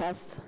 Test.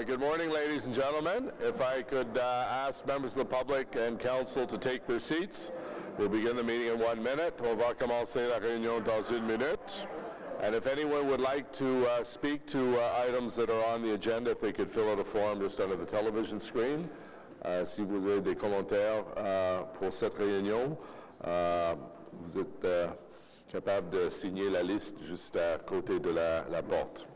Good morning, ladies and gentlemen. If I could ask members of the public and council to take their seats. We'll begin the meeting in 1 minute. On va commencer la réunion dans 1 minute. And if anyone would like to speak to items that are on the agenda, if they could fill out a form just under the television screen. Si vous avez des commentaires pour cette réunion, vous êtes capable de signer la liste juste à côté de la porte.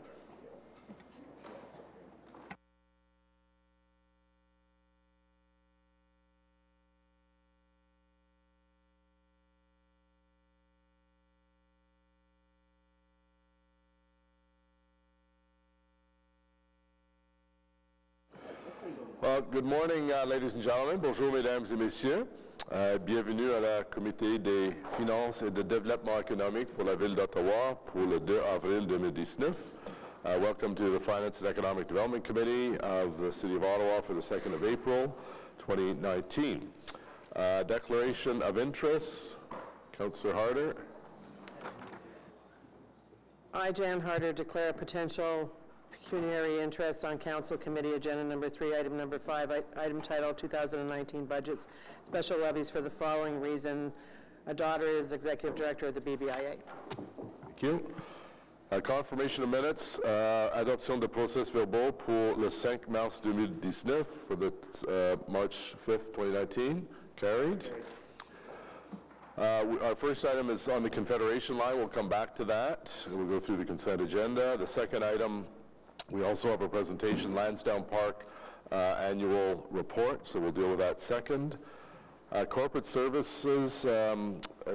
Well, good morning, ladies and gentlemen. Bonjour, mesdames et messieurs. Bienvenue à la Comité des finances et de développement économique pour la ville d'Ottawa pour le 2 avril 2019. Welcome to the Finance and Economic Development Committee of the City of Ottawa for the 2nd of April, 2019. Declaration of interest. Councillor Harder. I, Jan Harder, declare potential pecuniary interest on Council Committee Agenda Number 3, Item Number 5, Item Title 2019 Budgets, Special Levies for the following reason. A daughter is Executive Director of the BBIA. Thank you. Confirmation of minutes. Adoption de procès verbaux pour le 5 mars 2019 for the March 5th, 2019. Carried. Our first item is on the Confederation line. We'll come back to that. We'll go through the consent agenda. The second item, we also have a presentation, Lansdowne Park annual report, so we'll deal with that second. Corporate services,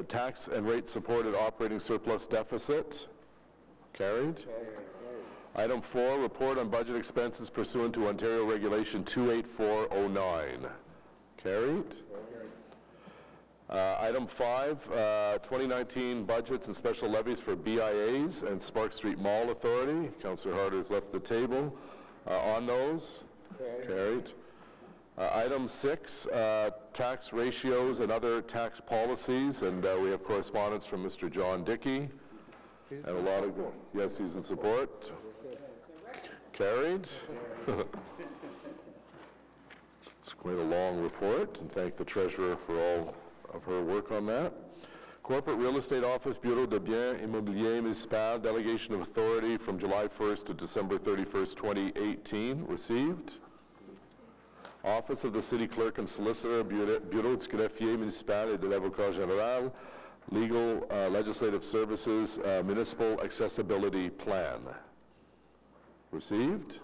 tax and rate supported operating surplus deficit. Carried. Item 4, report on budget expenses pursuant to Ontario Regulation 28409. Carried. Item 5, 2019 budgets and special levies for BIAs and Spark Street Mall Authority. Councillor Harder has left the table on those. Carried. Item 6, tax ratios and other tax policies, and we have correspondence from Mr. John Dickey. And a lot of, yes, he's in support. Carried. It's quite a long report, and thank the Treasurer for all of her work on that. Corporate Real Estate Office, Bureau de Biens Immobiliers Municipal, delegation of authority from July 1st to December 31st, 2018, received. Office of the City Clerk and Solicitor, Bureau du Greffier Municipal et de l'Avocat Général, Legal Legislative Services, Municipal Accessibility Plan. Received.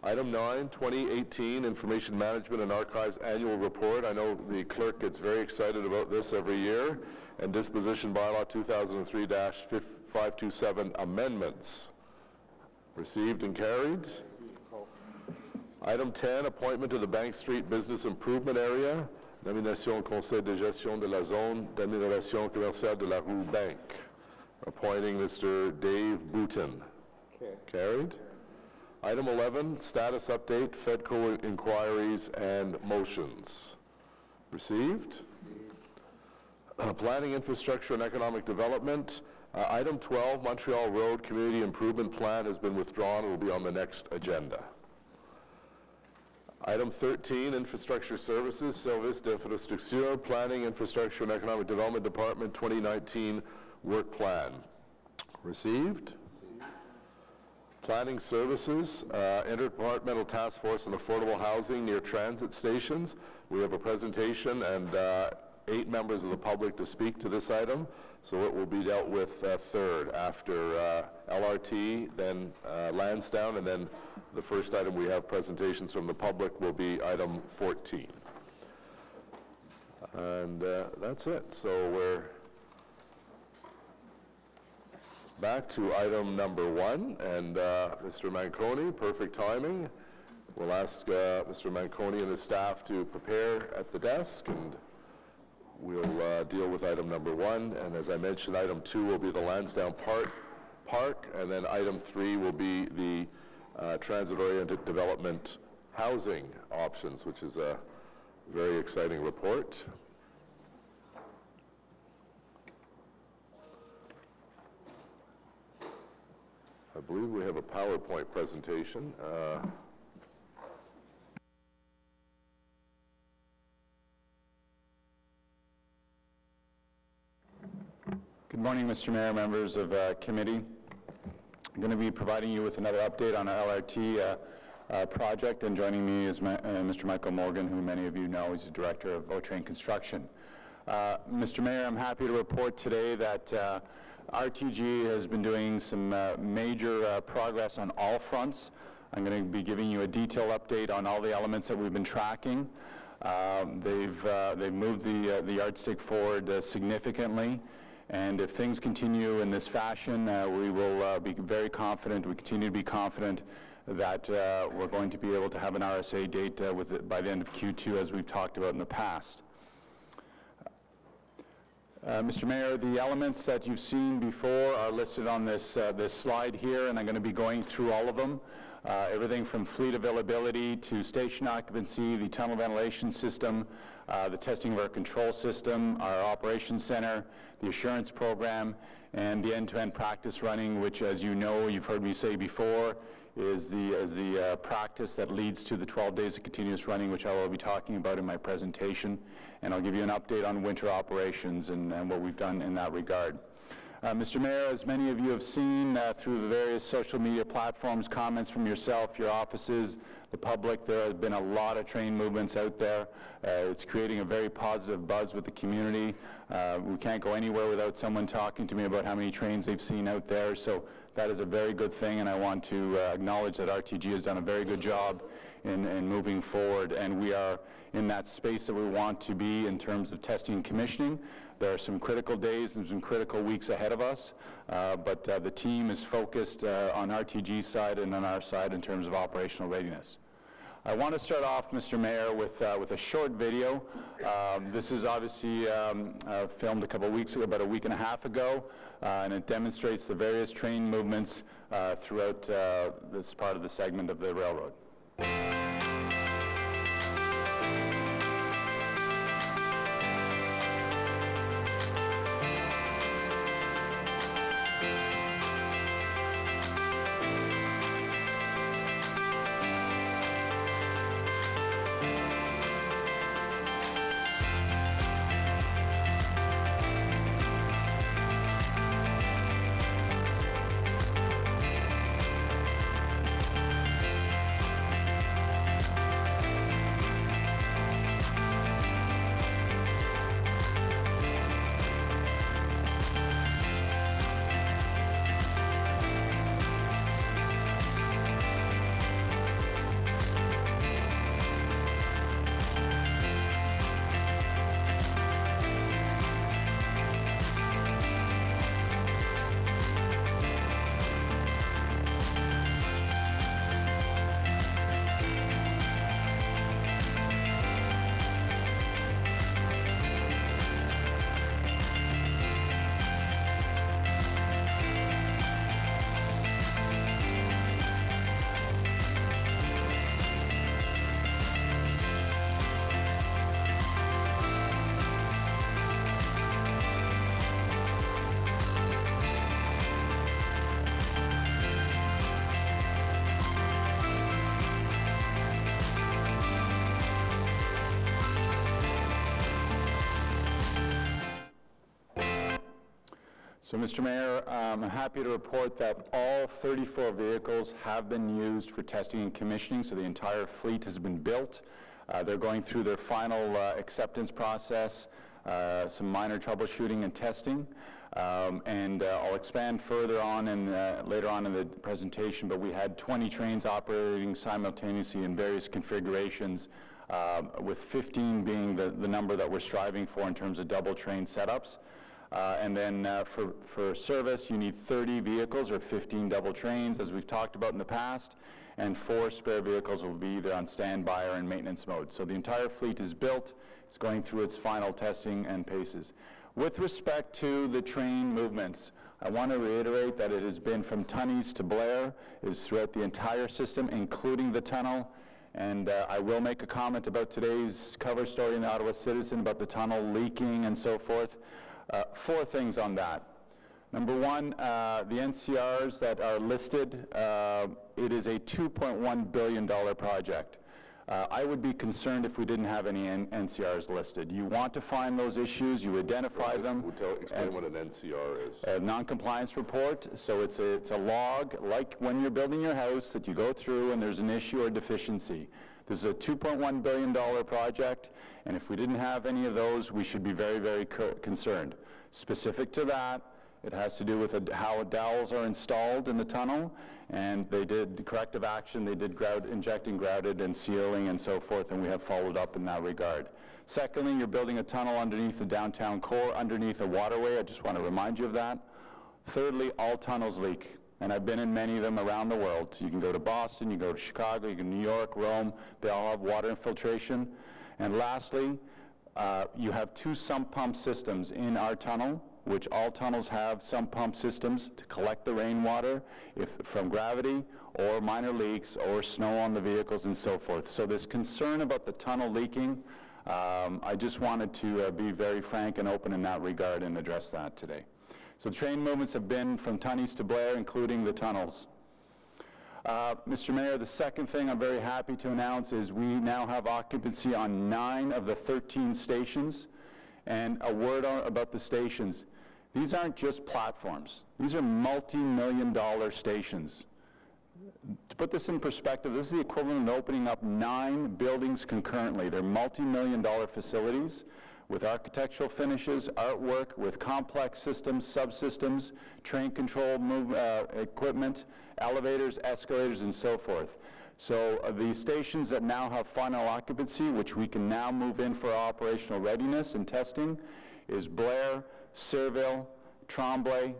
Item 9, 2018 Information Management and Archives Annual Report. I know the clerk gets very excited about this every year. And Disposition Bylaw 2003-527 amendments. Received and carried. Item 10, appointment to the Bank Street Business Improvement Area. Nomination au Conseil de gestion de la zone d'amélioration commerciale de la rue Bank. Appointing Mr. Dave Boutin. Carried. Item 11, status update, FEDCO inquiries and motions. Received. Planning, Infrastructure and Economic Development. Item 12, Montreal Road Community Improvement Plan has been withdrawn and will be on the next agenda. Item 13, Infrastructure Services, Service d'Infrastructure, Planning, Infrastructure and Economic Development Department 2019 Work Plan. Received. Planning Services, Interdepartmental Task Force on Affordable Housing near transit stations. We have a presentation and 8 members of the public to speak to this item, so it will be dealt with third after LRT, then Lansdowne, and then the first item we have presentations from the public will be item 14. And that's it. So we're back to item number 1, and Mr. Manconi, perfect timing. We'll ask Mr. Manconi and his staff to prepare at the desk, and we'll deal with item number 1. And as I mentioned, item 2 will be the Lansdowne Park, and then item 3 will be the transit-oriented development housing options, which is a very exciting report. I believe we have a PowerPoint presentation. Good morning, Mr. Mayor, members of committee. I'm going to be providing you with another update on our LRT project, and joining me is Mr. Michael Morgan, who many of you know is the Director of Autrain Construction. Mr. Mayor, I'm happy to report today that RTG has been doing some major progress on all fronts. I'm going to be giving you a detailed update on all the elements that we've been tracking. They've moved the yardstick forward significantly, and if things continue in this fashion, we will be very confident, we continue to be confident that we're going to be able to have an RSA date by the end of Q2, as we've talked about in the past. Mr. Mayor, the elements that you've seen before are listed on this slide here, and I'm going to be going through all of them. Everything from fleet availability to station occupancy, the tunnel ventilation system, the testing of our control system, our operations center, the assurance program, and the end-to-end practice running, which, as you know, you've heard me say before, is the practice that leads to the 12 days of continuous running, which I will be talking about in my presentation. And I'll give you an update on winter operations and what we've done in that regard. Mr. Mayor, as many of you have seen through the various social media platforms, comments from yourself, your offices, the public, there have been a lot of train movements out there. It's creating a very positive buzz with the community. We can't go anywhere without someone talking to me about how many trains they've seen out there. So that is a very good thing, and I want to acknowledge that RTG has done a very good job in moving forward, and we are in that space that we want to be in terms of testing and commissioning. There are some critical days and some critical weeks ahead of us, but the team is focused on RTG's side and on our side in terms of operational readiness. I want to start off, Mr. Mayor, with a short video. This is obviously filmed a couple of weeks ago, about a week and a half ago, and it demonstrates the various train movements throughout this part of the segment of the railroad. So, Mr. Mayor, I'm happy to report that all 34 vehicles have been used for testing and commissioning, so the entire fleet has been built. They're going through their final acceptance process, some minor troubleshooting and testing, and I'll expand further on later on in the presentation, but we had 20 trains operating simultaneously in various configurations, with 15 being the number that we're striving for in terms of double train setups. And then for service, you need 30 vehicles or 15 double trains, as we've talked about in the past, and 4 spare vehicles will be either on standby or in maintenance mode. So the entire fleet is built. It's going through its final testing and paces. With respect to the train movements, I want to reiterate that it has been from Tunney's to Blair, is throughout the entire system, including the tunnel. And I will make a comment about today's cover story in the Ottawa Citizen about the tunnel leaking and so forth. 4 things on that. Number one, the NCRs that are listed, it is a $2.1 billion project. I would be concerned if we didn't have any NCRs listed. You want to find those issues, you identify them. Explain what an NCR is. A non-compliance report. So it's a log, like when you're building your house, that you go through and there's an issue or deficiency. This is a $2.1 billion project, and if we didn't have any of those, we should be very, very concerned. Specific to that, it has to do with how dowels are installed in the tunnel, and they did corrective action. They did injecting, grouted, and sealing, and so forth, and we have followed up in that regard. Secondly, you're building a tunnel underneath the downtown core, underneath a waterway. I just want to remind you of that. Thirdly, all tunnels leak, and I've been in many of them around the world. You can go to Boston, you can go to Chicago, you can go to New York, Rome. They all have water infiltration. And lastly, you have 2 sump pump systems in our tunnel, which all tunnels have sump pump systems to collect the rainwater from gravity or minor leaks or snow on the vehicles and so forth. So this concern about the tunnel leaking, I just wanted to be very frank and open in that regard and address that today. So the train movements have been from Tunney's to Blair, including the tunnels. Mr. Mayor, the second thing I'm very happy to announce is we now have occupancy on 9 of the 13 stations. And a word about the stations. These aren't just platforms. These are multi-million-dollar stations. To put this in perspective, this is the equivalent of opening up 9 buildings concurrently. They're multi-million-dollar facilities with architectural finishes, artwork, with complex systems, subsystems, train control equipment, elevators, escalators, and so forth. So the stations that now have final occupancy, which we can now move in for operational readiness and testing, is Blair, Sayreville, Tremblay,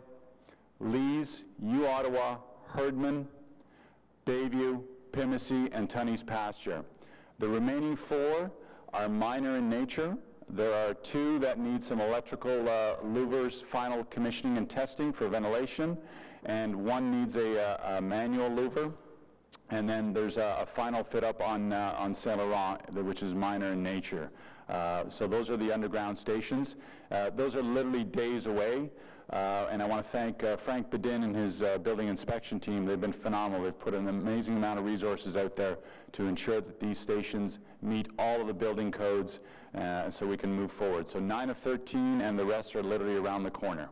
Lees, U-Ottawa, Herdman, Bayview, Pimsey, and Tunney's Pasture. The remaining 4 are minor in nature. There are 2 that need some electrical louvers final commissioning and testing for ventilation, and 1 needs a manual louver. And then there's a final fit up on Saint Laurent, which is minor in nature. So those are the underground stations. Those are literally days away. And I want to thank Frank Bedin and his building inspection team. They've been phenomenal. They've put an amazing amount of resources out there to ensure that these stations meet all of the building codes so we can move forward. So 9 of 13, and the rest are literally around the corner.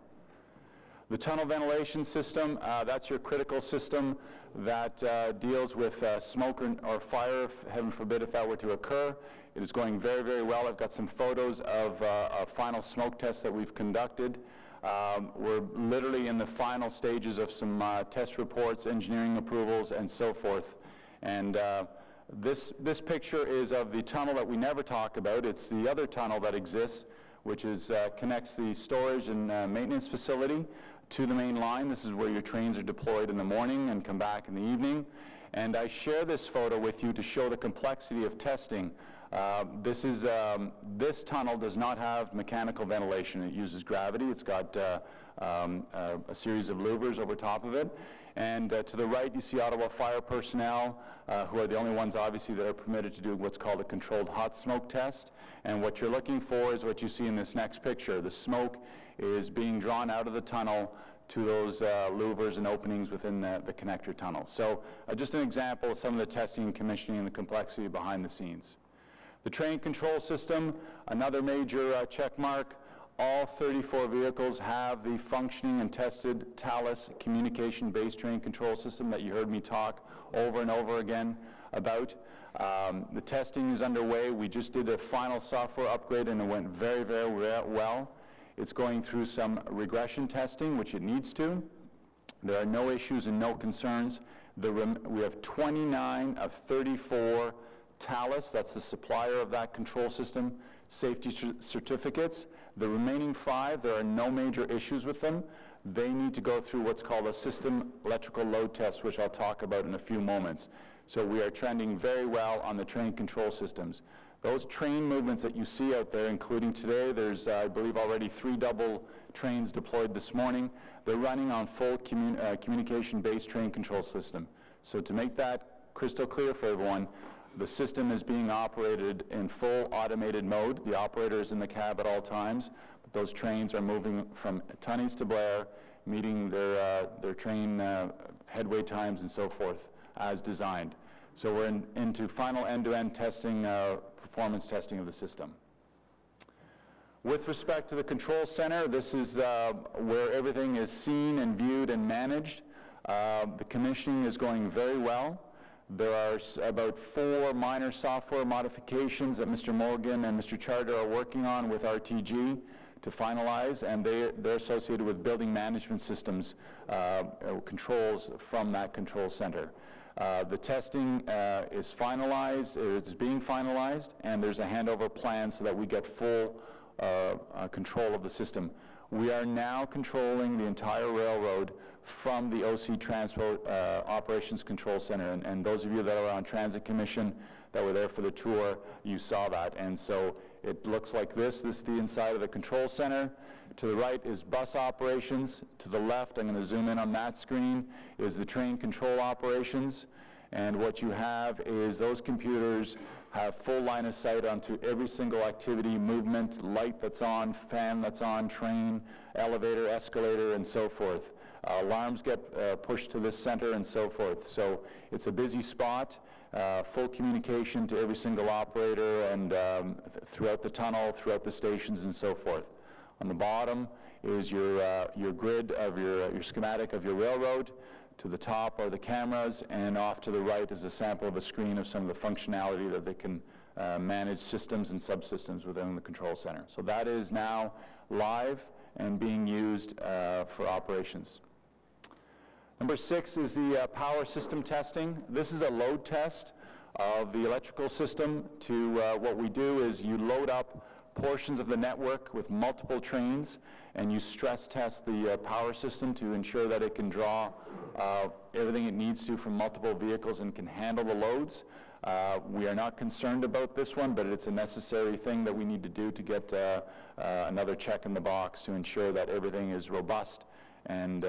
The tunnel ventilation system, that's your critical system that deals with smoke or fire, heaven forbid if that were to occur. It is going very, very well. I've got some photos of a final smoke tests that we've conducted. We're literally in the final stages of some test reports, engineering approvals, and so forth. And this picture is of the tunnel that we never talk about. It's the other tunnel that exists, which is connects the storage and maintenance facility to the main line. This is where your trains are deployed in the morning and come back in the evening. And I share this photo with you to show the complexity of testing. This tunnel does not have mechanical ventilation. It uses gravity. It's got a series of louvers over top of it. And to the right, you see Ottawa Fire personnel, who are the only ones, obviously, that are permitted to do what's called a controlled hot smoke test. And what you're looking for is what you see in this next picture. The smoke is being drawn out of the tunnel to those louvers and openings within the connector tunnel. So just an example of some of the testing and commissioning and the complexity behind the scenes. The train control system, another major check mark. All 34 vehicles have the functioning and tested TALUS communication-based train control system that you heard me talk over and over again about. The testing is underway. We just did a final software upgrade and it went very, very well. It's going through some regression testing, which it needs to. There are no issues and no concerns. We have 29 of 34 TALUS, that's the supplier of that control system, safety certificates. The remaining 5, there are no major issues with them. They need to go through what's called a system electrical load test, which I'll talk about in a few moments. So we are trending very well on the train control systems. Those train movements that you see out there, including today, there's, I believe, already 3 double trains deployed this morning. They're running on full communication-based train control system. So to make that crystal clear for everyone, the system is being operated in full automated mode. The operator is in the cab at all times, but those trains are moving from Tunney's to Blair, meeting their train headway times and so forth as designed. So we're into final end-to-end testing, performance testing of the system. With respect to the control center, this is where everything is seen and viewed and managed. The commissioning is going very well. There are about 4 minor software modifications that Mr. Morgan and Mr. Charter are working on with RTG to finalize, and they're associated with building management systems controls from that control center. The testing is finalized, it's being finalized, and there's a handover plan so that we get full control of the system. We are now controlling the entire railroad from the OC Transport Operations Control Center, and those of you that are on Transit Commission that were there for the tour, you saw that. And so it looks like this. This is the inside of the control center. To the right is bus operations. To the left, I'm going to zoom in on that screen, is the train control operations. And what you have is those computers have full line of sight onto every single activity, movement, light that's on, fan that's on, train, elevator, escalator, and so forth. Alarms get pushed to this center and so forth. So it's a busy spot, full communication to every single operator and throughout the tunnel, throughout the stations, and so forth. On the bottom is your grid of your schematic of your railroad. To the top are the cameras, and off to the right is a sample of a screen of some of the functionality that they can manage systems and subsystems within the control center. So that is now live and being used for operations. Number 6 is the power system testing. This is a load test of the electrical system. What we do is you load up portions of the network with multiple trains, and you stress test the power system to ensure that it can draw everything it needs to from multiple vehicles and can handle the loads. We are not concerned about this one, but it's a necessary thing that we need to do to get another check in the box to ensure that everything is robust and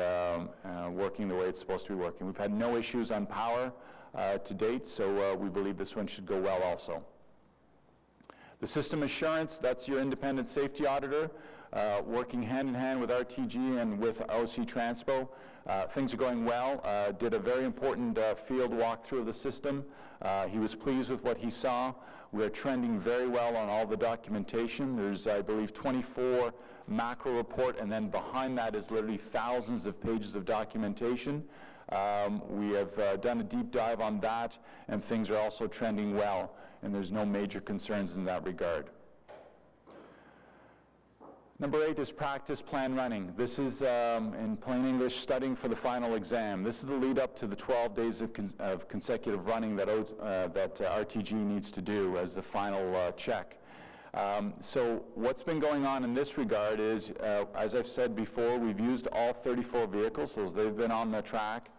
working the way it's supposed to be working. We've had no issues on power to date, so we believe this one should go well also. The system assurance, that's your independent safety auditor, working hand in hand with RTG and with OC Transpo. Things are going well. Did a very important field walkthrough of the system. He was pleased with what he saw. We are trending very well on all the documentation. There's, I believe, 24 macro report, and then behind that is literally thousands of pages of documentation. We have done a deep dive on that, and things are also trending well, and there's no major concerns in that regard. Number 8 is practice plan running. This is, in plain English, studying for the final exam. This is the lead up to the 12 days of consecutive running that RTG needs to do as the final check. So what's been going on in this regard is, as I've said before, we've used all 34 vehicles, so they've been on the track.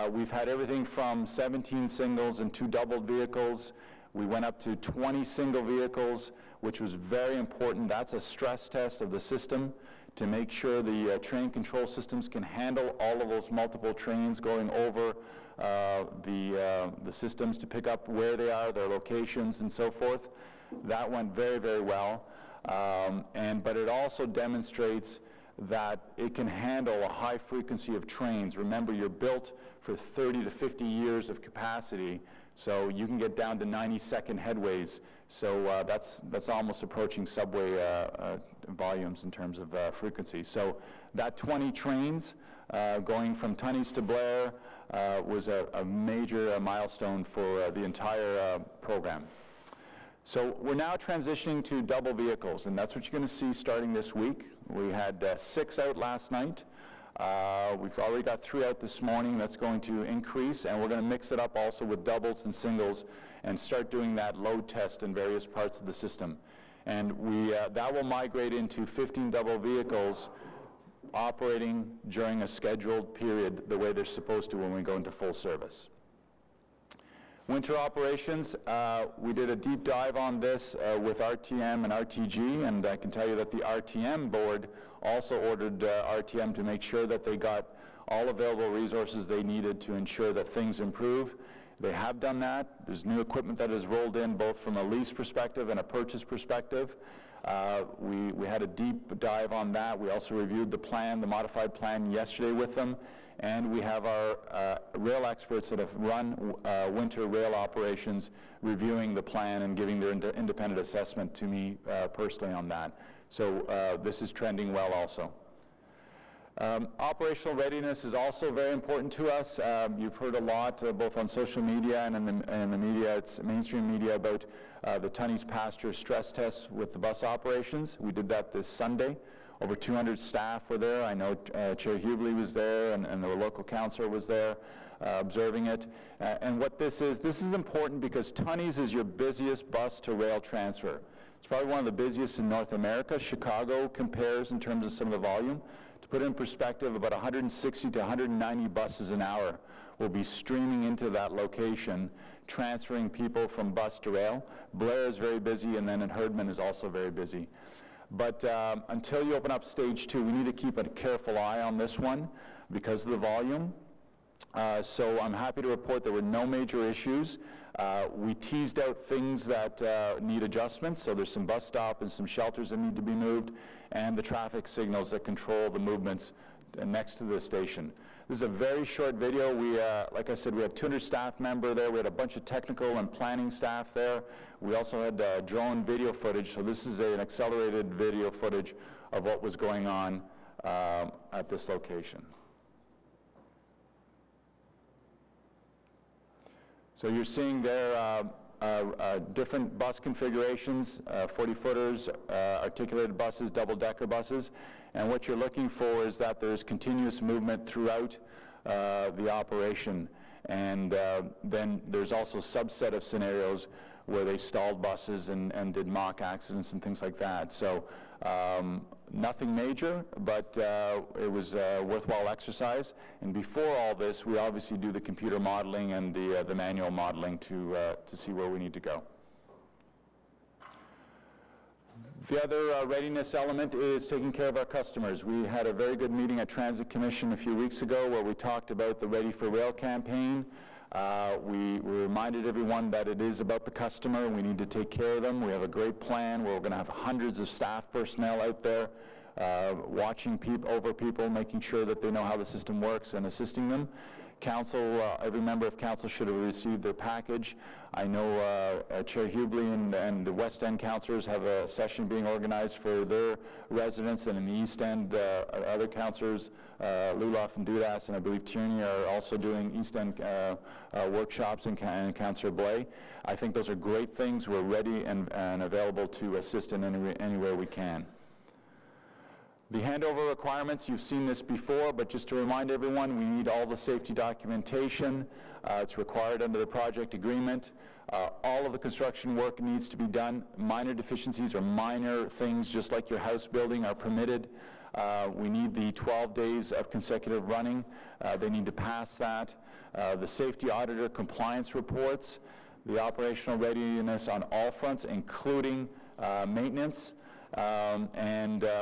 We've had everything from 17 singles and 2 doubled vehicles. We went up to 20 single vehicles, which was very important. That's a stress test of the system to make sure the train control systems can handle all of those multiple trains going over the systems to pick up where they are, their locations, and so forth. That went very, very well. But it also demonstrates that it can handle a high frequency of trains. Remember, you're built for 30 to 50 years of capacity, so you can get down to 90-second headways. So that's almost approaching subway volumes in terms of frequency. So that 20 trains going from Tunney's to Blair was a major milestone for the entire program. So we're now transitioning to double vehicles, and that's what you're going to see starting this week. We had 6 out last night. We've already got 3 out this morning. That's going to increase, and we're going to mix it up also with doubles and singles and start doing that load test in various parts of the system. And that will migrate into 15 double vehicles operating during a scheduled period the way they're supposed to when we go into full service. Winter operations, we did a deep dive on this with RTM and RTG, and I can tell you that the RTM board also ordered RTM to make sure that they got all available resources they needed to ensure that things improve. They have done that. There's new equipment that has rolled in both from a lease perspective and a purchase perspective. We had a deep dive on that. We also reviewed the plan, the modified plan, yesterday with them. And we have our rail experts that have run winter rail operations reviewing the plan and giving their independent assessment to me personally on that. So this is trending well also. Operational readiness is also very important to us. You've heard a lot, both on social media and in the media, it's mainstream media, about the Tunney's pasture stress tests with the bus operations. We did that this Sunday. Over 200 staff were there. I know Chair Hubley was there, and the local councillor was there observing it. And what this is important because Tunney's is your busiest bus to rail transfer. It's probably one of the busiest in North America. Chicago compares in terms of some of the volume. To put it in perspective, about 160 to 190 buses an hour will be streaming into that location, transferring people from bus to rail. Blair is very busy, and then Herdman is also very busy. But until you open up stage 2, we need to keep a careful eye on this one because of the volume. So I'm happy to report there were no major issues. We teased out things that need adjustments, so there's some bus stop and some shelters that need to be moved, and the traffic signals that control the movements next to the station. This is a very short video. Like I said, we had 200 staff member there. We had a bunch of technical and planning staff there. We also had drone video footage, so this is an accelerated video footage of what was going on at this location. So you're seeing there different bus configurations, 40-footers, articulated buses, double-decker buses, and what you're looking for is that there's continuous movement throughout the operation. And then there's also a subset of scenarios where they stalled buses and did mock accidents and things like that. So nothing major, but it was a worthwhile exercise. And before all this, we obviously do the computer modeling and the manual modeling to see where we need to go. The other readiness element is taking care of our customers. We had a very good meeting at Transit Commission a few weeks ago where we talked about the Ready for Rail campaign. We reminded everyone that it is about the customer. We need to take care of them. We have a great plan where we're going to have hundreds of staff personnel out there watching over people, making sure that they know how the system works and assisting them. Council, every member of council should have received their package. I know Chair Hubley and the West End councillors have a session being organized for their residents, and in the East End, other councillors, Luloff and Dudas, and I believe Tierney are also doing East End workshops, and Councillor Blais. I think those are great things. We're ready and available to assist in anywhere we can. The handover requirements, you've seen this before, but just to remind everyone, we need all the safety documentation. It's required under the project agreement. All of the construction work needs to be done. Minor deficiencies or minor things, just like your house building, are permitted. We need the 12 days of consecutive running. They need to pass that. The safety auditor compliance reports, the operational readiness on all fronts, including maintenance.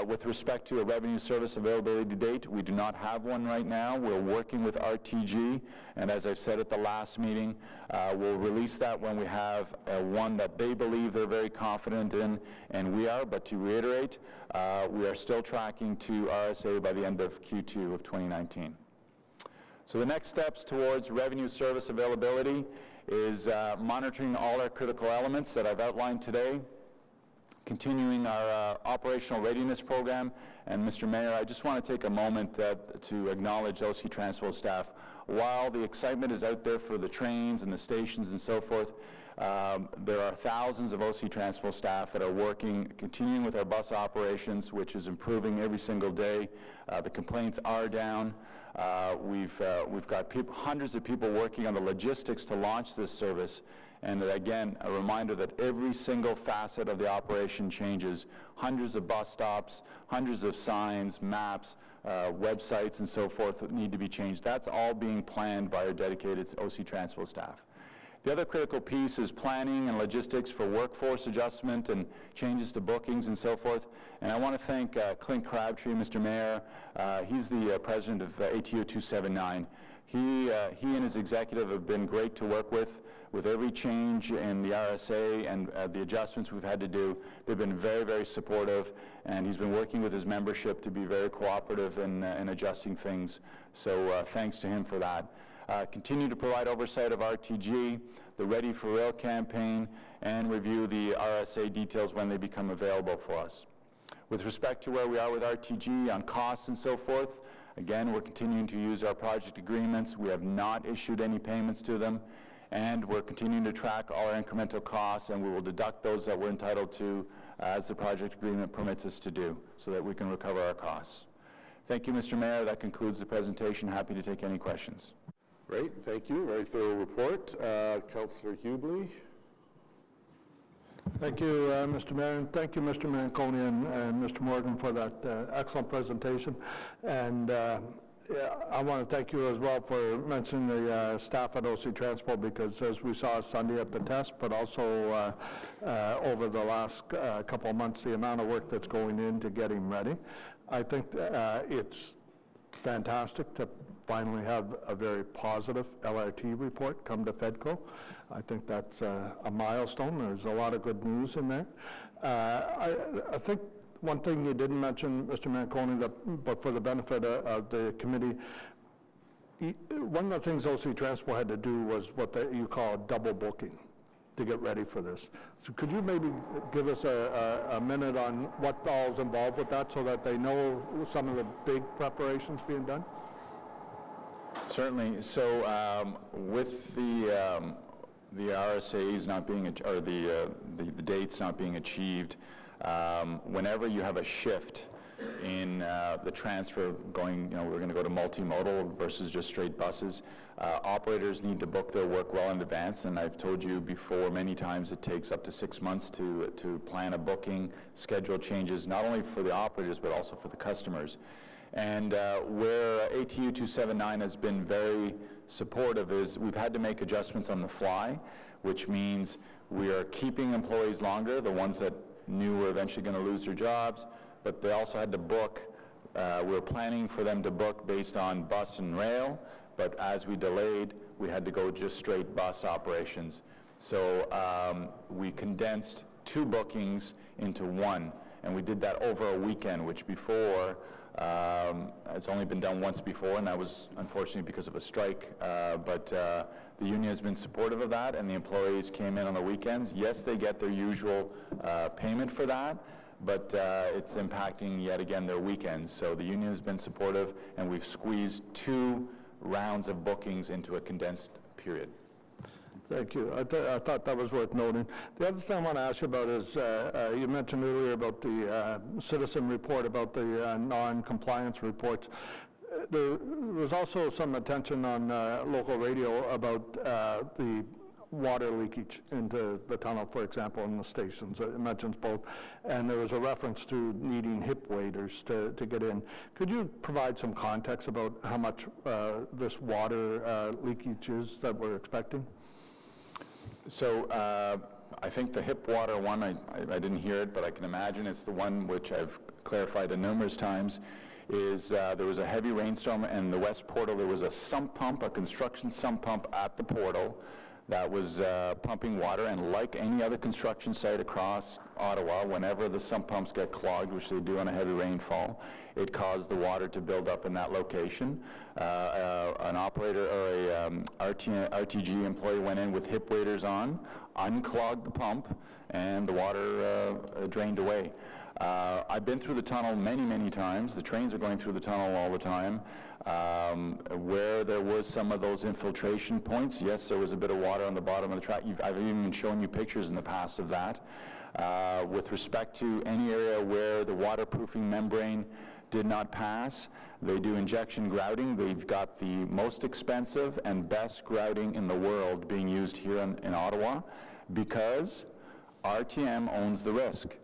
With respect to a revenue service availability date, we do not have one right now. We're working with RTG, and as I've said at the last meeting, we'll release that when we have one that they believe they're very confident in, and we are. But to reiterate, we are still tracking to RSA by the end of Q2 of 2019. So the next steps towards revenue service availability is monitoring all our critical elements that I've outlined today, continuing our operational readiness program. And Mr. Mayor, I just want to take a moment to acknowledge OC Transpo staff. While the excitement is out there for the trains and the stations and so forth, there are thousands of OC Transpo staff that are working, continuing with our bus operations, which is improving every single day. The complaints are down. We've got hundreds of people working on the logistics to launch this service. And again, a reminder that every single facet of the operation changes. Hundreds of bus stops, hundreds of signs, maps, websites, and so forth need to be changed. That's all being planned by our dedicated OC Transpo staff. The other critical piece is planning and logistics for workforce adjustment and changes to bookings and so forth. And I want to thank Clint Crabtree, Mr. Mayor. He's the president of ATO 279. He and his executive have been great to work with every change in the RSA and the adjustments we've had to do. They've been very, very supportive, and he's been working with his membership to be very cooperative in adjusting things. So thanks to him for that. Continue to provide oversight of RTG, the Ready for Rail campaign, and review the RSA details when they become available for us. With respect to where we are with RTG on costs and so forth, again, we're continuing to use our project agreements. We have not issued any payments to them, and we're continuing to track all our incremental costs, and we will deduct those that we're entitled to as the project agreement permits us to do, so that we can recover our costs. Thank you, Mr. Mayor. That concludes the presentation. Happy to take any questions. Great, thank you. Very thorough report. Councillor Hubley. Thank you, Mr. Mayor, and thank you, Mr. Manconi and Mr. Morgan, for that excellent presentation. And I want to thank you as well for mentioning the staff at OC Transpo, because as we saw Sunday at the test, but also over the last couple of months, the amount of work that's going into getting ready. I think it's fantastic to finally have a very positive LRT report come to FEDCO. I think that's a milestone. There's a lot of good news in there. I think one thing you didn't mention, Mr. Manconi, but for the benefit of the committee, one of the things OC Transpo had to do was what you call double booking to get ready for this. So could you maybe give us a minute on what all is involved with that, so that they know some of the big preparations being done? Certainly. So with the RSA's not being, or the dates not being achieved, whenever you have a shift in the transfer going, we're going to go to multimodal versus just straight buses, operators need to book their work well in advance, and I've told you before many times it takes up to 6 months to plan a booking, schedule changes, not only for the operators but also for the customers. And where ATU 279 has been very supportive is we've had to make adjustments on the fly, which means we are keeping employees longer, the ones that knew were eventually going to lose their jobs, but they also had to book. We were planning for them to book based on bus and rail, but as we delayed, we had to go just straight bus operations. So we condensed 2 bookings into 1, and we did that over a weekend, which before, it's only been done once before, and that was unfortunately because of a strike, but the union has been supportive of that, and the employees came in on the weekends. Yes, they get their usual payment for that, but it's impacting yet again their weekends. So the union has been supportive, and we've squeezed 2 rounds of bookings into a condensed period. Thank you. I thought that was worth noting. The other thing I want to ask you about is, you mentioned earlier about the citizen report, about the non-compliance reports. There was also some attention on local radio about the water leakage into the tunnel, for example, in the stations. It mentions both. And there was a reference to needing hip waders to get in. Could you provide some context about how much this water leakage is that we're expecting? So I think the hip water one, I didn't hear it, but I can imagine it's the one which I've clarified numerous times, is there was a heavy rainstorm in the West Portal. There was a sump pump, a construction sump pump at the portal that was pumping water, and like any other construction site across Ottawa, whenever the sump pumps get clogged, which they do on a heavy rainfall, it caused the water to build up in that location. An operator or a RTG employee went in with hip waders on, unclogged the pump, and the water drained away. I've been through the tunnel many, many times. The trains are going through the tunnel all the time. Where there was some of those infiltration points, yes, there was a bit of water on the bottom of the track. I've even shown you pictures in the past of that. With respect to any area where the waterproofing membrane did not pass, they do injection grouting. They've got the most expensive and best grouting in the world being used here in Ottawa, because RTM owns the risk.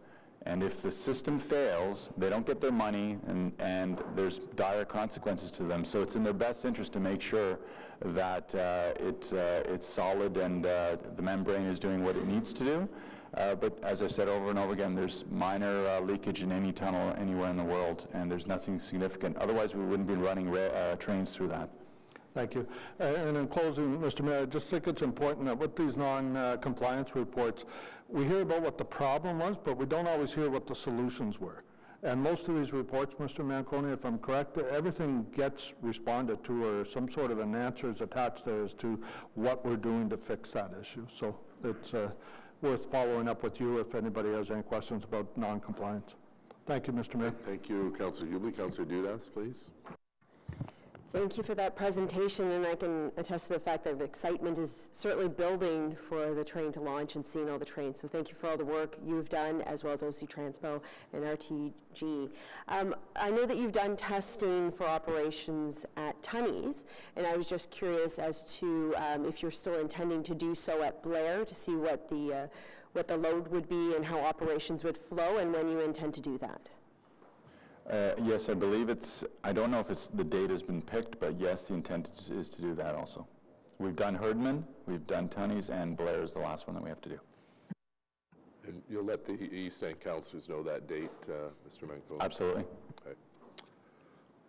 And if the system fails, they don't get their money, and there's dire consequences to them. So it's in their best interest to make sure that it's solid and the membrane is doing what it needs to do. But as I've said over and over again, there's minor leakage in any tunnel anywhere in the world, and there's nothing significant. Otherwise, we wouldn't be running trains through that. Thank you. And in closing, Mr. Mayor, I just think it's important that with these non-compliance reports, we hear about what the problem was, but we don't always hear what the solutions were. And most of these reports, Mr. Manconi, if I'm correct, everything gets responded to, or some sort of an answer is attached there as to what we're doing to fix that issue. So it's worth following up with you if anybody has any questions about non-compliance. Thank you, Mr. Mayor. Thank you, Councillor Hubel. Councillor Dudas, please. Thank you for that presentation, and I can attest to the fact that excitement is certainly building for the train to launch and seeing all the trains. So thank you for all the work you've done, as well as OC Transpo and RTG. I know that you've done testing for operations at Tunney's, and I was just curious as to if you're still intending to do so at Blair to see what the load would be and how operations would flow, and when you intend to do that. Yes, I believe I don't know if the date has been picked, but yes, the intent is to do that also. We've done Herdman, we've done Tunney's, and Blair is the last one that we have to do. And you'll let the East End councillors know that date, Mr. Manconi? Absolutely. Okay.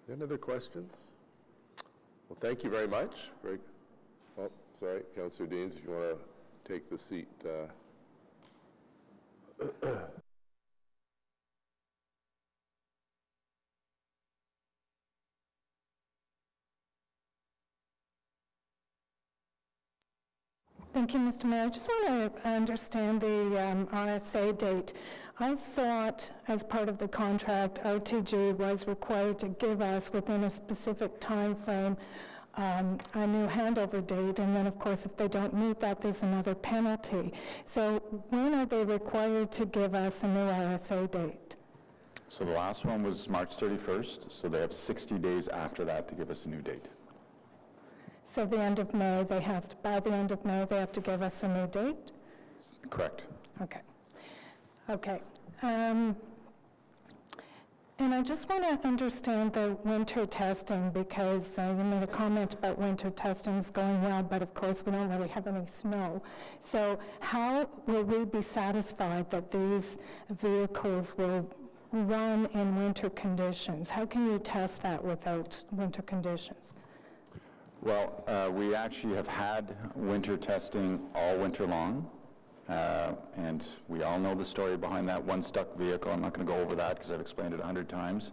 Any other questions? Well, thank you very much. Oh, sorry, Councillor Deans, if you want to take the seat. Thank you, Mr. Mayor. I just want to understand the RSA date. I thought, as part of the contract, RTG was required to give us, within a specific time frame, a new handover date, and then, of course, if they don't meet that, there's another penalty. So when are they required to give us a new RSA date? So the last one was March 31st, so they have 60 days after that to give us a new date. So the end of May, by the end of May, they have to give us a new date? Correct. Okay. Okay. And I just want to understand the winter testing, because you made a comment about winter testing is going well, but of course we don't really have any snow. So how will we be satisfied that these vehicles will run in winter conditions? How can you test that without winter conditions? Well, we actually have had winter testing all winter long. And we all know the story behind that one stuck vehicle. I'm not going to go over that because I've explained it 100 times.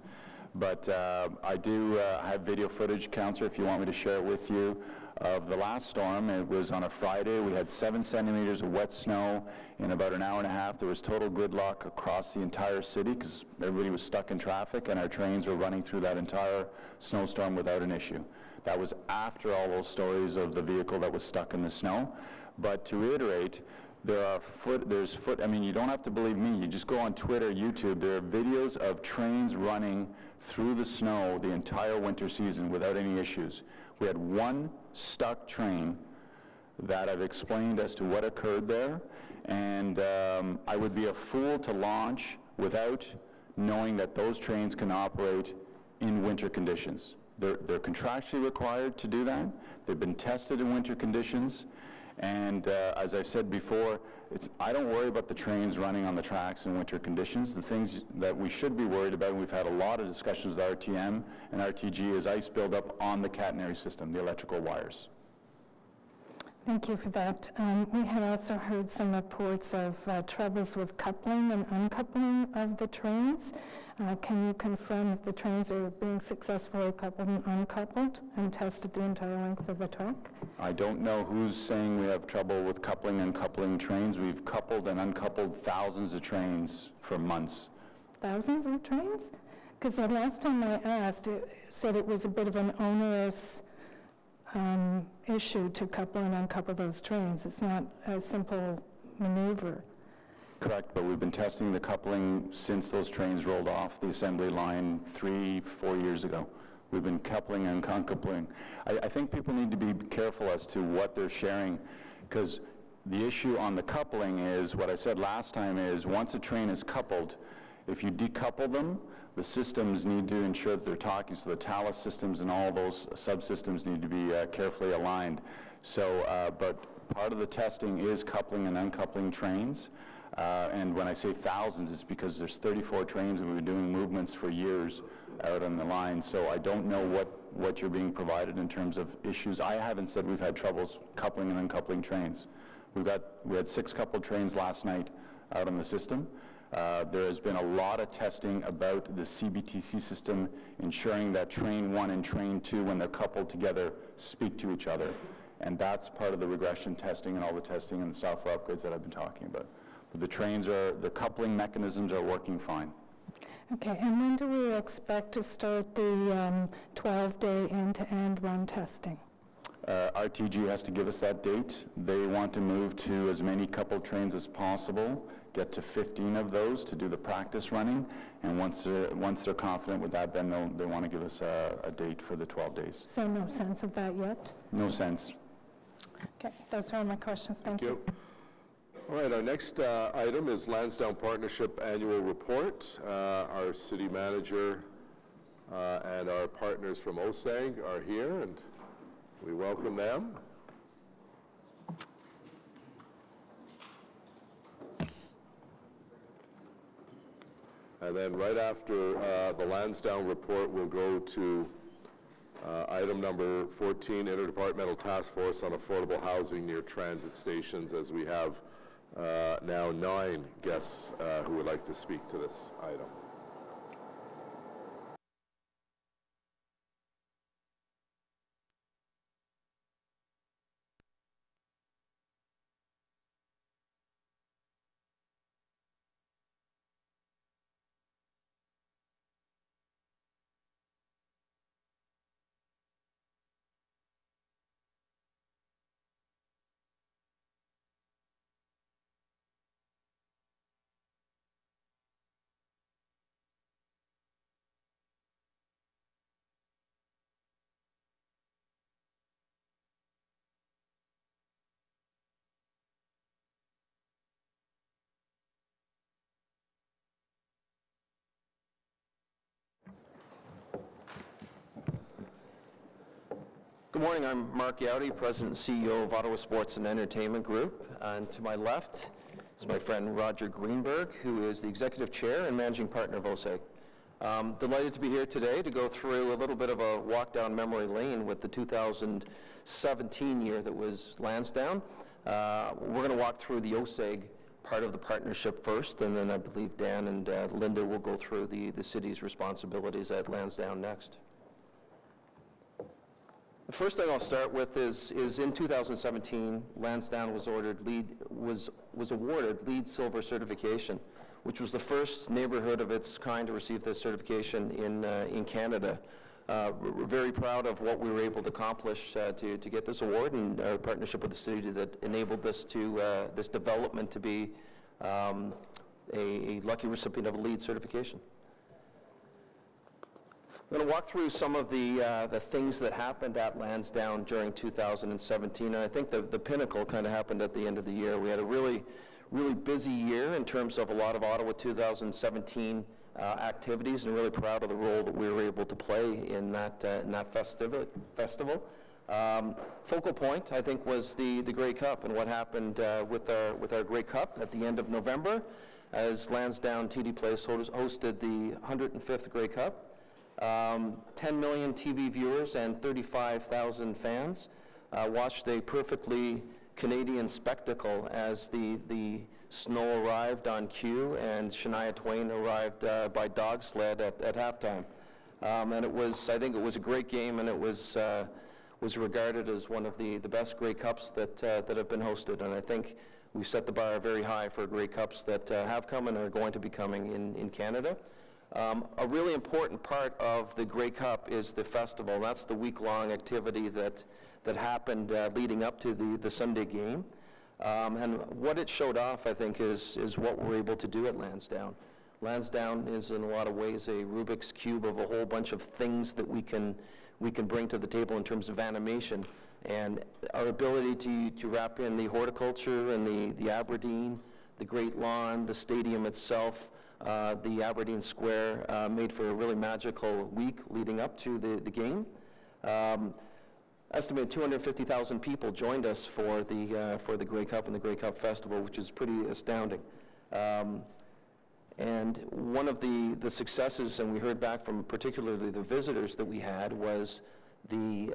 But I do have video footage, Councillor, if you want me to share it with you, of the last storm. It was on a Friday. We had 7 centimeters of wet snow in about an hour and a half. There was total gridlock across the entire city because everybody was stuck in traffic, and our trains were running through that entire snowstorm without an issue. That was after all those stories of the vehicle that was stuck in the snow. But to reiterate, I mean, you don't have to believe me. You just go on Twitter, YouTube. There are videos of trains running through the snow the entire winter season without any issues. We had one stuck train that I've explained as to what occurred there, and I would be a fool to launch without knowing that those trains can operate in winter conditions. They're contractually required to do that. They've been tested in winter conditions. And as I've said before, I don't worry about the trains running on the tracks in winter conditions. The things that we should be worried about, and we've had a lot of discussions with RTM and RTG, is ice buildup on the catenary system, the electrical wires. Thank you for that. We had also heard some reports of troubles with coupling and uncoupling of the trains. Can you confirm if the trains are being successfully coupled and uncoupled and tested the entire length of the track? I don't know who's saying we have trouble with coupling and uncoupling trains. We've coupled and uncoupled thousands of trains for months. Thousands of trains? Because the last time I asked, it said it was a bit of an onerous issue to couple and uncouple those trains. It's not a simple maneuver. Correct, but we've been testing the coupling since those trains rolled off the assembly line 3-4 years ago. We've been coupling and uncoupling. I think people need to be careful as to what they're sharing, because the issue on the coupling is, what I said last time is, once a train is coupled, if you decouple them, the systems need to ensure that they're talking, so the talus systems and all those subsystems need to be carefully aligned. So, but part of the testing is coupling and uncoupling trains. And when I say thousands, it's because there's 34 trains and we've been doing movements for years out on the line. So I don't know what you're being provided in terms of issues. I haven't said we've had troubles coupling and uncoupling trains. We had 6 coupled trains last night out on the system. There has been a lot of testing about the CBTC system, ensuring that train 1 and train 2, when they're coupled together, speak to each other. And that's part of the regression testing and all the testing and the software upgrades that I've been talking about. But the coupling mechanisms are working fine. Okay, and when do we expect to start the 12-day end-to-end run testing? RTG has to give us that date. They want to move to as many coupled trains as possible, get to 15 of those to do the practice running, and once they're confident with that, then they want to give us a date for the 12 days. So no sense of that yet? No sense. Okay, those are all my questions. Thank you. All right, our next item is Lansdowne Partnership Annual Report. Our city manager and our partners from OSAG are here, and we welcome them. And then right after the Lansdowne report, we'll go to item number 14, Interdepartmental Task Force on Affordable Housing near transit stations, as we have now 9 guests who would like to speak to this item. Good morning, I'm Mark Yowdy, President and CEO of Ottawa Sports and Entertainment Group. And to my left is my friend Roger Greenberg, who is the Executive Chair and Managing Partner of OSEG. Delighted to be here today to go through a little bit of a walk down memory lane with the 2017 year that was Lansdowne. We're going to walk through the OSEG part of the partnership first, and then I believe Dan and Linda will go through the city's responsibilities at Lansdowne next. The first thing I'll start with is in 2017, Lansdowne was awarded LEED Silver certification, which was the first neighborhood of its kind to receive this certification in Canada. We're very proud of what we were able to accomplish to get this award, and our partnership with the city that enabled this this development to be a lucky recipient of a LEED certification. I'm going to walk through some of the things that happened at Lansdowne during 2017, and I think the pinnacle kind of happened at the end of the year. We had a really busy year in terms of a lot of Ottawa 2017 activities, and really proud of the role that we were able to play in that festival. Focal point, I think, was the Grey Cup and what happened with our Grey Cup at the end of November, as Lansdowne TD Place hosted the 105th Grey Cup. 10 million TV viewers and 35,000 fans watched a perfectly Canadian spectacle as the snow arrived on cue and Shania Twain arrived by dog sled at halftime. And I think it was a great game, and it was regarded as one of the best Grey Cups that have been hosted. And I think we've set the bar very high for Grey Cups that have come and are going to be coming in Canada. A really important part of the Grey Cup is the festival. That's the week-long activity that happened leading up to the Sunday game. And what it showed off, I think, is what we're able to do at Lansdowne. Lansdowne is in a lot of ways a Rubik's Cube of a whole bunch of things that we can bring to the table in terms of animation. And our ability to wrap in the horticulture and the Aberdeen, the Great Lawn, the stadium itself, the Aberdeen Square made for a really magical week leading up to the game. Estimated 250,000 people joined us for the Grey Cup and the Grey Cup Festival, which is pretty astounding. And one of the successes, and we heard back from particularly the visitors that we had, was the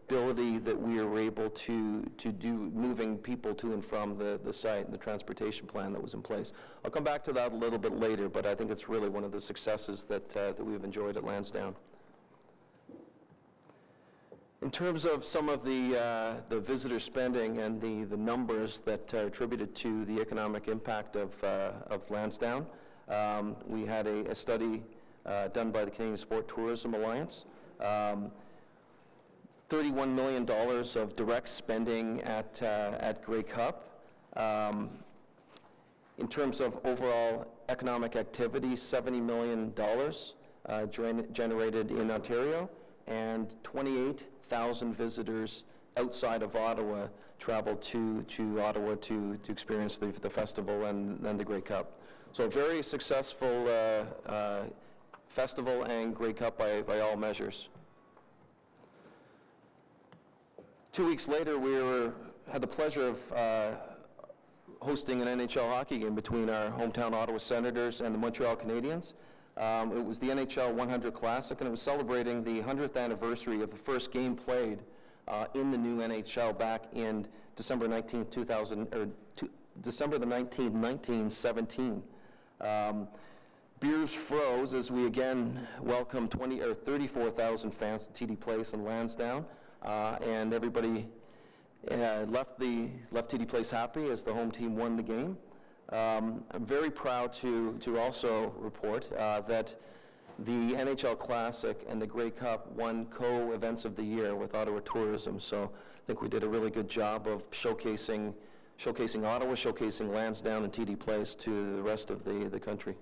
ability that we were able to do moving people to and from the site and the transportation plan that was in place. I'll come back to that a little bit later, but I think it's really one of the successes that we've enjoyed at Lansdowne. In terms of some of the visitor spending and the numbers that are attributed to the economic impact of Lansdowne, we had a study done by the Canadian Sport Tourism Alliance. $31 million of direct spending at Grey Cup. In terms of overall economic activity, $70 million generated in Ontario, and 28,000 visitors outside of Ottawa traveled to Ottawa to experience the festival and the Grey Cup. So a very successful festival and Grey Cup by all measures. 2 weeks later, we had the pleasure of hosting an NHL hockey game between our hometown Ottawa Senators and the Montreal Canadiens. It was the NHL 100 Classic, and it was celebrating the 100th anniversary of the first game played in the new NHL back in December 19th, 1917. Beers froze as we again welcomed 34,000 fans to TD Place in Lansdowne. And everybody left TD Place happy as the home team won the game. I'm very proud to also report that the NHL Classic and the Grey Cup won co-events of the year with Ottawa Tourism. So I think we did a really good job of showcasing Ottawa, showcasing Lansdowne and TD Place to the rest of the country.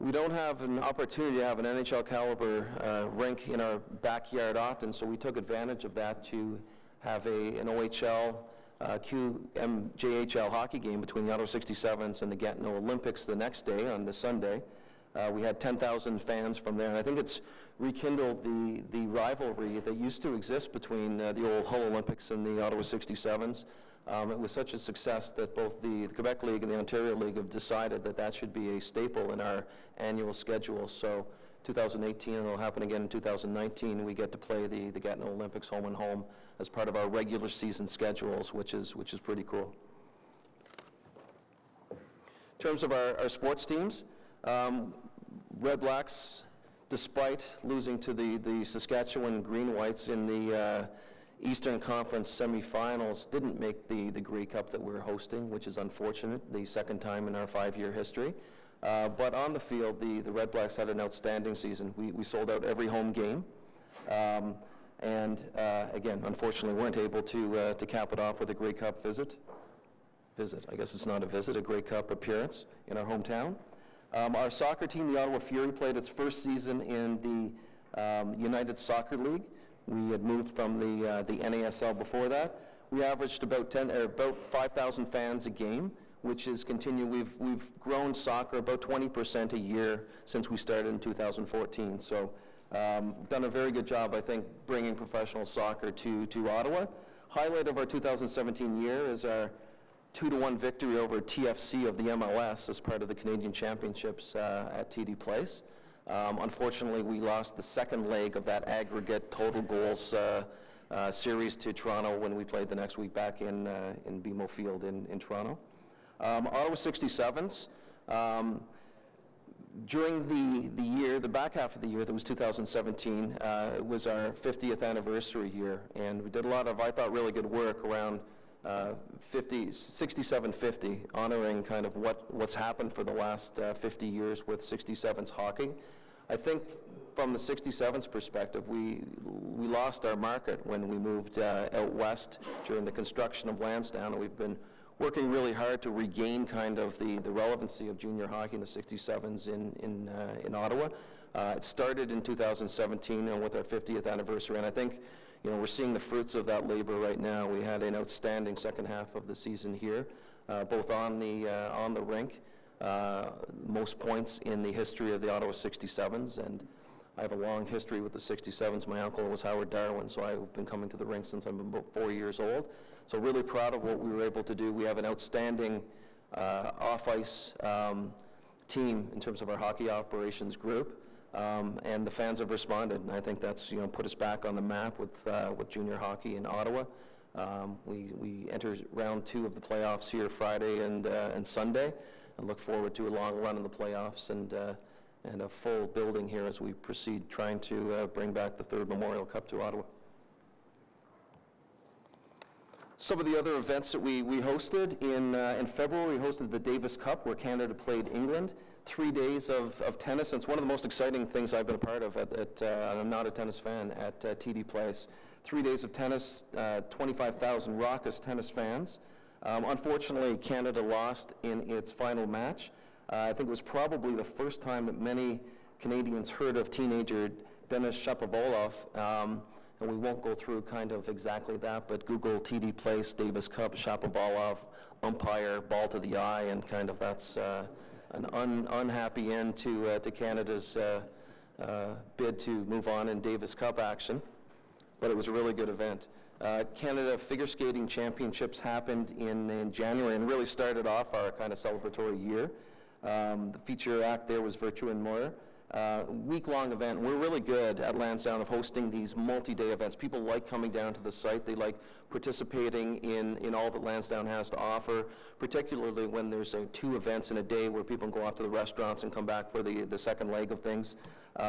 We don't have an opportunity to have an NHL caliber rink in our backyard often, so we took advantage of that to have an OHL QMJHL hockey game between the Ottawa 67s and the Gatineau Olympics the next day on the Sunday. We had 10,000 fans from there, and I think it's rekindled the rivalry that used to exist between the old Hull Olympics and the Ottawa 67s. It was such a success that both the Quebec League and the Ontario League have decided that that should be a staple in our annual schedule. So 2018, and it'll happen again in 2019, we get to play the Gatineau Olympics home and home as part of our regular season schedules, which is pretty cool. In terms of our sports teams, Red Blacks, despite losing to the Saskatchewan Green Whites in the Eastern Conference semifinals, didn't make the Grey Cup that we're hosting, which is unfortunate, the second time in our 5-year history. But on the field, the Red Blacks had an outstanding season. We sold out every home game. And again, unfortunately, weren't able to cap it off with a Grey Cup visit. I guess it's not a visit, a Grey Cup appearance in our hometown. Our soccer team, the Ottawa Fury, played its first season in the United Soccer League. We had moved from the NASL before that. We averaged about 5,000 fans a game, which is continued. We've grown soccer about 20% a year since we started in 2014. So done a very good job, I think, bringing professional soccer to Ottawa. Highlight of our 2017 year is our 2-1 victory over TFC of the MLS as part of the Canadian Championships at TD Place. Unfortunately, we lost the second leg of that aggregate total goals series to Toronto when we played the next week back in BMO Field in Toronto. Ottawa 67s, during the year, the back half of the year, that was 2017, it was our 50th anniversary year, and we did a lot of, I thought, really good work around 6750, honoring kind of what's happened for the last 50 years with 67s hockey. I think from the 67s perspective, we lost our market when we moved out west during the construction of Lansdowne, and we've been working really hard to regain kind of the relevancy of junior hockey in the 67s in Ottawa. It started in 2017 and with our 50th anniversary, and I think we're seeing the fruits of that labor right now. We had an outstanding second half of the season here, both on the rink, most points in the history of the Ottawa 67s, and I have a long history with the 67s. My uncle was Howard Darwin, so I've been coming to the rink since I'm about 4 years old. So really proud of what we were able to do. We have an outstanding off-ice team in terms of our hockey operations group. And the fans have responded, and I think that's put us back on the map with junior hockey in Ottawa. We enter round 2 of the playoffs here Friday and Sunday, and look forward to a long run in the playoffs and a full building here as we proceed trying to bring back the 3rd Memorial Cup to Ottawa. Some of the other events that we hosted in February, we hosted the Davis Cup, where Canada played England. 3 days of tennis, and it's one of the most exciting things I've been a part of and I'm not a tennis fan, at TD Place. 3 days of tennis, 25,000 raucous tennis fans. Unfortunately, Canada lost in its final match. I think it was probably the first time that many Canadians heard of teenager Denis Shapovalov, and we won't go through kind of exactly that, but Google TD Place, Davis Cup, Shapovalov, umpire, ball to the eye, and kind of that's an unhappy end to Canada's bid to move on in Davis Cup action, but it was a really good event. Canada Figure Skating Championships happened in January and really started off our kind of celebratory year. The feature act there was Virtue and Moyer. Week-long event. We're really good at Lansdowne of hosting these multi-day events. People like coming down to the site. They like participating in all that Lansdowne has to offer, particularly when there's 2 events in a day where people can go off to the restaurants and come back for the second leg of things.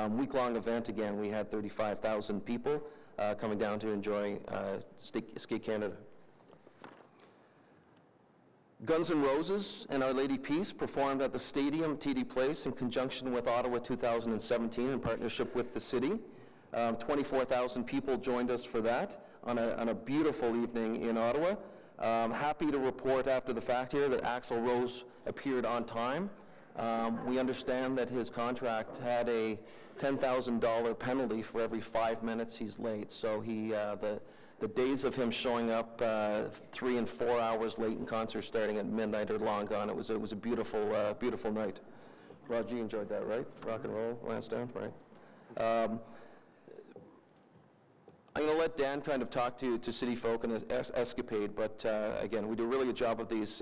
Week-long event, again, we had 35,000 people coming down to enjoy Skate Canada. Guns N' Roses and Our Lady Peace performed at the Stadium, TD Place, in conjunction with Ottawa 2017 in partnership with the city. 24,000 people joined us for that on a beautiful evening in Ottawa. Happy to report after the fact here that Axl Rose appeared on time. We understand that his contract had a $10,000 penalty for every 5 minutes he's late, so the days of him showing up 3 and 4 hours late in concert starting at midnight are long gone. It was a beautiful, beautiful night. Roger, you enjoyed that, right? Rock and roll, Lansdowne, right? I'm going to let Dan kind of talk to city folk and Escapade, but again, we do a really good job of these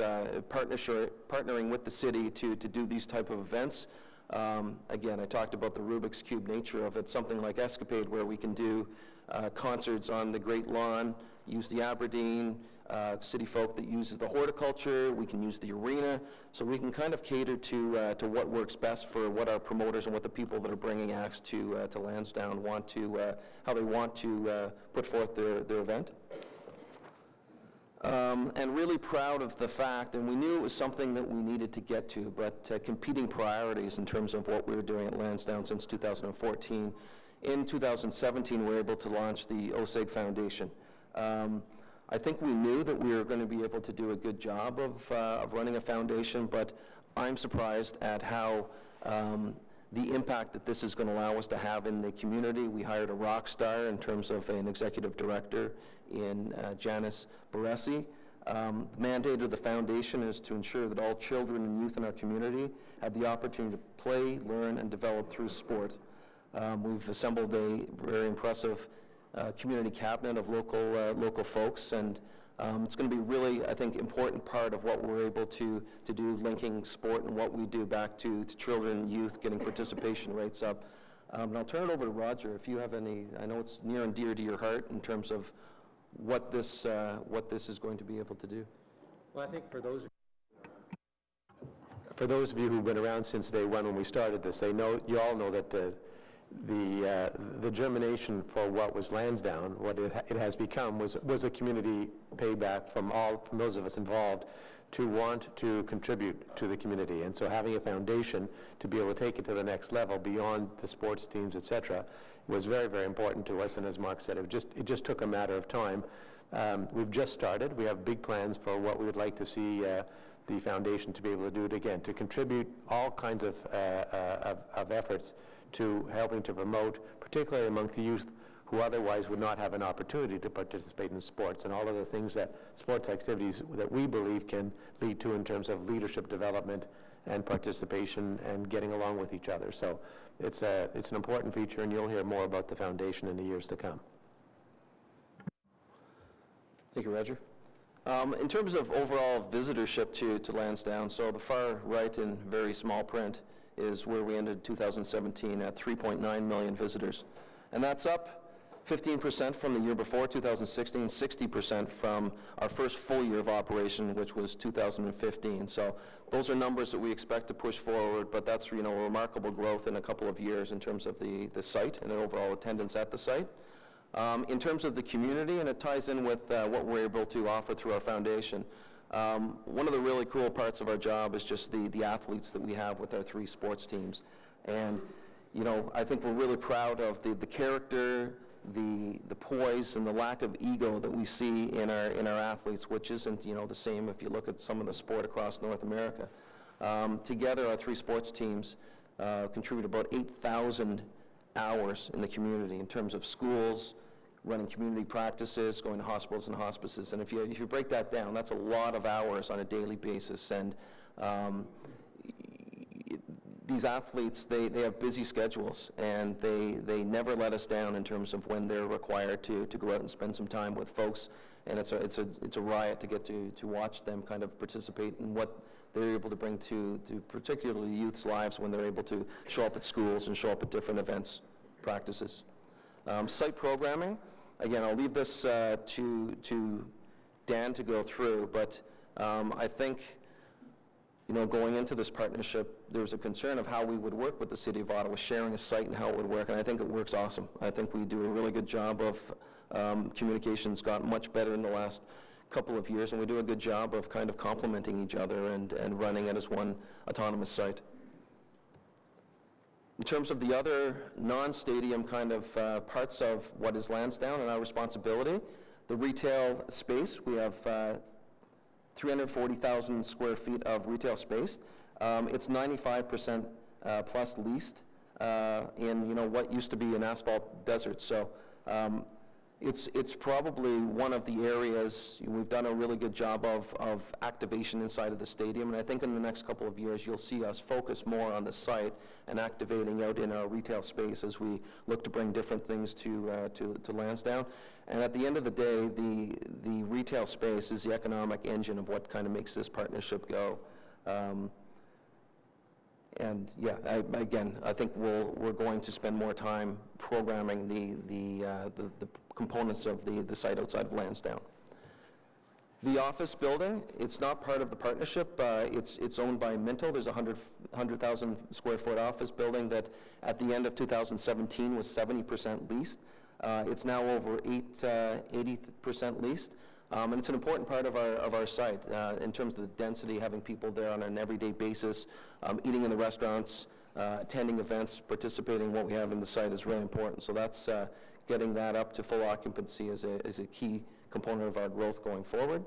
partnering with the city to do these type of events. Again, I talked about the Rubik's Cube nature of it, something like Escapade where we can do concerts on the Great Lawn, use the Aberdeen, city folk that uses the horticulture, we can use the arena, so we can kind of cater to what works best for what our promoters and what the people that are bringing acts to Lansdowne want to, how they want to put forth their event. And really proud of the fact, and we knew it was something that we needed to get to, but competing priorities in terms of what we were doing at Lansdowne since 2014. In 2017, we were able to launch the OSEG Foundation. I think we knew that we were going to be able to do a good job of running a foundation, but I'm surprised at how the impact that this is going to allow us to have in the community. We hired a rock star in terms of an executive director in Janice Baresi. The mandate of the foundation is to ensure that all children and youth in our community have the opportunity to play, learn, and develop through sport. We've assembled a very impressive community cabinet of local folks, and it's going to be really, I think, important part of what we're able to do, linking sport and what we do back to children and youth, getting participation rates up. And I'll turn it over to Roger if you have any. I know it's near and dear to your heart in terms of what this is going to be able to do. Well, I think for those of you who've been around since day one when we started this, you all know that the germination for what was Lansdowne, what it has become, was a community payback from those of us involved to want to contribute to the community. And so having a foundation to be able to take it to the next level beyond the sports teams, et cetera, was very, very important to us. And as Mark said, it just took a matter of time. We've just started. We have big plans for what we would like to see the foundation to be able to do it again, to contribute all kinds of efforts to helping to promote, particularly amongst the youth who otherwise would not have an opportunity to participate in sports, and all of the things that sports activities that we believe can lead to in terms of leadership development and participation and getting along with each other. So it's an important feature, and you'll hear more about the foundation in the years to come. Thank you, Roger. In terms of overall visitorship to Lansdowne, so the far right in very small print is where we ended 2017 at 3.9 million visitors. And that's up 15% from the year before, 2016, 60% from our first full year of operation, which was 2015. So those are numbers that we expect to push forward, but that's, a remarkable growth in a couple of years in terms of the site and the overall attendance at the site. In terms of the community, and it ties in with what we're able to offer through our foundation, one of the really cool parts of our job is just the athletes that we have with our 3 sports teams. And, I think we're really proud of the character, the poise, and the lack of ego that we see in our athletes, which isn't, the same if you look at some of the sport across North America. Together, our 3 sports teams contribute about 8,000 hours in the community in terms of schools, running community practices, going to hospitals and hospices. And if you break that down, that's a lot of hours on a daily basis. And these athletes, they have busy schedules, and they never let us down in terms of when they're required to go out and spend some time with folks. And it's a riot to get to watch them kind of participate in what they're able to bring to particularly youth's lives when they're able to show up at schools and show up at different events, practices. Site programming, again, I'll leave this to Dan to go through, but I think, going into this partnership, there was a concern of how we would work with the City of Ottawa, sharing a site and how it would work, and I think it works awesome. I think we do a really good job of communications, got much better in the last couple of years, and we do a good job of kind of complementing each other and running it as one autonomous site. In terms of the other non-stadium kind of parts of what is Lansdowne and our responsibility, the retail space, we have 340,000 square feet of retail space. It's 95% plus leased in what used to be an asphalt desert. So it's probably one of the areas we've done a really good job of activation inside of the stadium, and I think in the next couple of years you'll see us focus more on the site and activating out in our retail space as we look to bring different things to Lansdowne. And at the end of the day, the retail space is the economic engine of what kind of makes this partnership go. And yeah, again, I think we're going to spend more time programming the components of the site outside of Lansdowne. The office building, it's not part of the partnership. It's owned by Minto. There's a 100,000 square foot office building that at the end of 2017 was 70% leased. It's now over 80% leased. And it's an important part of our site in terms of the density, having people there on an everyday basis, eating in the restaurants, attending events, participating in what we have in the site is really important. So that's getting that up to full occupancy is a key component of our growth going forward.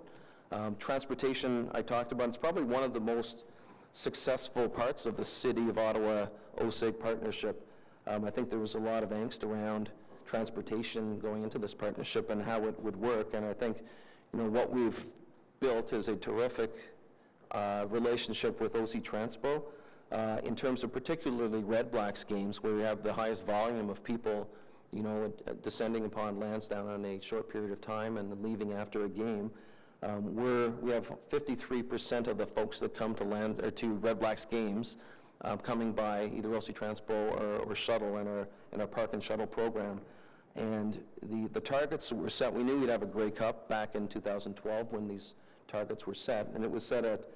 Transportation, I talked about, it's probably one of the most successful parts of the City of Ottawa OSIG partnership. I think there was a lot of angst around transportation going into this partnership and how it would work, and I think what we've built is a terrific relationship with OC Transpo in terms of particularly Red Blacks games where we have the highest volume of people descending upon Lansdowne on a short period of time and leaving after a game. We have 53% of the folks that come to Red Blacks games coming by either OC Transpo or shuttle in our park and shuttle program. And the targets were set, we knew we'd have a Grey Cup back in 2012 when these targets were set, and it was set at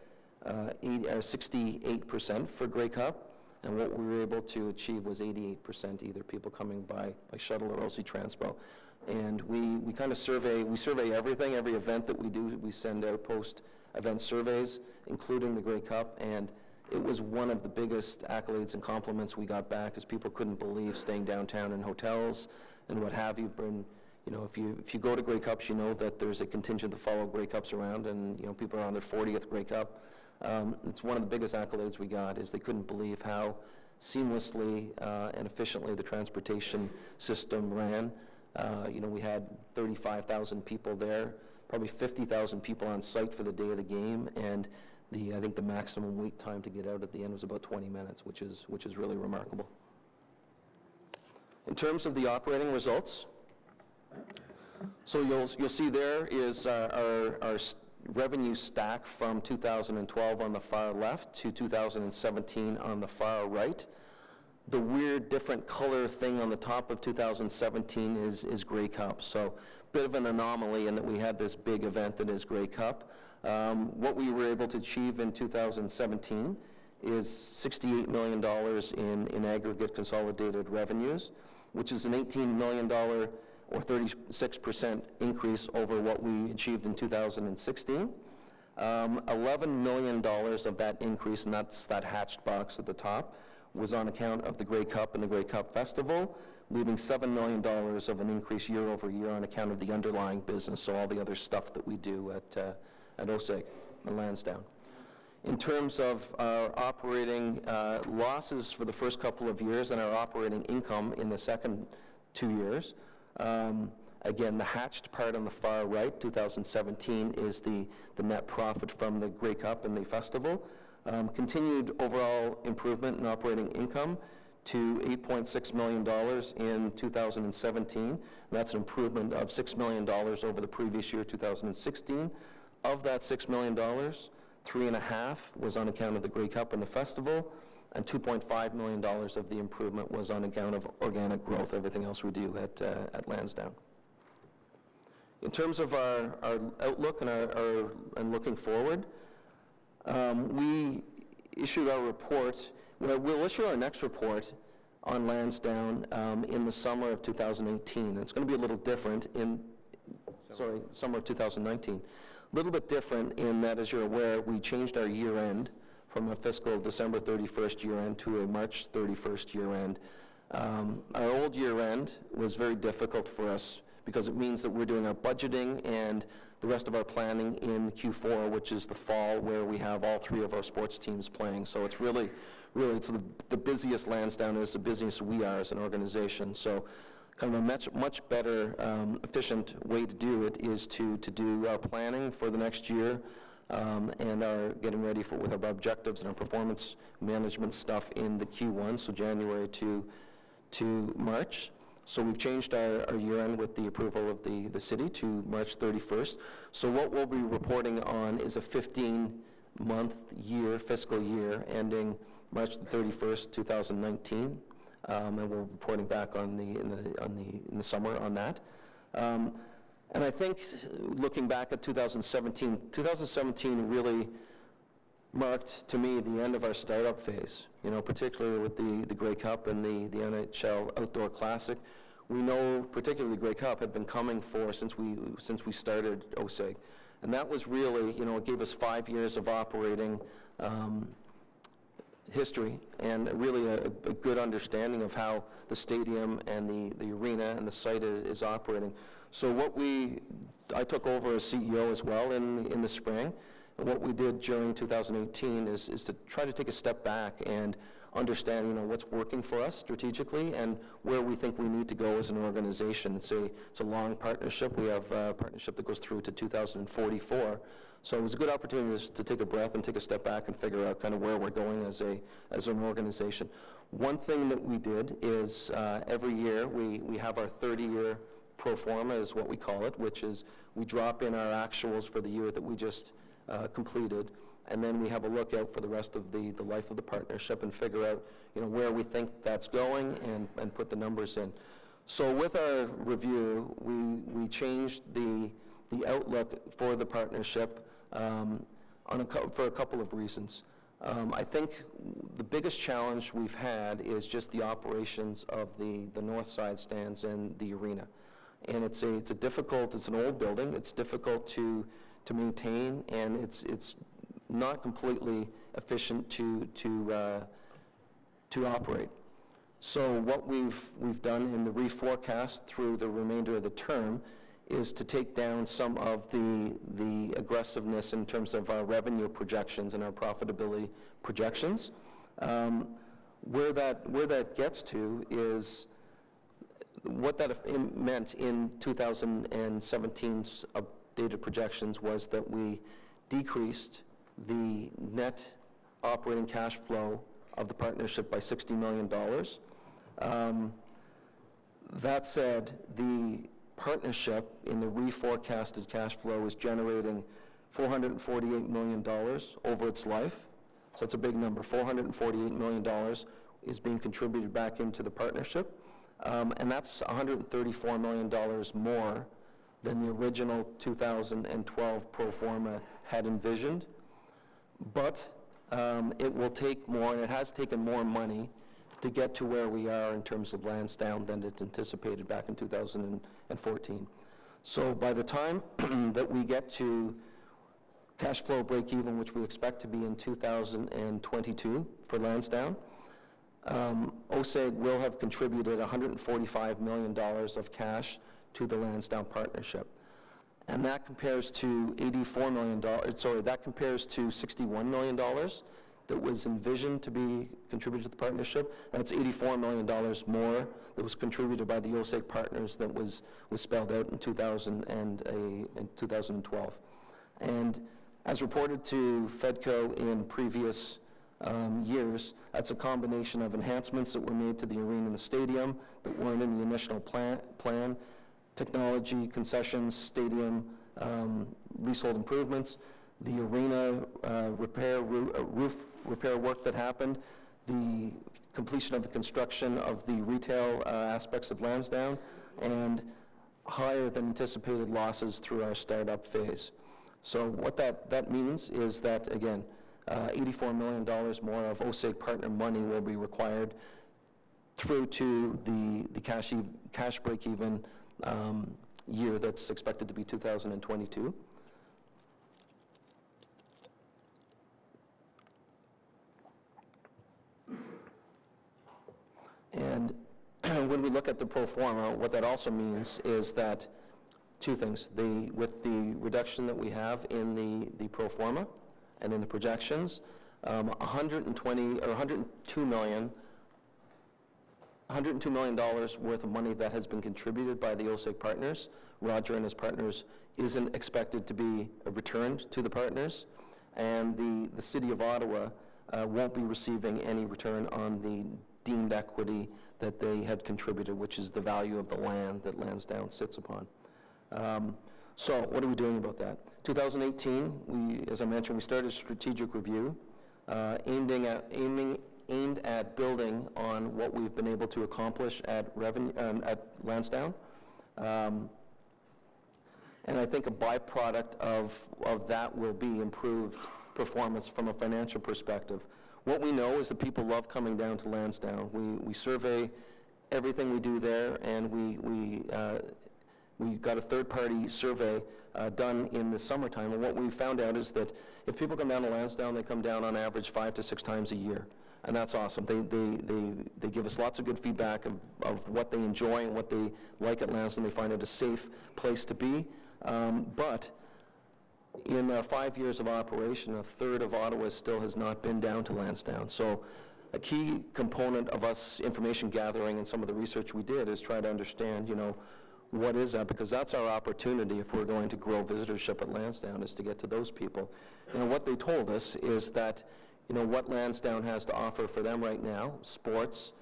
68% for Grey Cup, and what we were able to achieve was 88%, either people coming by shuttle or OC Transpo. And we kind of survey everything, every event that we do, we send out post-event surveys, including the Grey Cup, and it was one of the biggest accolades and compliments we got back, as people couldn't believe staying downtown in hotels and what have you. And, if you go to Grey Cups, you know that there's a contingent to follow Grey Cups around, and people are on their 40th Grey Cup. It's one of the biggest accolades we got, is they couldn't believe how seamlessly and efficiently the transportation system ran. We had 35,000 people there, probably 50,000 people on site for the day of the game, and I think the maximum wait time to get out at the end was about 20 minutes, which is really remarkable. In terms of the operating results, so you'll see there is our revenue stack from 2012 on the far left to 2017 on the far right. The weird different color thing on the top of 2017 is Grey Cup. So a bit of an anomaly in that we had this big event that is Grey Cup. What we were able to achieve in 2017 is $68 million in aggregate consolidated revenues, which is an $18 million or 36% increase over what we achieved in 2016. $11 million of that increase, and that's that hatched box at the top, was on account of the Grey Cup and the Grey Cup Festival, leaving $7 million of an increase year over year on account of the underlying business, so all the other stuff that we do at OSIG and Lansdowne. In terms of our operating losses for the first couple of years and our operating income in the second 2 years, again, the hatched part on the far right, 2017, is the net profit from the Grey Cup and the festival. Continued overall improvement in operating income to $8.6 million in 2017. That's an improvement of $6 million over the previous year, 2016. Of that $6 million, $3.5 was on account of the Grey Cup and the festival, and $2.5 million of the improvement was on account of organic growth, everything else we do at Lansdowne. In terms of our outlook and looking forward, we issued our report. We'll issue our next report on Lansdowne in the summer of 2018. It's going to be a little different summer of 2019. A little bit different in that, as you're aware, we changed our year end from a fiscal December 31st year end to a March 31st year end. Our old year end was very difficult for us because it means that we're doing our budgeting and the rest of our planning in Q4, which is the fall, where we have all three of our sports teams playing. So it's really it's the busiest Lansdowne is, the busiest we are as an organization. So kind of a much better, efficient way to do it is to do our planning for the next year and our getting ready with our objectives and our performance management stuff in the Q1, so January to March. So we've changed our year-end with the approval of the city to March 31st. So what we'll be reporting on is a 15-month fiscal year, ending March the 31st, 2019. And we're reporting back in the summer on that. And I think looking back at 2017 really marked, to me, the end of our startup phase, particularly with the Grey Cup and the NHL Outdoor Classic. We know, particularly the Grey Cup, had been coming since we started OSEG. And that was really, it gave us 5 years of operating history and really a good understanding of how the stadium and the arena and the site is operating. So I took over as CEO as well in the spring, and what we did during 2018 is to try to take a step back and understand, what's working for us strategically and where we think we need to go as an organization. It's a long partnership. We have a partnership that goes through to 2044. So it was a good opportunity to take a breath and take a step back and figure out kind of where we're going as an organization. One thing that we did is every year we have our 30-year pro forma is what we call it, which is we drop in our actuals for the year that we just completed, and then we have a look out for the rest of the life of the partnership and figure out where we think that's going and put the numbers in. So with our review, we changed the outlook for the partnership for a couple of reasons. I think the biggest challenge we've had is just the operations of the north side stands and the arena. And it's an old building, it's difficult to maintain, and it's not completely efficient to operate. So what we've done in the reforecast through the remainder of the term is to take down some of the aggressiveness in terms of our revenue projections and our profitability projections. Where that gets to is what that meant in 2017's updated projections was that we decreased the net operating cash flow of the partnership by $60 million. That said, the partnership in the reforecasted cash flow is generating $448 million over its life. So that's a big number. $448 million is being contributed back into the partnership. And that's $134 million more than the original 2012 pro forma had envisioned. But it will take more, and it has taken more money to get to where we are in terms of Lansdowne than it anticipated back in 2014. So by the time that we get to cash flow break even, which we expect to be in 2022 for Lansdowne, OSEG will have contributed $145 million of cash to the Lansdowne partnership. And that compares to $61 million that was envisioned to be contributed to the partnership. That's $84 million more that was contributed by the OSEG partners that was spelled out in 2012. And as reported to FEDCO in previous years, that's a combination of enhancements that were made to the arena and the stadium that weren't in the initial plan, technology, concessions, stadium, leasehold improvements, the arena roof repair work that happened, the completion of the construction of the retail aspects of Lansdowne, and higher than anticipated losses through our startup phase. So what that means is that, again, $84 million more of OSEG partner money will be required through to the cash break-even year that's expected to be 2022. And when we look at the pro forma, what that also means is that two things. With the reduction that we have in the pro forma and in the projections, $102 million $102 million worth of money that has been contributed by the OSEG partners. Roger and his partners isn't expected to be returned to the partners, and the City of Ottawa won't be receiving any return on the deemed equity that they had contributed, which is the value of the land that Lansdowne sits upon. So what are we doing about that? 2018, as I mentioned, we started a strategic review aimed at building on what we've been able to accomplish at Lansdowne. And I think a byproduct of that will be improved performance from a financial perspective. What we know is that people love coming down to Lansdowne. We survey everything we do there, and we got a third-party survey done in the summertime, and what we found out is that if people come down to Lansdowne, they come down on average 5 to 6 times a year, and that's awesome. They give us lots of good feedback of what they enjoy and what they like at Lansdowne. They find it a safe place to be, but in 5 years of operation, a third of Ottawa still has not been down to Lansdowne. So a key component of us information gathering and some of the research we did is try to understand, what is that? Because that's our opportunity if we're going to grow visitorship at Lansdowne, is to get to those people. What they told us is that, what Lansdowne has to offer for them right now, sports,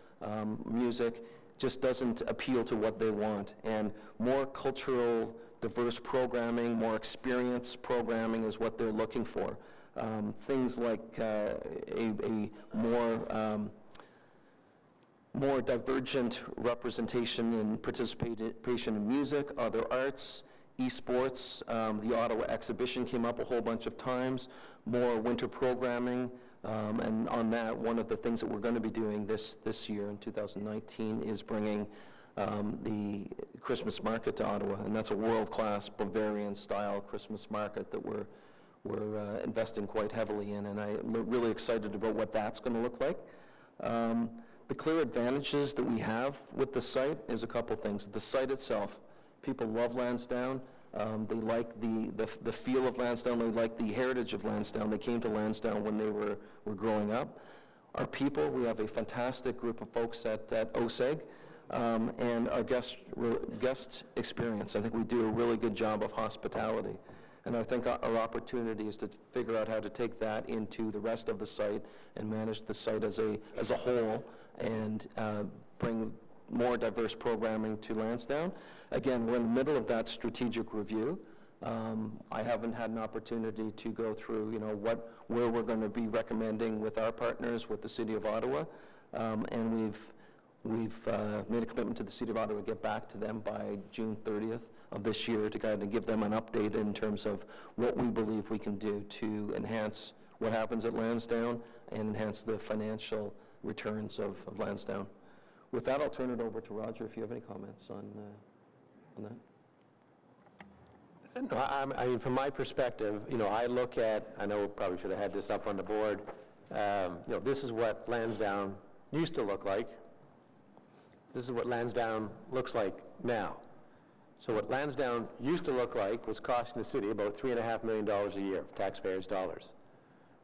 music, just doesn't appeal to what they want. And more cultural, diverse programming, more experience programming is what they're looking for. Things like a more divergent representation and participation in music, other arts, esports. The Ottawa exhibition came up a whole bunch of times, more winter programming, and on that, one of the things that we're going to be doing this year in 2019 is bringing the Christmas market to Ottawa, and that's a world-class Bavarian-style Christmas market that we're investing quite heavily in, and I'm really excited about what that's going to look like. The clear advantages that we have with the site is a couple things. The site itself, people love Lansdowne. They like the feel of Lansdowne. They like the heritage of Lansdowne. They came to Lansdowne when they were growing up. Our people, we have a fantastic group of folks at OSEG, and our guest experience. I think we do a really good job of hospitality. And I think our opportunity is to figure out how to take that into the rest of the site and manage the site as a whole, and bring more diverse programming to Lansdowne. Again, we're in the middle of that strategic review. I haven't had an opportunity to go through, where we're going to be recommending with our partners, with the City of Ottawa, and we've made a commitment to the City of Ottawa to get back to them by June 30th of this year to kind of give them an update in terms of what we believe we can do to enhance what happens at Lansdowne and enhance the financial returns of Lansdowne. With that, I'll turn it over to Roger if you have any comments on that. No, I mean, from my perspective, I look at, I know we probably should have had this up on the board, this is what Lansdowne used to look like. This is what Lansdowne looks like now. So what Lansdowne used to look like was costing the city about $3.5 million a year of taxpayers' dollars.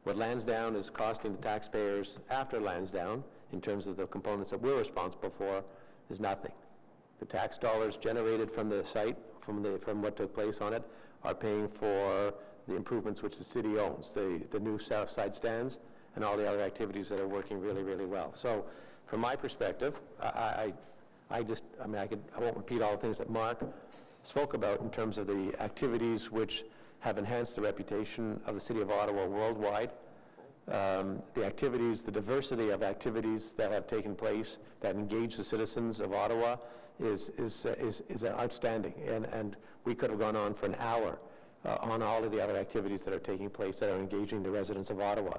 What Lansdowne is costing the taxpayers after Lansdowne, in terms of the components that we're responsible for, is nothing. The tax dollars generated from the site, from what took place on it, are paying for the improvements which the city owns, the new south side stands, and all the other activities that are working really, really well. So, from my perspective, I won't repeat all the things that Mark spoke about in terms of the activities which have enhanced the reputation of the City of Ottawa worldwide. The activities, the diversity of activities that have taken place that engage the citizens of Ottawa is outstanding. And we could have gone on for an hour on all of the other activities that are taking place that are engaging the residents of Ottawa.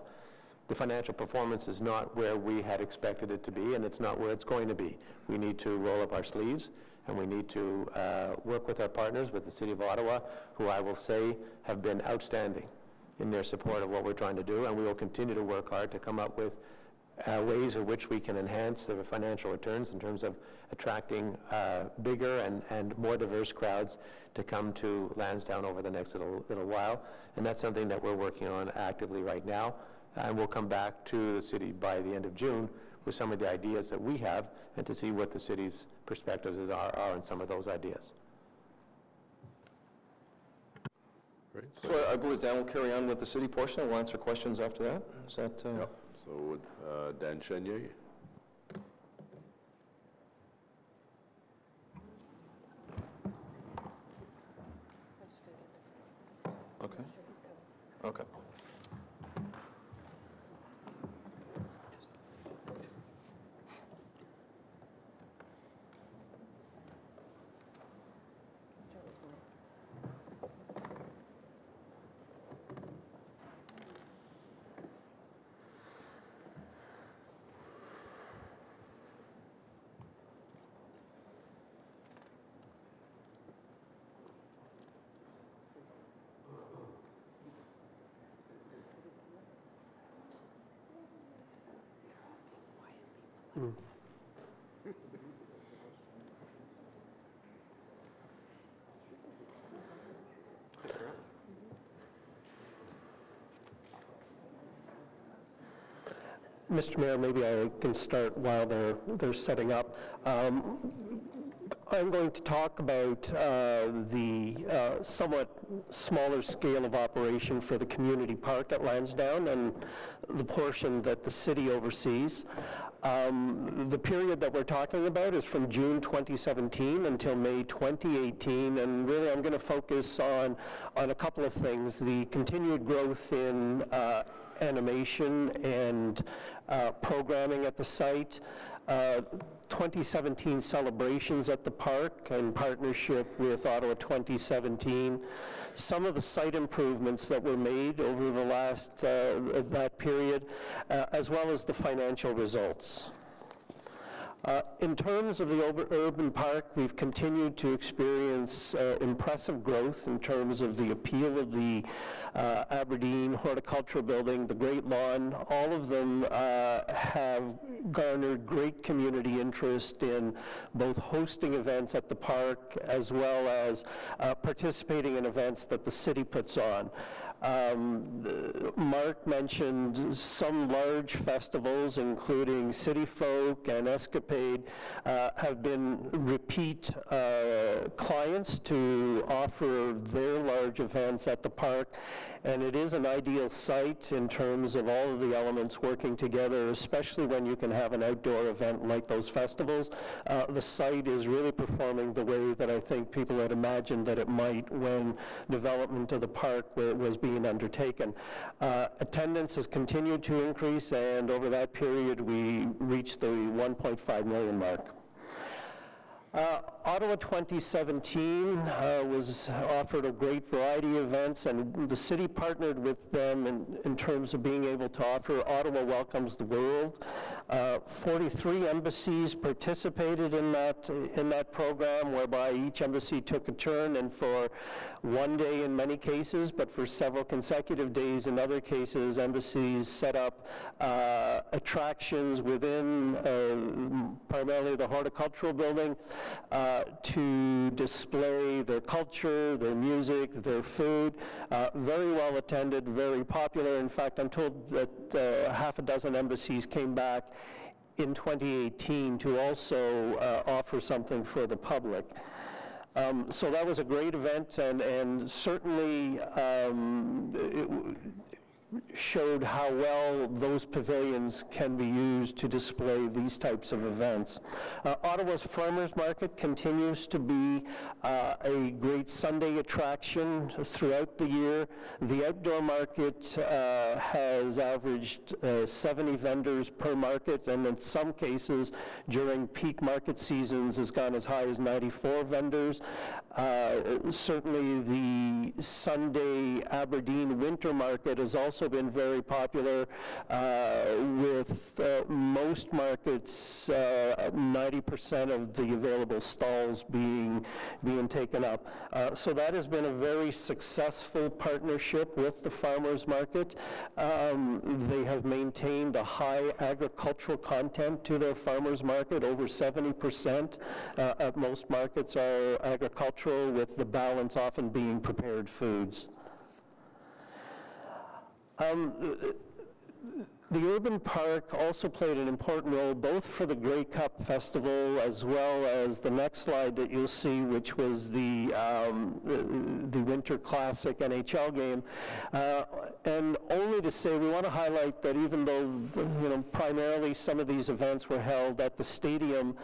The financial performance is not where we had expected it to be, and it's not where it's going to be. We need to roll up our sleeves, and we need to work with our partners, with the City of Ottawa, who I will say have been outstanding in their support of what we're trying to do, and we will continue to work hard to come up with ways in which we can enhance the financial returns in terms of attracting bigger and more diverse crowds to come to Lansdowne over the next little while. And that's something that we're working on actively right now. And we'll come back to the city by the end of June with some of the ideas that we have and to see what the city's perspectives are on some of those ideas. Great. So I believe Dan will carry on with the city portion, and we'll answer questions after that. Is that? Yep. So Dan Chenier. Okay. Okay. Mr. Mayor, maybe I can start while they're setting up. I'm going to talk about the somewhat smaller scale of operation for the community park at Lansdowne and the portion that the city oversees. The period that we're talking about is from June 2017 until May 2018, and really I'm going to focus on a couple of things: the continued growth in animation and programming at the site, 2017 celebrations at the park in partnership with Ottawa 2017, some of the site improvements that were made over the last that period, as well as the financial results. In terms of the urban park, we've continued to experience impressive growth in terms of the appeal of the Aberdeen Horticultural Building, the Great Lawn. All of them have garnered great community interest in both hosting events at the park as well as participating in events that the city puts on. Mark mentioned some large festivals, including City Folk and Escapade, have been repeat clients to offer their large events at the park, and it is an ideal site in terms of all of the elements working together, especially when you can have an outdoor event like those festivals. The site is really performing the way that I think people had imagined that it might when development of the park was being undertaken. Attendance has continued to increase, and over that period we reached the 1.5 million mark. Ottawa 2017 was offered a great variety of events, and the city partnered with them in terms of being able to offer Ottawa Welcomes the World. 43 embassies participated in that program, whereby each embassy took a turn, and for one day in many cases, but for several consecutive days in other cases, embassies set up attractions within primarily the horticultural building to display their culture, their music, their food. Very well attended, very popular. In fact, I'm told that half a dozen embassies came back in 2018 to also offer something for the public. So that was a great event, and certainly it showed how well those pavilions can be used to display these types of events. Ottawa's Farmers Market continues to be a great Sunday attraction throughout the year. The outdoor market has averaged 70 vendors per market, and in some cases during peak market seasons has gone as high as 94 vendors. Certainly the Sunday Aberdeen Winter Market has also been very popular, with most markets 90% of the available stalls being taken up. So that has been a very successful partnership with the farmers market. They have maintained a high agricultural content to their farmers market. Over 70% at most markets are agricultural, with the balance often being prepared foods. The Urban Park also played an important role both for the Grey Cup Festival as well as the next slide that you'll see, which was the Winter Classic NHL game. And only to say, we want to highlight that even though, primarily some of these events were held at the stadium,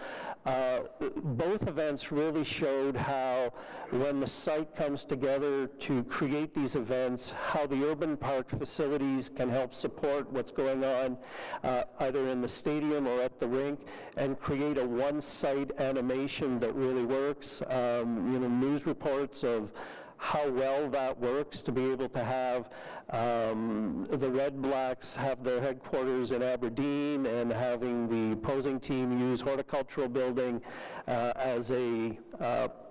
both events really showed how when the site comes together to create these events, how the Urban Park facilities can help support what's going on either in the stadium or at the rink, and create a one-site animation that really works. News reports of how well that works to be able to have the Red Blacks have their headquarters in Aberdeen, and having the opposing team use Horticultural Building as a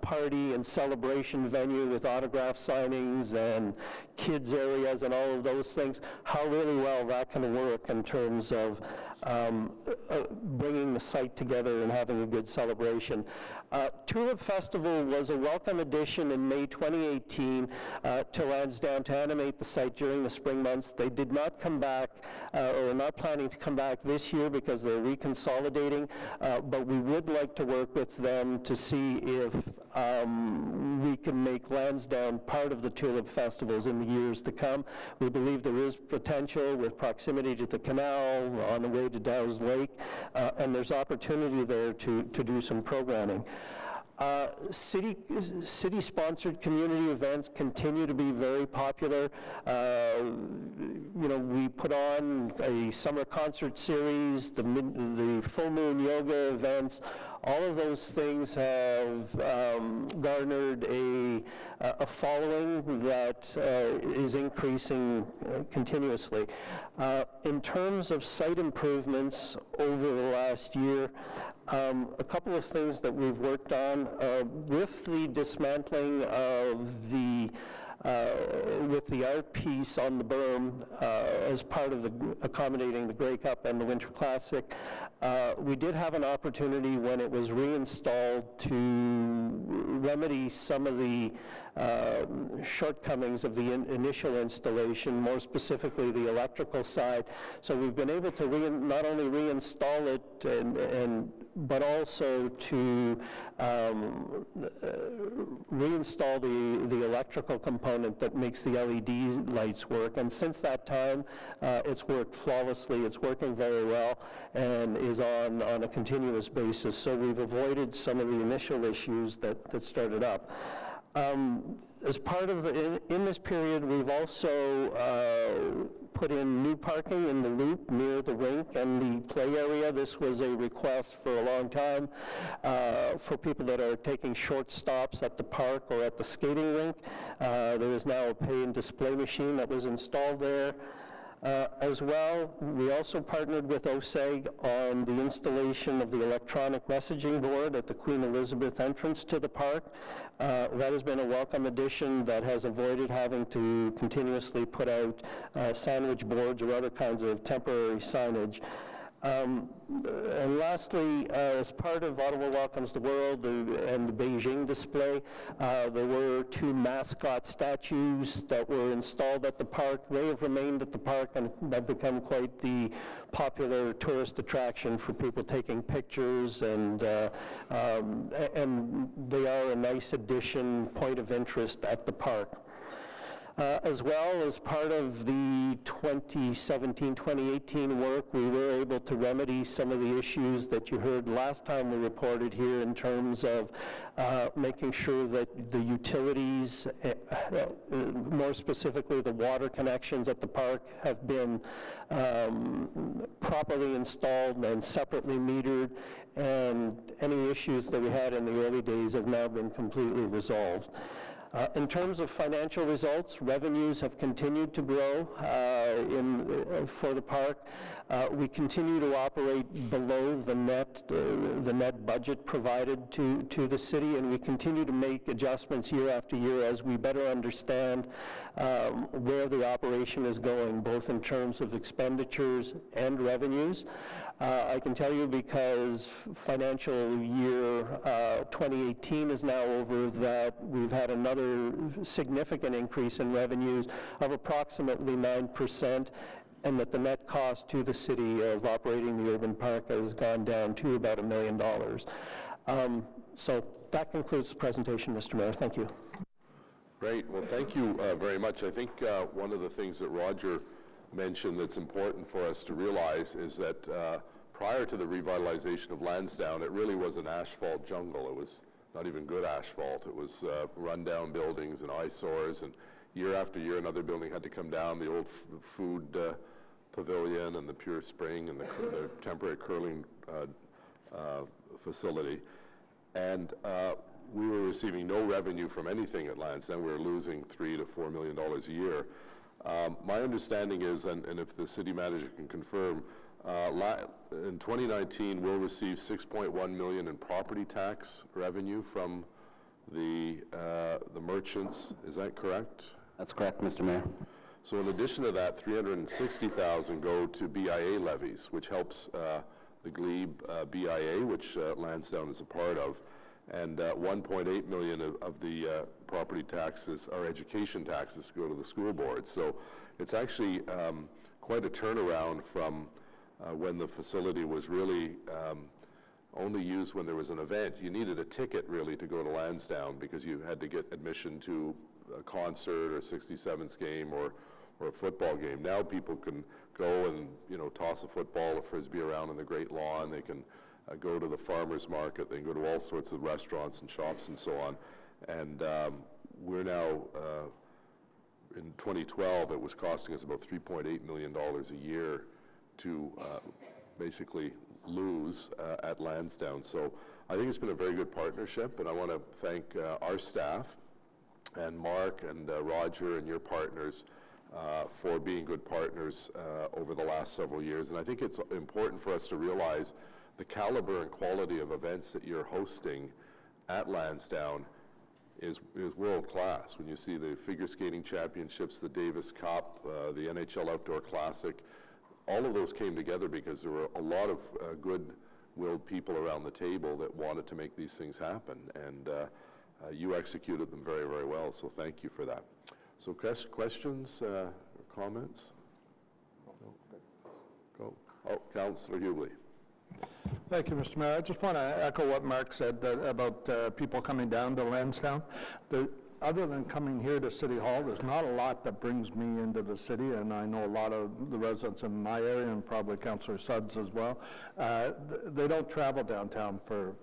party and celebration venue with autograph signings and kids areas and all of those things, how really well that can work in terms of bringing the site together and having a good celebration. Tulip Festival was a welcome addition in May 2018 to Lansdowne to animate the site during the spring months. They did not come back, or are not planning to come back this year because they're reconsolidating, but we would like to work with them to see if we can make Lansdowne part of the Tulip Festivals in the years to come. We believe there is potential with proximity to the canal, on the way to Dow's Lake, and there's opportunity there to do some programming. City-sponsored community events continue to be very popular. We put on a summer concert series, the full moon yoga events. All of those things have garnered a following that is increasing continuously. In terms of site improvements over the last year, a couple of things that we've worked on with the dismantling of the with the art piece on the berm as part of accommodating the Grey Cup and the Winter Classic. We did have an opportunity when it was reinstalled to remedy some of the shortcomings of the initial installation, more specifically the electrical side. So we've been able to not only reinstall it but also to reinstall the electrical component that makes the LED lights work. And since that time, it's worked flawlessly. It's working very well and is on a continuous basis. So we've avoided some of the initial issues that started up. As part of in this period, we've also put in new parking in the loop near the rink and the play area. This was a request for a long time for people that are taking short stops at the park or at the skating rink. There is now a pay and display machine that was installed there. As well, we also partnered with OSEG on the installation of the electronic messaging board at the Queen Elizabeth entrance to the park. That has been a welcome addition that has avoided having to continuously put out sandwich boards or other kinds of temporary signage. And lastly, as part of Ottawa Welcomes the World and the Beijing display, there were 2 mascot statues that were installed at the park. They have remained at the park and have become quite the popular tourist attraction for people taking pictures, and they are a nice addition, point of interest at the park. As well as part of the 2017-2018 work, we were able to remedy some of the issues that you heard last time we reported here in terms of making sure that the utilities, more specifically the water connections at the park, have been properly installed and separately metered, and any issues that we had in the early days have now been completely resolved. In terms of financial results, revenues have continued to grow for the park. We continue to operate below the net budget provided to the city, and we continue to make adjustments year after year as we better understand where the operation is going, both in terms of expenditures and revenues. I can tell you, because financial year 2018 is now over, that we've had another significant increase in revenues of approximately 9%. and that the net cost to the city of operating the urban park has gone down to about $1 million. So that concludes the presentation, Mr. Mayor. Thank you. Great. Well, thank you very much. I think one of the things that Roger mentioned that's important for us to realize is that prior to the revitalization of Lansdowne, it really was an asphalt jungle. It was not even good asphalt. It was run-down buildings and eyesores, and year after year another building had to come down, the old food pavilion and the Pure Spring and the temporary curling facility. And we were receiving no revenue from anything at Lansdowne. We were losing $3 to $4 million a year. My understanding is, and if the city manager can confirm, in 2019 we'll receive $6.1 million in property tax revenue from the merchants. Is that correct? That's correct, Mr. Mayor. So in addition to that, $360,000 go to BIA levies, which helps the Glebe BIA, which Lansdowne is a part of, and $1.8 million of the property taxes, or education taxes, go to the school board. So it's actually quite a turnaround from when the facility was really only used when there was an event. You needed a ticket really to go to Lansdowne because you had to get admission to a concert or 67's game or a football game. Now people can go and toss a football or frisbee around on the Great Lawn. They can go to the farmers market. They can go to all sorts of restaurants and shops and so on. And we're now, in 2012, it was costing us about $3.8 million a year to basically lose at Lansdowne. So I think it's been a very good partnership, and I want to thank our staff and Mark and Roger and your partners for being good partners over the last several years. And I think it's important for us to realize the caliber and quality of events that you're hosting at Lansdowne is world class. When you see the figure skating championships, the Davis Cup, the NHL Outdoor Classic, all of those came together because there were a lot of good-willed people around the table that wanted to make these things happen, and you executed them very, very well, so thank you for that. So questions or comments? Go. Oh, Councillor Hughley. Thank you, Mr. Mayor. I just want to echo what Mark said about people coming down to Lansdowne. Other than coming here to City Hall, there's not a lot that brings me into the city, and I know a lot of the residents in my area, and probably Councillor Suds as well. They don't travel downtown for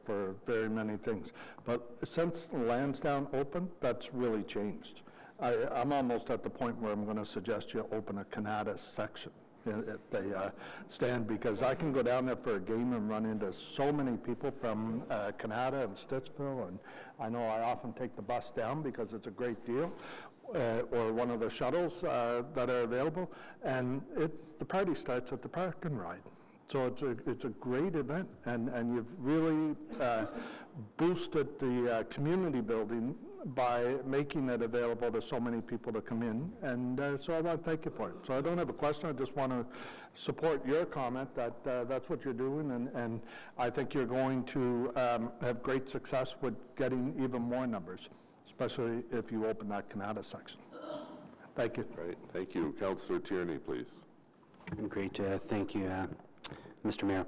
very many things. But since Lansdowne opened, that's really changed. I'm almost at the point where I'm going to suggest you open a Canada section at the stand, because I can go down there for a game and run into so many people from Canada and Stittsville, and I know I often take the bus down because it's a great deal, or one of the shuttles that are available, and the party starts at the park and ride. So it's a great event, and you've really boosted the community building by making it available to so many people to come in, and so I want to thank you for it. So I don't have a question, I just want to support your comment that that's what you're doing, and I think you're going to have great success with getting even more numbers, especially if you open that Canada section. Thank you. Great, thank you. Councillor Tierney, please. Great, thank you, Mr. Mayor.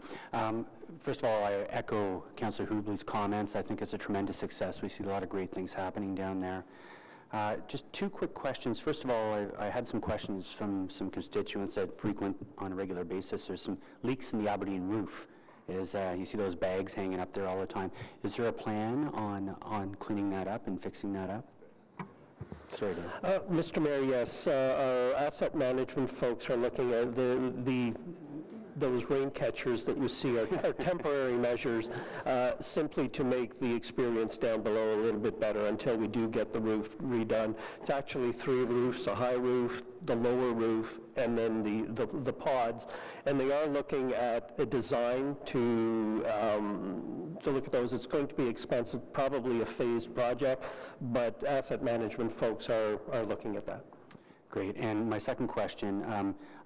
First of all, I echo Councillor Hughley's comments. I think it's a tremendous success. We see a lot of great things happening down there. Just two quick questions. First of all, I had some questions from some constituents that frequent on a regular basis. There's some leaks in the Aberdeen roof. You see those bags hanging up there all the time. Is there a plan on cleaning that up and fixing that up? Sorry, Mr. Mayor, yes. Our asset management folks are looking at those rain catchers that you see are temporary measures simply to make the experience down below a little bit better until we do get the roof redone. It's actually 3 roofs, a high roof, the lower roof, and then the pods. And they are looking at a design to look at those. It's going to be expensive, probably a phased project, but asset management folks are looking at that. Great. And my second question,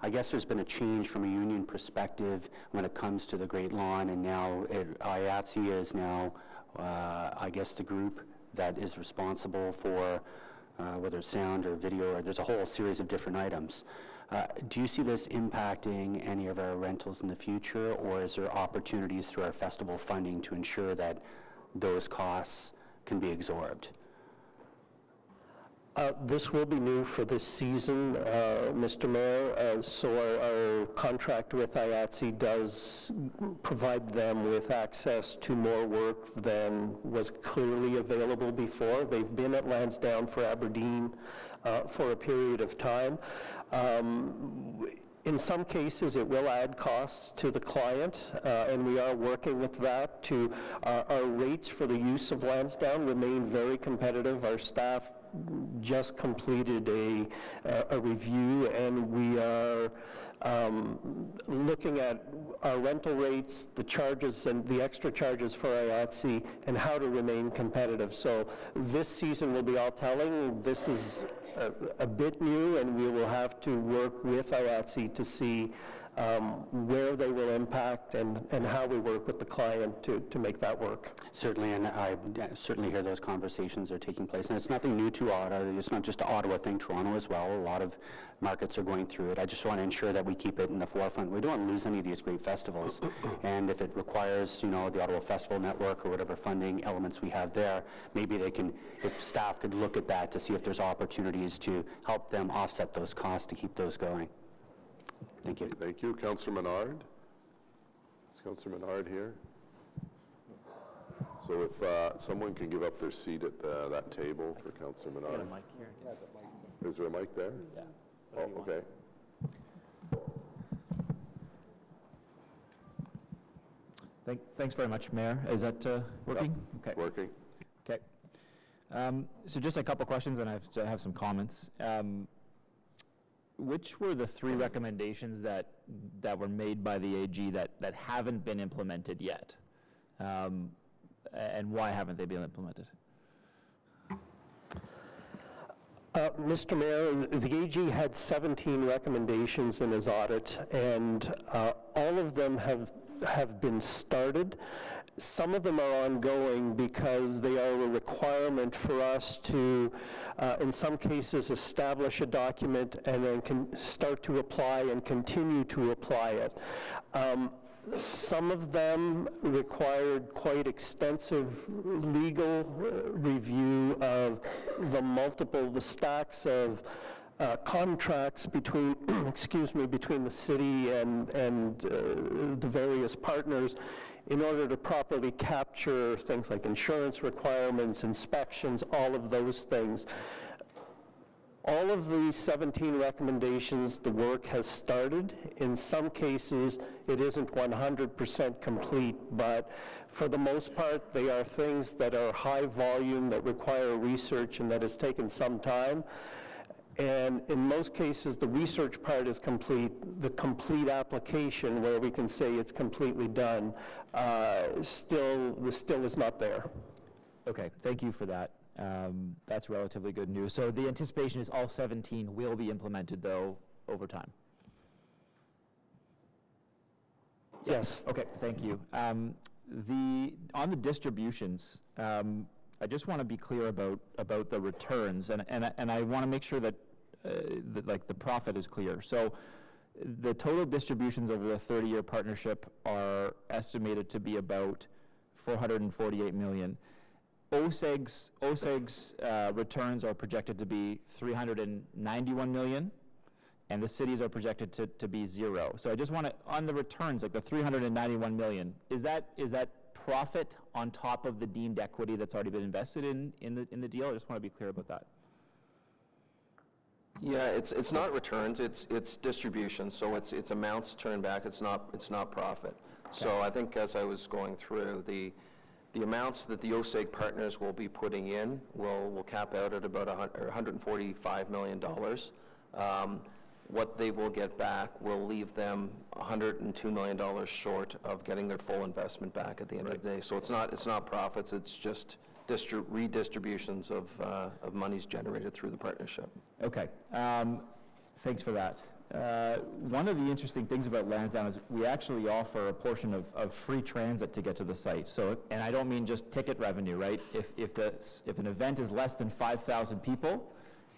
I guess there's been a change from a union perspective when it comes to the Great Lawn, and now IATSE is now, I guess, the group that is responsible for whether it's sound or video, or there's a whole series of different items. Do you see this impacting any of our rentals in the future, or is there opportunities through our festival funding to ensure that those costs can be absorbed? This will be new for this season, Mr. Mayor. So our contract with IATSE does provide them with access to more work than was clearly available before. They've been at Lansdowne for Aberdeen for a period of time. In some cases, it will add costs to the client, and we are working with that. Our rates for the use of Lansdowne remain very competitive. Our staff just completed a review, and we are looking at our rental rates, the charges and the extra charges for IATSE, and how to remain competitive. So this season will be all telling. This is a bit new, and we will have to work with IATSE to see where they will impact and how we work with the client to make that work. Certainly, and I certainly hear those conversations are taking place. And it's nothing new to Ottawa. It's not just an Ottawa thing, Toronto as well. A lot of markets are going through it. I just want to ensure that we keep it in the forefront. We don't want to lose any of these great festivals. And if it requires, you know, the Ottawa Festival Network or whatever funding elements we have there, maybe they can, if staff could look at that to see if there's opportunities to help them offset those costs to keep those going. Thank you. Thank you. Councillor Menard. Is Councillor Menard here? So if someone can give up their seat at that table for Councillor Menard. Got a mic here. Is there a mic there? Yeah. Oh, okay. Thanks very much, Mayor. Is that working? Yep. Okay. Working. Okay. So just a couple questions, and I have some comments. Which were the three recommendations that were made by the AG that haven't been implemented yet? And why haven't they been implemented? Mr. Mayor, the AG had 17 recommendations in his audit, and all of them have been started. Some of them are ongoing because they are a requirement for us to, in some cases, establish a document and then can start to apply and continue to apply it. Some of them required quite extensive legal review of the stacks of contracts between, between the city and the various partners in order to properly capture things like insurance requirements, inspections, all of those things. All of these 17 recommendations, the work has started. In some cases, it isn't 100% complete, but for the most part, they are things that are high volume, that require research, and that has taken some time. And in most cases, the research part is complete. The complete application, where we can say it's completely done, still is not there. Okay, thank you for that. That's relatively good news. So the anticipation is all 17 will be implemented, though, over time? Yes. Okay, thank you. On the distributions, I just want to be clear about the returns, and I want to make sure that the profit is clear. So the total distributions over the 30-year partnership are estimated to be about $448 million. OSEG's returns are projected to be $391 million, and the cities are projected to be zero. So I just want to, on the returns, like the $391 million, is that profit on top of the deemed equity that's already been invested in the deal? I just want to be clear about that. Yeah, it's not returns, it's distribution. So it's amounts turned back. It's not profit. Okay. So I think as I was going through, the amounts that the OSEG partners will be putting in will cap out at about $145 million. What they will get back will leave them $102 million short of getting their full investment back at the end of the day. So it's not profits. It's just redistributions of monies generated through the partnership. Okay, thanks for that. One of the interesting things about Lansdowne is we actually offer a portion of free transit to get to the site. So, and I don't mean just ticket revenue, right? If an event is less than 5,000 people,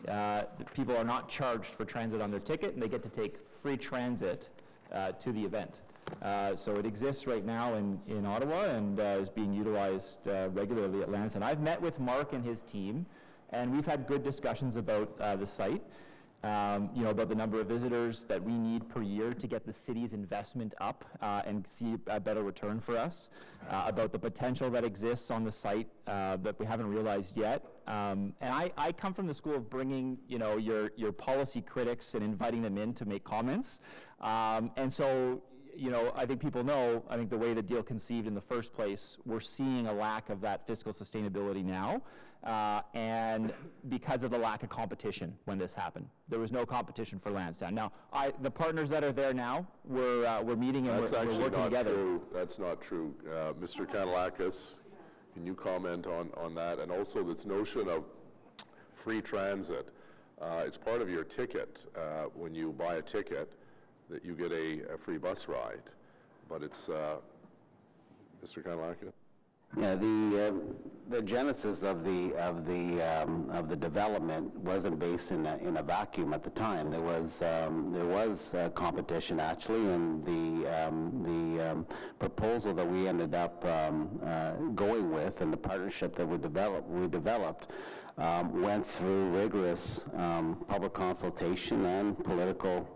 The people are not charged for transit on their ticket, and they get to take free transit to the event. So it exists right now in Ottawa and is being utilized regularly at Lansdowne. I've met with Mark and his team, and we've had good discussions about the site, about the number of visitors that we need per year to get the city's investment up and see a better return for us, about the potential that exists on the site that we haven't realized yet. And I come from the school of bringing, your policy critics and inviting them in to make comments. And so, I think people know, I think the way the deal conceived in the first place, we're seeing a lack of that fiscal sustainability now, and because of the lack of competition when this happened. There was no competition for Lansdowne. Now, the partners that are there now, we're meeting and we're working together. True. That's not true. Mr. Kanalakis, can you comment on that? And also this notion of free transit. It's part of your ticket when you buy a ticket, that you get a free bus ride, but it's Mr. Kanalakis. Yeah, the genesis of the development wasn't based in a vacuum at the time. There was competition actually, and the proposal that we ended up going with, and the partnership that we developed. Went through rigorous public consultation and political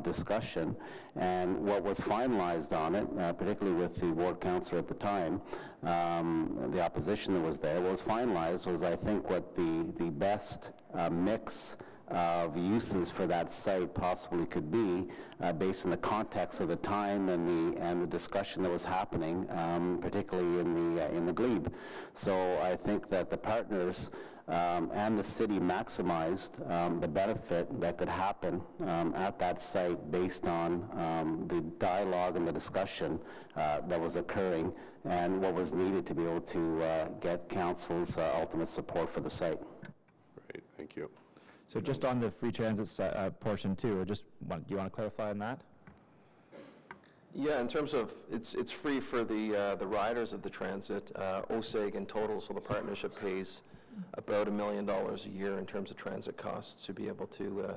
discussion, and what was finalized on it, particularly with the ward councillor at the time, the opposition that was there, what was finalized was, I think, what the best mix of uses for that site possibly could be, based on the context of the time and the discussion that was happening, particularly in the glebe. So I think that the partners and the city maximized the benefit that could happen at that site based on the dialogue and the discussion that was occurring and what was needed to be able to get council's ultimate support for the site. Great, thank you. So just on the free transit portion too, do you want to clarify on that? Yeah, in terms of, it's free for the riders of the transit. OSEG in total, so the partnership pays about $1 million a year in terms of transit costs to be able to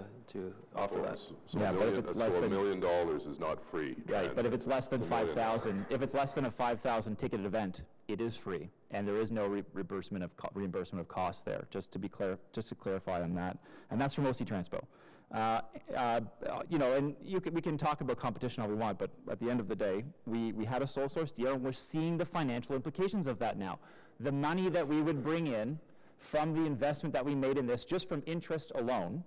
offer that. So yeah, but if it's less than $1 million is not free. Right, but if it's less than 5,000, if it's less than a 5,000 ticketed event, it is free, and there is no reimbursement of costs there. Just to be clear, just to clarify on that, and that's from OC Transpo. And we can talk about competition all we want, but at the end of the day, we had a sole source deal, and we're seeing the financial implications of that now. The money that we would bring in from the investment that we made in this, just from interest alone,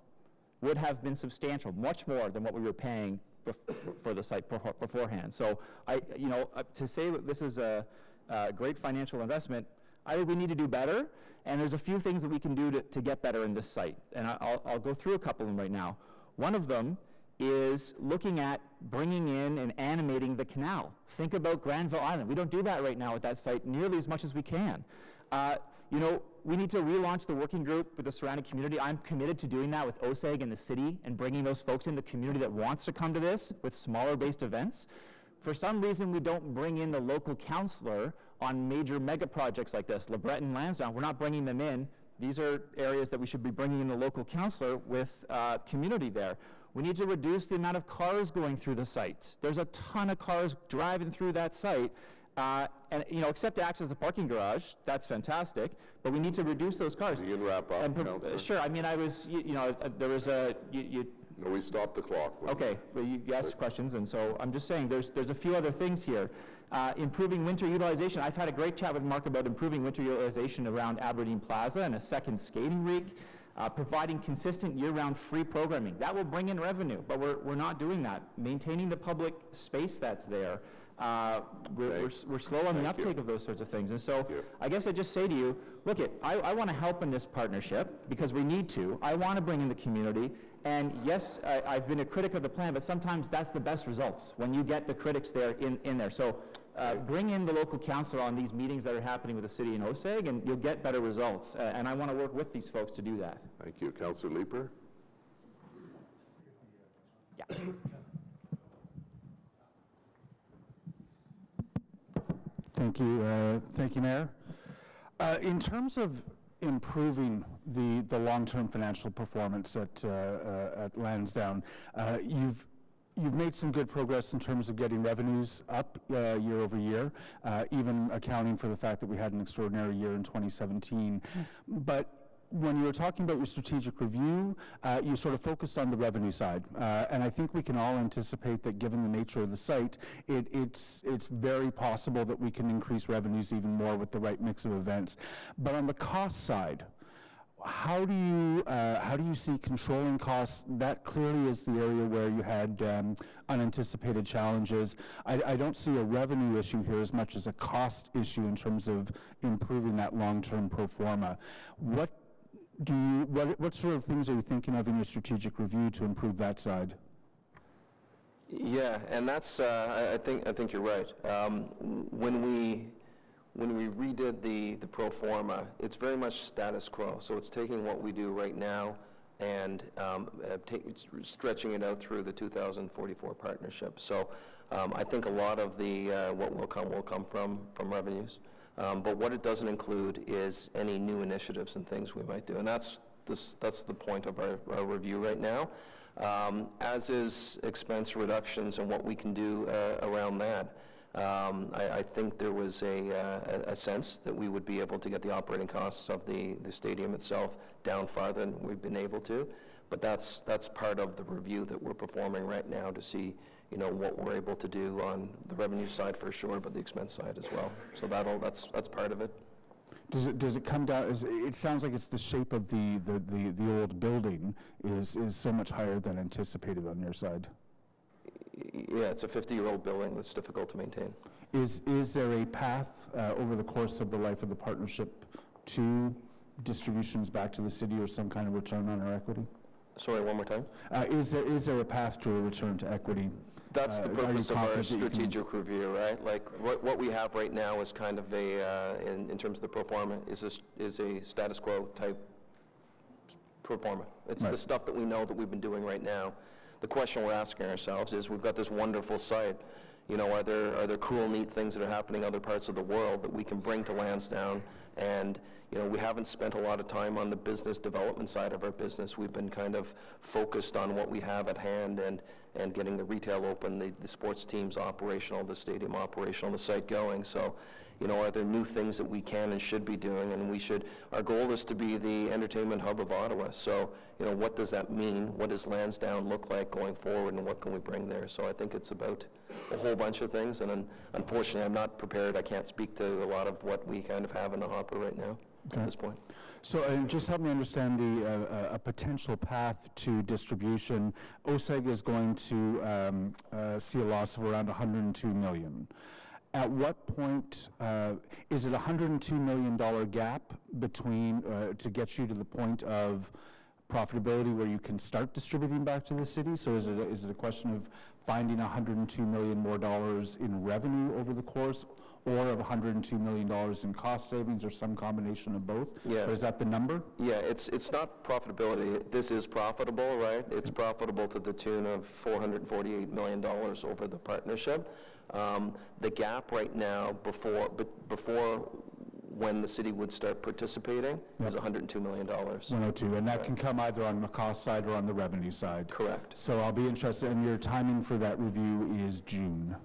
would have been substantial, much more than what we were paying for the site beforehand. So, to say that this is a great financial investment, I think we need to do better, and there's a few things that we can do to get better in this site, and I'll go through a couple of them right now. One of them is looking at bringing in and animating the canal. Think about Granville Island. We don't do that right now at that site nearly as much as we can. We need to relaunch the working group with the surrounding community. I'm committed to doing that with OSEG and the city and bringing those folks in the community that wants to come to this with smaller based events. For some reason, we don't bring in the local councillor on major mega projects like this. LeBreton, Lansdowne, we're not bringing them in. These are areas that we should be bringing in the local councillor with community there. We need to reduce the amount of cars going through the site. There's a ton of cars driving through that site. And except to access the parking garage, that's fantastic, but we need to reduce those cars. You can wrap up, Councillor. Sure, I mean, there was a, No, we stopped the clock. Okay, well, you asked questions, and so I'm just saying there's a few other things here. Improving winter utilization. I've had a great chat with Mark about improving winter utilization around Aberdeen Plaza and a second skating rink. Providing consistent year-round free programming. That will bring in revenue, but we're not doing that. Maintaining the public space that's there. We're slow on the uptake of those sorts of things. And so I guess I just say to you, look, I want to help in this partnership because we need to. I want to bring in the community. And yes, I've been a critic of the plan, but sometimes that's the best results when you get the critics there in there. So bring in the local council on these meetings that are happening with the city and OSEG, and you'll get better results. And I want to work with these folks to do that. Thank you. Councillor Leeper? Yeah. Thank you, Mayor. In terms of improving the long-term financial performance at Lansdowne. You've made some good progress in terms of getting revenues up year over year, even accounting for the fact that we had an extraordinary year in 2017. But when you were talking about your strategic review, you sort of focused on the revenue side. And I think we can all anticipate that given the nature of the site, it's very possible that we can increase revenues even more with the right mix of events. But on the cost side, how do you see controlling costs? That clearly is the area where you had unanticipated challenges. I don't see a revenue issue here as much as a cost issue in terms of improving that long-term pro forma. What sort of things are you thinking of in your strategic review to improve that side? Yeah, and that's I think you're right. When we redid the pro forma, it's very much status quo. So it's taking what we do right now and stretching it out through the 2044 partnership. So I think a lot of the what will come from revenues. But what it doesn't include is any new initiatives and things we might do. And that's the point of our review right now, as is expense reductions and what we can do around that. I think there was a sense that we would be able to get the operating costs of the stadium itself down farther than we've been able to, but that's part of the review that we're performing right now to see, what we're able to do on the revenue side for sure, but the expense side as well. So that's part of it. Does it come down? It sounds like it's the shape of the old building is so much higher than anticipated on your side. Yeah, it's a 50-year-old building that's difficult to maintain. Is there a path over the course of the life of the partnership to distributions back to the city or some kind of return on our equity? Sorry, one more time? Is there a path to a return to equity? That's the purpose of our strategic review, right? Like what we have right now is kind of in terms of the pro forma, is a status quo type pro forma. It's the stuff that we know that we've been doing right now. The question we're asking ourselves is, we've got this wonderful site. Are there cool, neat things that are happening in other parts of the world that we can bring to Lansdowne? And we haven't spent a lot of time on the business development side of our business. We've been kind of focused on what we have at hand and getting the retail open, the sports teams operational, the stadium operational, the site going. So, are there new things that we can and should be doing? And our goal is to be the entertainment hub of Ottawa. So, what does that mean? What does Lansdowne look like going forward, and what can we bring there? So I think it's about a whole bunch of things, and unfortunately I'm not prepared. I can't speak to a lot of what we kind of have in the hopper right now at this point. So just help me understand a potential path to distribution. OSEG is going to see a loss of around $102 million. At what point, is it a $102 million gap between, to get you to the point of profitability where you can start distributing back to the city? So is it a question of finding $102 million more in revenue over the course, or of $102 million in cost savings, or some combination of both? Yeah. Or is that the number? Yeah, it's not profitability. This is profitable, right? It's profitable to the tune of $448 million over the partnership. The gap right now before when the city would start participating is $102 million. 102, and that can come either on the cost side or on the revenue side. Correct. So I'll be interested, and your timing for that review is June.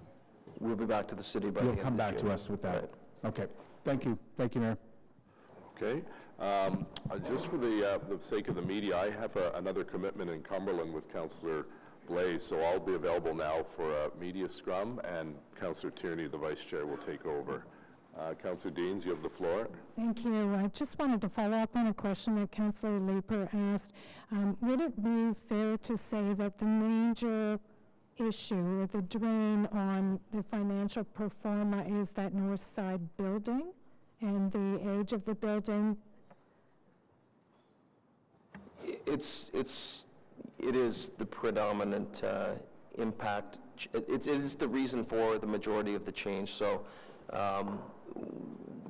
We'll be back to the city by the end of June. You'll come back to us with that. Right. Okay. Thank you. Thank you, Mayor. Okay. Just for the sake of the media, I have another commitment in Cumberland with Councillor Blaze, so I'll be available now for a media scrum, and Councillor Tierney, the Vice Chair, will take over. Councillor Deans, you have the floor. Thank you. I just wanted to follow up on a question that Councillor Leeper asked. Would it be fair to say that the major issue, the drain on the financial pro forma, is that north side building and the age of the building? It is the predominant impact. It is the reason for the majority of the change. So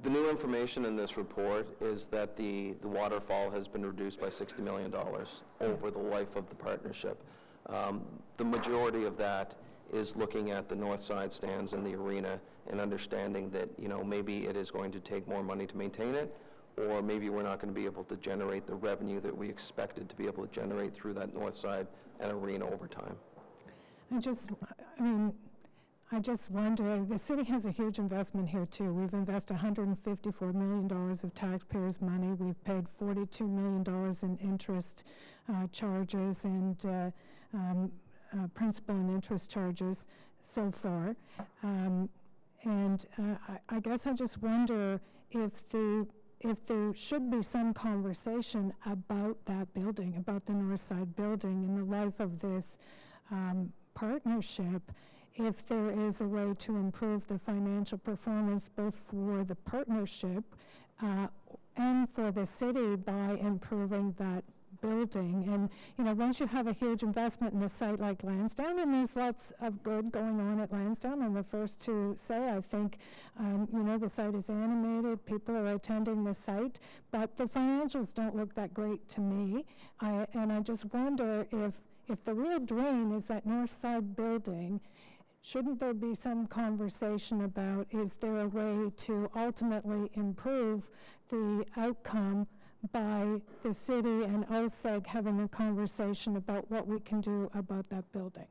the new information in this report is that the waterfall has been reduced by $60 million over the life of the partnership. The majority of that is looking at the north side stands and the arena and understanding that maybe it is going to take more money to maintain it, or maybe we're not going to be able to generate the revenue that we expected to be able to generate through that north side and arena over time. I just wonder, the city has a huge investment here too. We've invested $154 million of taxpayers' money. We've paid $42 million in interest charges and principal and interest charges so far. I guess I just wonder if there should be some conversation about that building, about the north side building in the life of this partnership, if there is a way to improve the financial performance both for the partnership and for the city by improving that building. And, you know, once you have a huge investment in a site like Lansdowne, and there's lots of good going on at Lansdowne, I'm the first to say, I think, you know, the site is animated, people are attending the site, but the financials don't look that great to me. And I just wonder if the real drain is that north side building, shouldn't there be some conversation about, is there a way to ultimately improve the outcome by the city and OSEG having a conversation about what we can do about that building?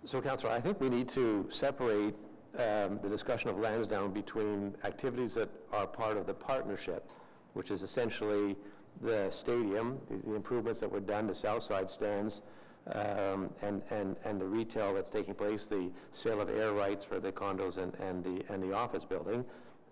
So, Councillor, I think we need to separate the discussion of Lansdowne between activities that are part of the partnership, which is essentially the stadium, the improvements that were done, the south side stands, and the retail that's taking place, the sale of air rights for the condos and the office building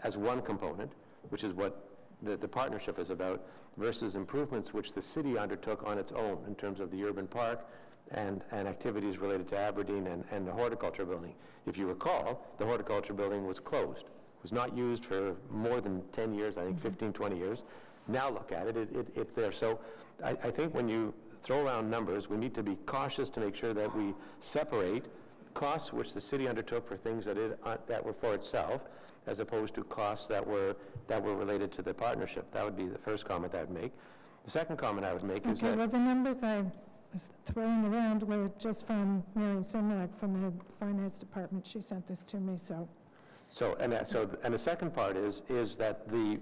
as one component, which is what the partnership is about, versus improvements which the city undertook on its own in terms of the urban park and activities related to Aberdeen and the horticulture building. If you recall, the horticulture building was closed. It was not used for more than 10 years, I think 15, 20 years. Now look at it, it's there. So I think when you throw around numbers, we need to be cautious to make sure that we separate costs which the city undertook for things that were for itself, as opposed to costs that were related to the partnership. That would be the first comment I would make. The second comment I would make is that... Okay, well, the numbers I was throwing around were just from Mary Simlak from the finance department. She sent this to me, so... And the second part is that the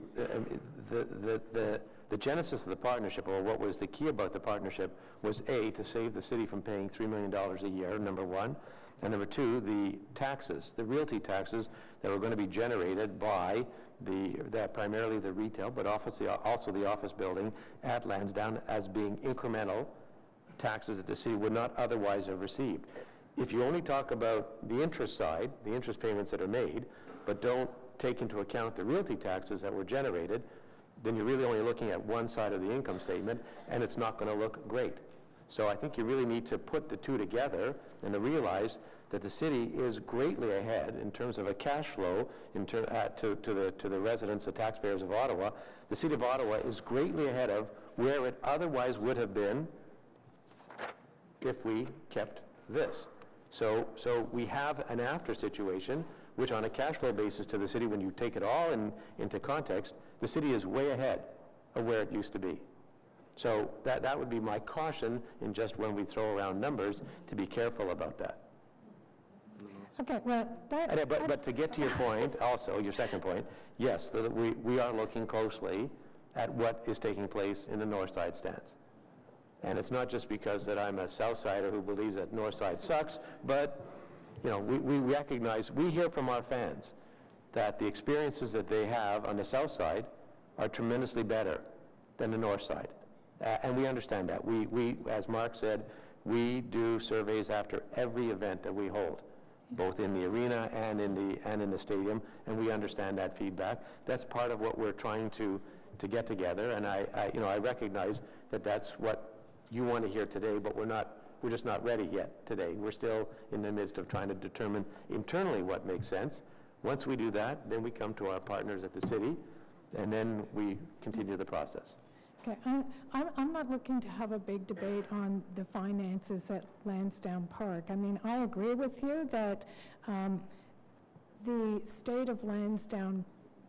genesis of the partnership, or what was the key about the partnership, was A, to save the city from paying $3 million a year, number one, and number two, the taxes, the realty taxes that were going to be generated by primarily the retail, but also the office building at Lansdowne as being incremental taxes that the city would not otherwise have received. If you only talk about the interest side, the interest payments that are made, but don't take into account the realty taxes that were generated, then you're really only looking at one side of the income statement, and it's not going to look great. So I think you really need to put the two together and to realize that the city is greatly ahead in terms of a cash flow to the residents, the taxpayers of Ottawa. The city of Ottawa is greatly ahead of where it otherwise would have been if we kept this. So we have an after situation, which on a cash flow basis to the city, when you take it all into context, the city is way ahead of where it used to be. So that would be my caution in just when we throw around numbers, to be careful about that. Okay, well, but to get to your point, also, your second point, yes, we are looking closely at what is taking place in the north side stands. And it's not just because that I'm a south sider who believes that north side sucks, but you know, we recognize, we hear from our fans that the experiences that they have on the south side are tremendously better than the north side. And we understand that. We, as Mark said, we do surveys after every event that we hold, both in the arena and in the stadium, and we understand that feedback. That's part of what we're trying to get together, and I recognize that that's what you want to hear today, but we're just not ready yet today. We're still in the midst of trying to determine internally what makes sense. Once we do that, then we come to our partners at the city, and then we continue the process. Okay, I'm not looking to have a big debate on the finances at Lansdowne Park. I mean, I agree with you that the state of Lansdowne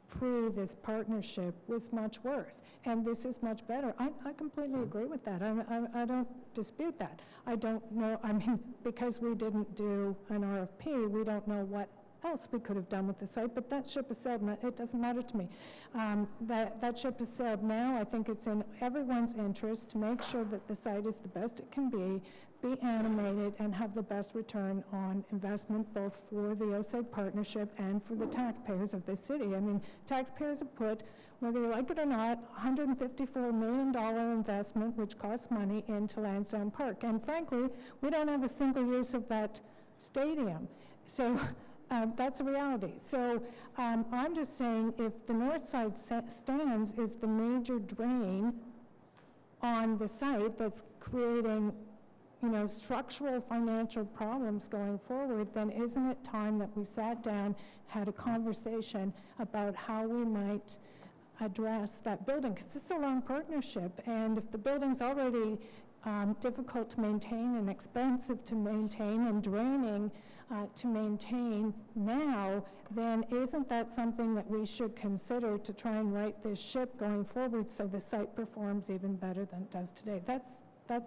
pre this partnership was much worse, and this is much better. I completely agree with that. I don't dispute that. I don't know, I mean, because we didn't do an RFP, we don't know what else we could have done with the site, but that ship has sailed. It doesn't matter to me. That ship has sailed now. I think it's in everyone's interest to make sure that the site is the best it can be animated, and have the best return on investment, both for the OSEG partnership and for the taxpayers of this city. I mean, taxpayers have put, whether you like it or not, $154 million investment, which costs money, into Lansdowne Park. And frankly, we don't have a single use of that stadium. So that's a reality. So I'm just saying, if the north side stands is the major drain on the site that's creating, you know, structural financial problems going forward, then isn't it time that we sat down, had a conversation about how we might address that building? Because it's a long partnership, and if the building's already difficult to maintain and expensive to maintain and draining to maintain now, then isn't that something that we should consider to try and right this ship going forward so the site performs even better than it does today? That's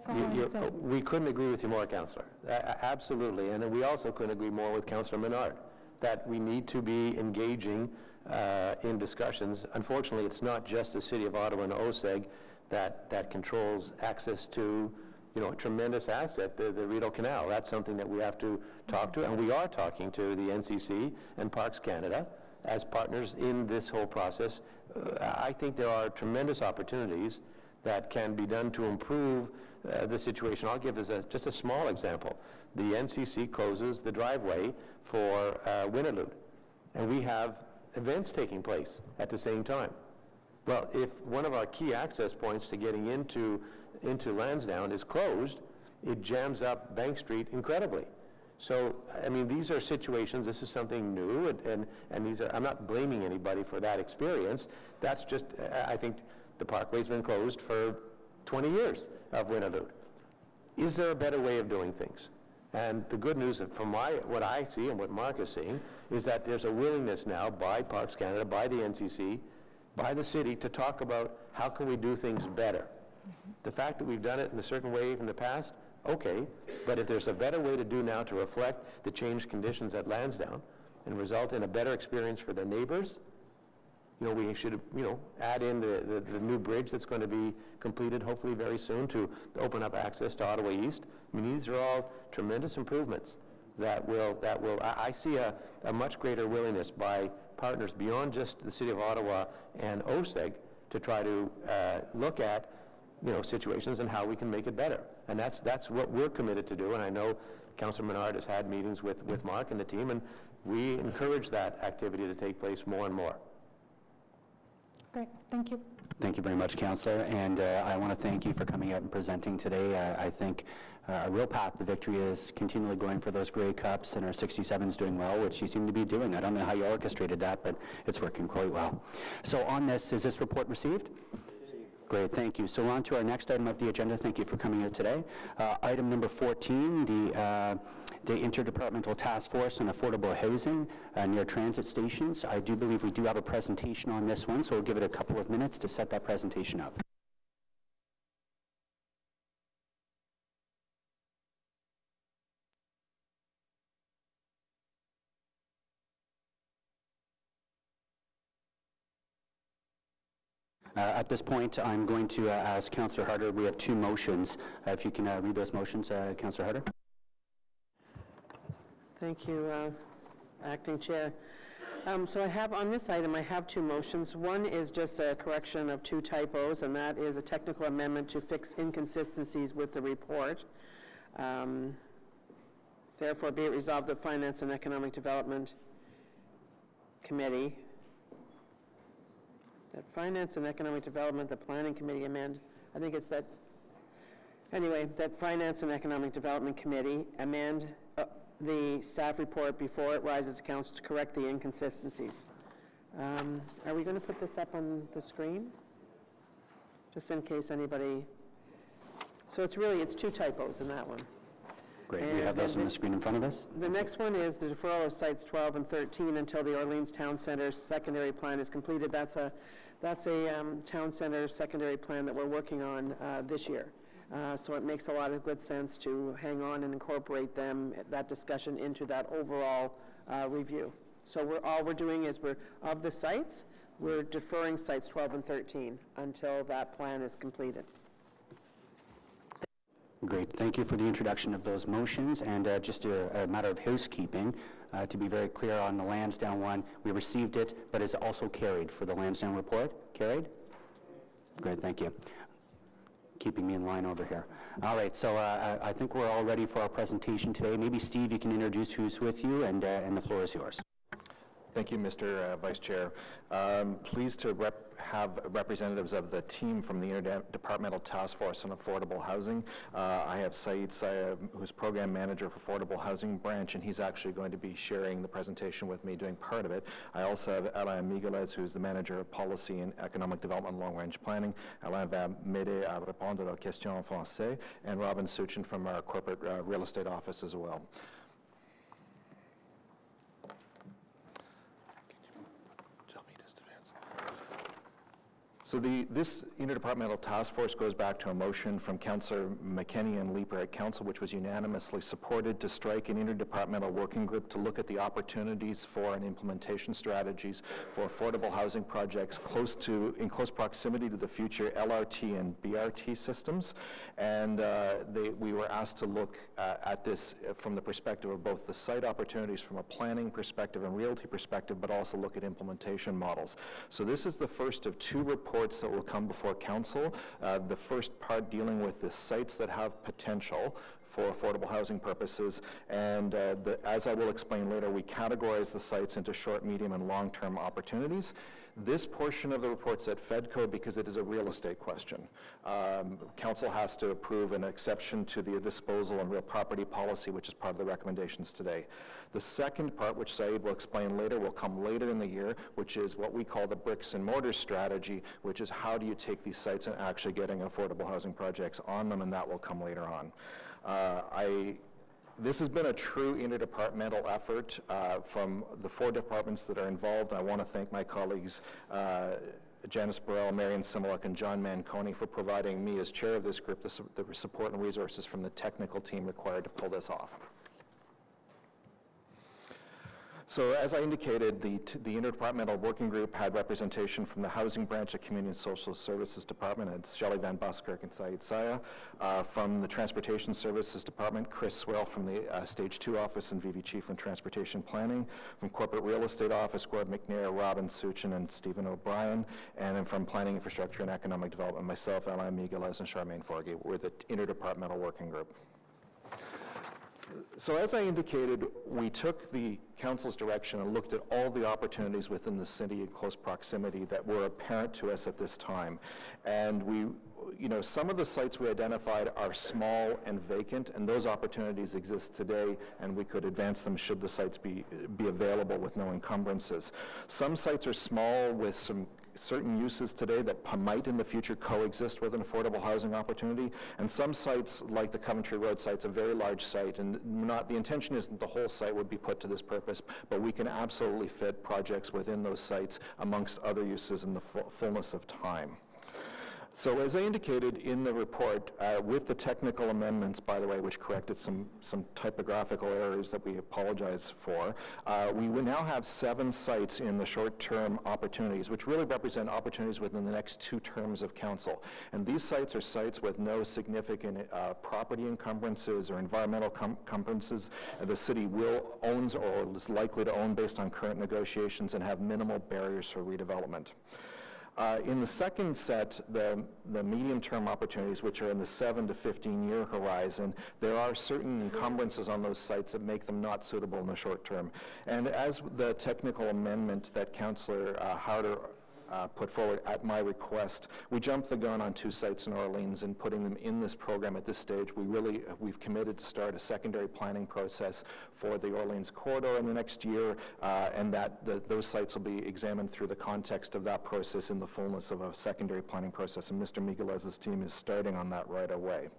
all I'm saying. We couldn't agree with you more, Councillor. Absolutely. And we also couldn't agree more with Councillor Menard, that we need to be engaging in discussions. Unfortunately, it's not just the City of Ottawa and OSEG that controls access to, you know, a tremendous asset, the Rideau Canal. That's something that we have to talk to, and we are talking to the NCC and Parks Canada as partners in this whole process. I think there are tremendous opportunities that can be done to improve the situation. I'll give just a small example. The NCC closes the driveway for Winterlude, and we have events taking place at the same time. Well, if one of our key access points to getting into Lansdowne is closed, it jams up Bank Street incredibly. So, I mean, these are situations, this is something new, and these are, I'm not blaming anybody for that experience. That's just, I think the Parkway's been closed for 20 years of Winterlude. Is there a better way of doing things? And the good news from what I see and what Mark is seeing is that there's a willingness now by Parks Canada, by the NCC, by the city to talk about how can we do things better. The fact that we've done it in a certain way in the past, okay, but if there's a better way to do now to reflect the changed conditions at Lansdowne and result in a better experience for the neighbors, you know, we should, you know, add in the new bridge that's going to be completed hopefully very soon to open up access to Ottawa East. I mean, these are all tremendous improvements that will, I see a much greater willingness by partners beyond just the City of Ottawa and OSEG to try to look at, you know, situations and how we can make it better. And that's what we're committed to do. And I know Councillor Menard has had meetings with Mark and the team, and we encourage that activity to take place more and more. Great, thank you. Thank you very much, Councillor, and I want to thank you for coming out and presenting today. I think a real path to victory is continually going for those Grey Cups, and our 67's doing well, which you seem to be doing. I don't know how you orchestrated that, but it's working quite well. So on this, is this report received? Great, thank you. So on to our next item of the agenda. Thank you for coming out today. Item number 14, the Interdepartmental Task Force on Affordable Housing near transit stations. I do believe we do have a presentation on this one, so we'll give it a couple of minutes to set that presentation up. At this point, I'm going to ask Councillor Harder. We have two motions. If you can read those motions, Councillor Harder. Thank you, Acting Chair. So I have, on this item, I have two motions. One is just a correction of two typos, and that is a technical amendment to fix inconsistencies with the report. Therefore, be it resolved that Finance and Economic Development Committee, that Finance and Economic Development, the Planning Committee amend, I think it's that, anyway, that Finance and Economic Development Committee amend the staff report before it rises to council to correct the inconsistencies. Are we going to put this up on the screen? Just in case anybody, so it's two typos in that one. Great, we have those on the screen in front of us. The next one is the deferral of sites 12 and 13 until the Orleans Town Center's secondary plan is completed. That's a Town Center secondary plan that we're working on this year. So it makes a lot of good sense to hang on and incorporate that discussion into that overall review. So all we're doing is of the sites, we're deferring sites 12 and 13 until that plan is completed. Great. Thank you for the introduction of those motions. And just a matter of housekeeping, to be very clear on the Lansdowne one, we received it, but is it also carried for the Lansdowne report? Carried? Great, thank you. Keeping me in line over here. All right, so I think we're all ready for our presentation today. Maybe Steve, you can introduce who's with you, and the floor is yours. Thank you, Mr. Vice Chair. Pleased to have representatives of the team from the Interdepartmental Task Force on Affordable Housing. I have Saeed Sayah, who's Program Manager for Affordable Housing Branch, and he's actually going to be sharing the presentation with me, doing part of it. I also have Alain Miguelez, who's the Manager of Policy and Economic Development and Long Range Planning. Alain va m'aider à répondre aux questions en français, and Robin Suchin from our Corporate Real Estate Office as well. So this interdepartmental task force goes back to a motion from Councillor McKenney and Leaper at Council, which was unanimously supported to strike an interdepartmental working group to look at the opportunities for and implementation strategies for affordable housing projects in close proximity to the future LRT and BRT systems. And we were asked to look at this from the perspective of both the site opportunities from a planning perspective and realty perspective, but also look at implementation models. So this is the first of two reports that will come before Council. The first part dealing with the sites that have potential for affordable housing purposes, and as I will explain later, we categorize the sites into short, medium, and long-term opportunities. This portion of the report's at FEDCO because it is a real estate question. Council has to approve an exception to the disposal and real property policy, which is part of the recommendations today. The second part, which Saeed will explain later, will come later in the year, which is what we call the bricks and mortar strategy, which is how do you take these sites and actually getting affordable housing projects on them, and that will come later on. This has been a true interdepartmental effort from the 4 departments that are involved. I want to thank my colleagues Janice Burrell, Marion Similuk, and John Manconi for providing me as chair of this group the support and resources from the technical team required to pull this off. So as I indicated, the interdepartmental working group had representation from the Housing Branch, the Community and Social Services Department, it's Shelley Van Buskirk and Saeed Sayah. From the Transportation Services Department, Chris Swell from the Stage 2 Office and Vivi Chief from Transportation Planning. From Corporate Real Estate Office, Gord McNair, Robin Suchin, and Stephen O'Brien. And then from Planning, Infrastructure, and Economic Development, myself, Alain Miguelez, and Charmaine Forgey. We're the interdepartmental working group. So as I indicated, we took the Council's direction and looked at all the opportunities within the city in close proximity that were apparent to us at this time. And some of the sites we identified are small and vacant, and those opportunities exist today, and we could advance them should the sites be available with no encumbrances. Some sites are small with some certain uses today that might in the future coexist with an affordable housing opportunity, and some sites, like the Coventry Road site's a very large site, and the intention isn't the whole site would be put to this purpose, but we can absolutely fit projects within those sites amongst other uses in the fullness of time. So as I indicated in the report, with the technical amendments, by the way, which corrected some typographical errors that we apologize for, we will now have 7 sites in the short-term opportunities, which really represent opportunities within the next 2 terms of council. And these sites are sites with no significant property encumbrances or environmental encumbrances. The city owns or is likely to own based on current negotiations and have minimal barriers for redevelopment. In the second set, the medium-term opportunities, which are in the 7 to 15-year horizon, there are certain encumbrances on those sites that make them not suitable in the short term. And as the technical amendment that Councillor Harder put forward at my request, we jumped the gun on 2 sites in Orleans and putting them in this program at this stage. We've committed to start a secondary planning process for the Orleans corridor in the next year, and those sites will be examined through the context of that process in the fullness of a secondary planning process, and Mr. Miguelez's team is starting on that right away.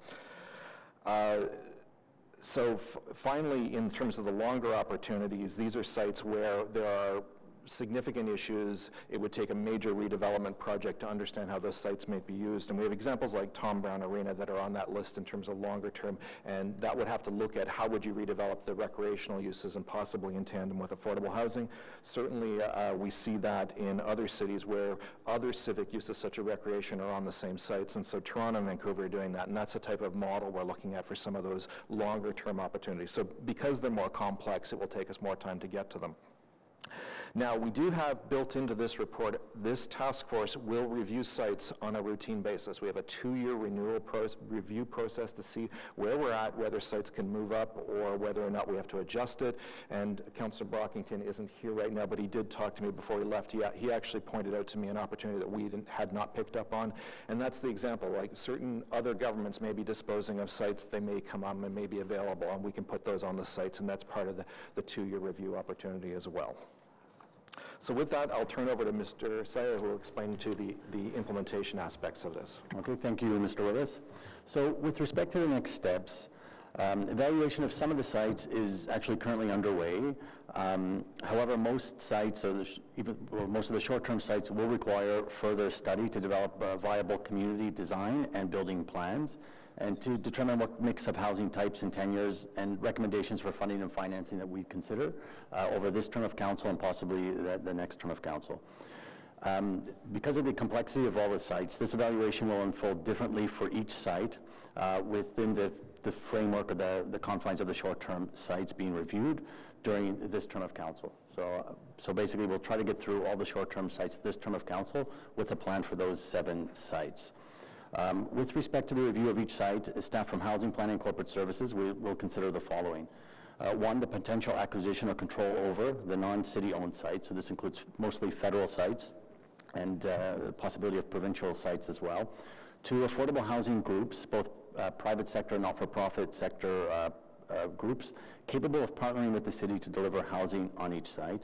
So finally, in terms of the longer opportunities, these are sites where there are significant issues. It would take a major redevelopment project to understand how those sites may be used. And we have examples like Tom Brown Arena that are on that list in terms of longer term, and that would have to look at how would you redevelop the recreational uses and possibly in tandem with affordable housing. Certainly we see that in other cities where other civic uses such as recreation are on the same sites, and so Toronto and Vancouver are doing that, and that's the type of model we're looking at for some of those longer term opportunities. So because they're more complex, it will take us more time to get to them. Now, we do have built into this report, this task force will review sites on a routine basis. We have a 2-year review process to see where we're at, whether sites can move up or whether or not we have to adjust it. And Councillor Brockington isn't here right now, but he did talk to me before he left. He actually pointed out to me an opportunity that we had not picked up on, and that's the example. Like certain other governments may be disposing of sites, they may come on and may be available, and we can put those on the sites, and that's part of the 2-year review opportunity as well. So with that, I'll turn over to Mr. Sayer, who will explain to the implementation aspects of this. Okay, thank you, Mr. Willis. So with respect to the next steps, evaluation of some of the sites is actually currently underway. However, most sites, or most of the short-term sites, will require further study to develop viable community design and building plans, and to determine what mix of housing types and tenures and recommendations for funding and financing that we consider over this term of council and possibly the next term of council. Because of the complexity of all the sites, this evaluation will unfold differently for each site within the framework of the confines of the short-term sites being reviewed during this term of council. So basically we'll try to get through all the short-term sites this term of council with a plan for those 7 sites. With respect to the review of each site, staff from Housing, Planning, and Corporate Services will consider the following. 1, the potential acquisition or control over the non-city owned sites, so this includes mostly federal sites and the possibility of provincial sites as well. 2, affordable housing groups, both private sector and not-for-profit sector groups, capable of partnering with the city to deliver housing on each site.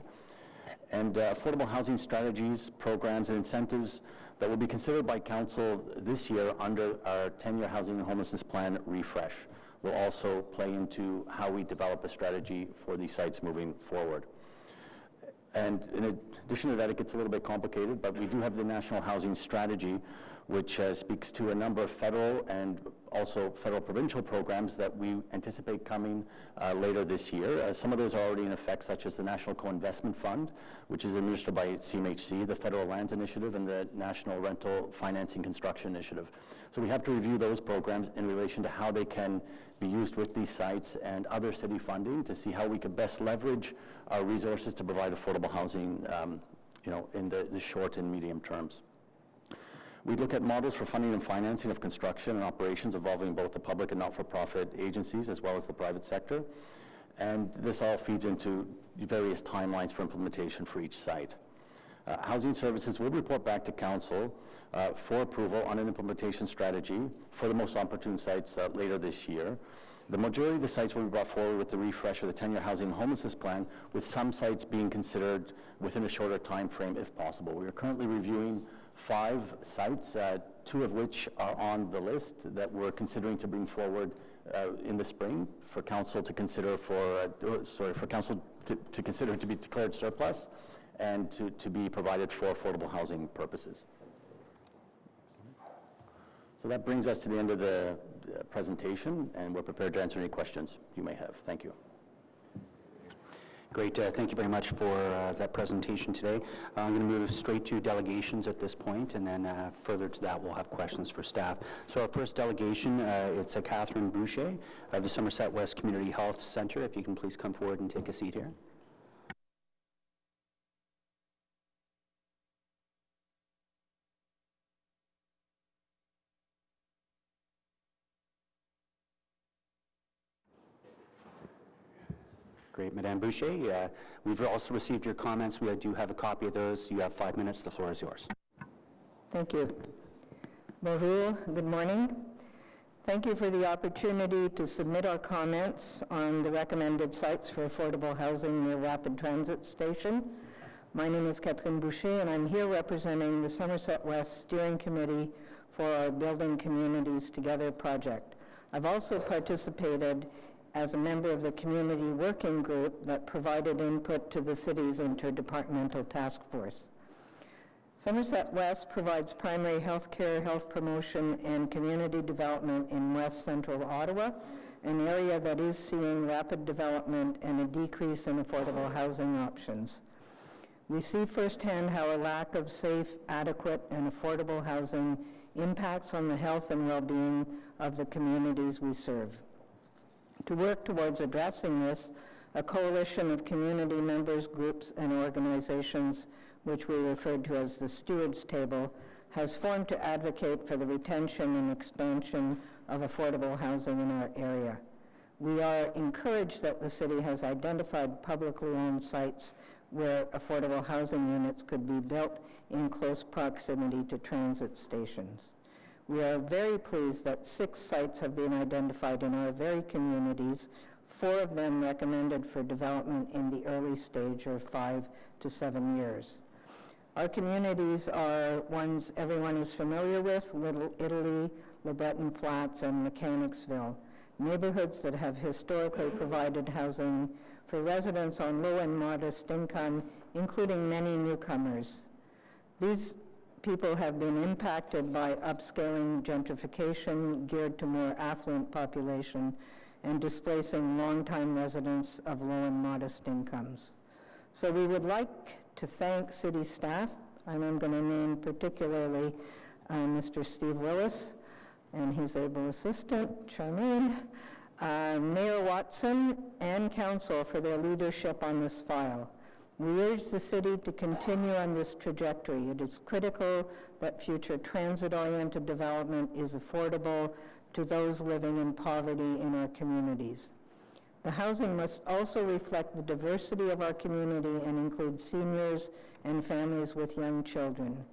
And affordable housing strategies, programs, and incentives that will be considered by council this year under our 10-year housing and homelessness plan refresh will also play into how we develop a strategy for these sites moving forward. And in addition to that, it gets a little bit complicated, but we do have the National Housing Strategy, which speaks to a number of federal and also federal provincial programs that we anticipate coming later this year. Some of those are already in effect, such as the National Co-Investment Fund, which is administered by CMHC, the Federal Lands Initiative, and the National Rental Financing Construction Initiative. So we have to review those programs in relation to how they can be used with these sites and other city funding to see how we could best leverage our resources to provide affordable housing in the short and medium terms. We look at models for funding and financing of construction and operations involving both the public and not-for-profit agencies as well as the private sector. And this all feeds into various timelines for implementation for each site. Housing Services will report back to Council for approval on an implementation strategy for the most opportune sites later this year. The majority of the sites will be brought forward with the refresh of the 10-year housing and homelessness plan, with some sites being considered within a shorter time frame if possible. We are currently reviewing 5 sites, 2 of which are on the list that we're considering to bring forward in the spring for council to consider to consider to be declared surplus and to be provided for affordable housing purposes. So that brings us to the end of the presentation, and we're prepared to answer any questions you may have. Thank you. Great. Thank you very much for that presentation today. I'm going to move straight to delegations at this point, and then further to that, we'll have questions for staff. So our first delegation, it's Catherine Boucher of the Somerset West Community Health Centre. If you can please come forward and take a seat here. Great, Madame Boucher. We've also received your comments. We do have a copy of those. You have 5 minutes. The floor is yours. Thank you. Bonjour. Good morning. Thank you for the opportunity to submit our comments on the recommended sites for affordable housing near Rapid Transit Station. My name is Catherine Boucher, and I'm here representing the Somerset West Steering Committee for our Building Communities Together project. I've also participated as a member of the community working group that provided input to the city's interdepartmental task force. Somerset West provides primary health care, health promotion, and community development in West Central Ottawa, an area that is seeing rapid development and a decrease in affordable housing options. We see firsthand how a lack of safe, adequate, and affordable housing impacts on the health and well-being of the communities we serve. To work towards addressing this, a coalition of community members, groups, and organizations, which we referred to as the Stewards Table, has formed to advocate for the retention and expansion of affordable housing in our area. We are encouraged that the city has identified publicly owned sites where affordable housing units could be built in close proximity to transit stations. We are very pleased that 6 sites have been identified in our very communities, 4 of them recommended for development in the early stage, or 5 to 7 years. Our communities are ones everyone is familiar with: Little Italy, LeBreton Flats, and Mechanicsville, neighborhoods that have historically provided housing for residents on low and modest income, including many newcomers. These people have been impacted by upscaling gentrification geared to more affluent population and displacing longtime residents of low and modest incomes. So we would like to thank city staff, and I'm going to name particularly Mr. Steve Willis and his able assistant, Charmaine, Mayor Watson, and council for their leadership on this file. We urge the city to continue on this trajectory. It is critical that future transit-oriented development is affordable to those living in poverty in our communities. The housing must also reflect the diversity of our community and include seniors and families with young children.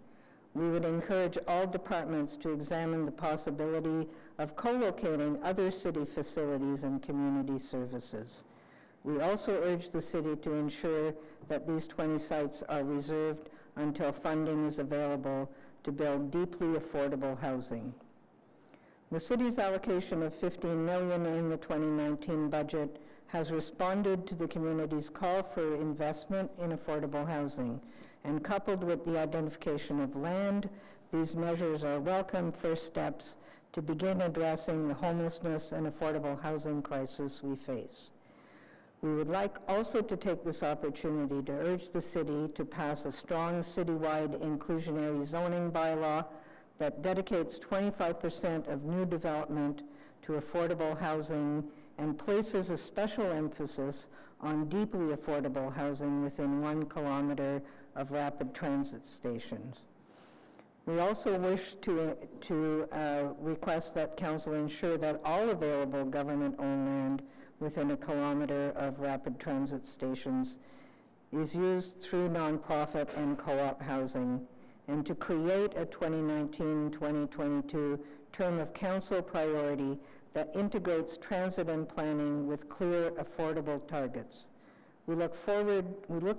We would encourage all departments to examine the possibility of co-locating other city facilities and community services. We also urge the city to ensure that these 20 sites are reserved until funding is available to build deeply affordable housing. The city's allocation of $15 million in the 2019 budget has responded to the community's call for investment in affordable housing, and coupled with the identification of land, these measures are welcome first steps to begin addressing the homelessness and affordable housing crisis we face. We would like also to take this opportunity to urge the city to pass a strong citywide inclusionary zoning bylaw that dedicates 25% of new development to affordable housing and places a special emphasis on deeply affordable housing within 1 kilometer of rapid transit stations. We also wish to request that council ensure that all available government-owned land within 1 kilometer of rapid transit stations is used through nonprofit and co-op housing, and to create a 2019-2022 term of council priority that integrates transit and planning with clear, affordable targets. We look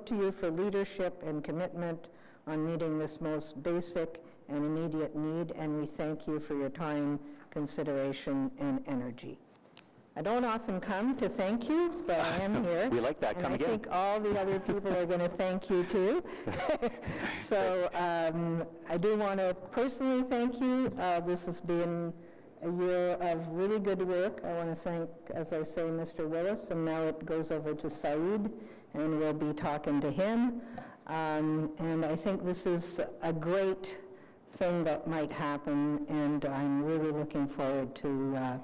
to you for leadership and commitment on meeting this most basic and immediate need, and we thank you for your time, consideration, and energy. I don't often come to thank you, but I am here. We like that. Come again. I think all the other people are going to thank you too. So I do want to personally thank you. This has been a year of really good work. I want to thank, as I say, Mr. Willis, and now it goes over to Saeed, and we'll be talking to him. And I think this is a great thing that might happen, and I'm really looking forward to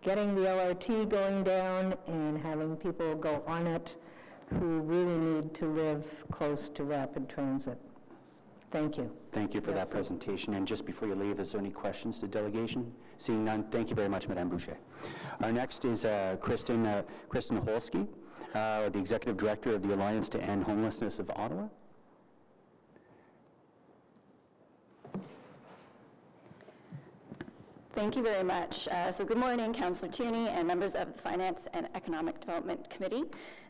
getting the LRT going down and having people go on it who really need to live close to rapid transit. Thank you. Thank you for that presentation. And just before you leave, is there any questions to delegation? Seeing none, thank you very much, Madame Boucher. Our next is Kristen Holsky, the Executive Director of the Alliance to End Homelessness of Ottawa. Thank you very much. So good morning, Councillor Tierney and members of the Finance and Economic Development Committee.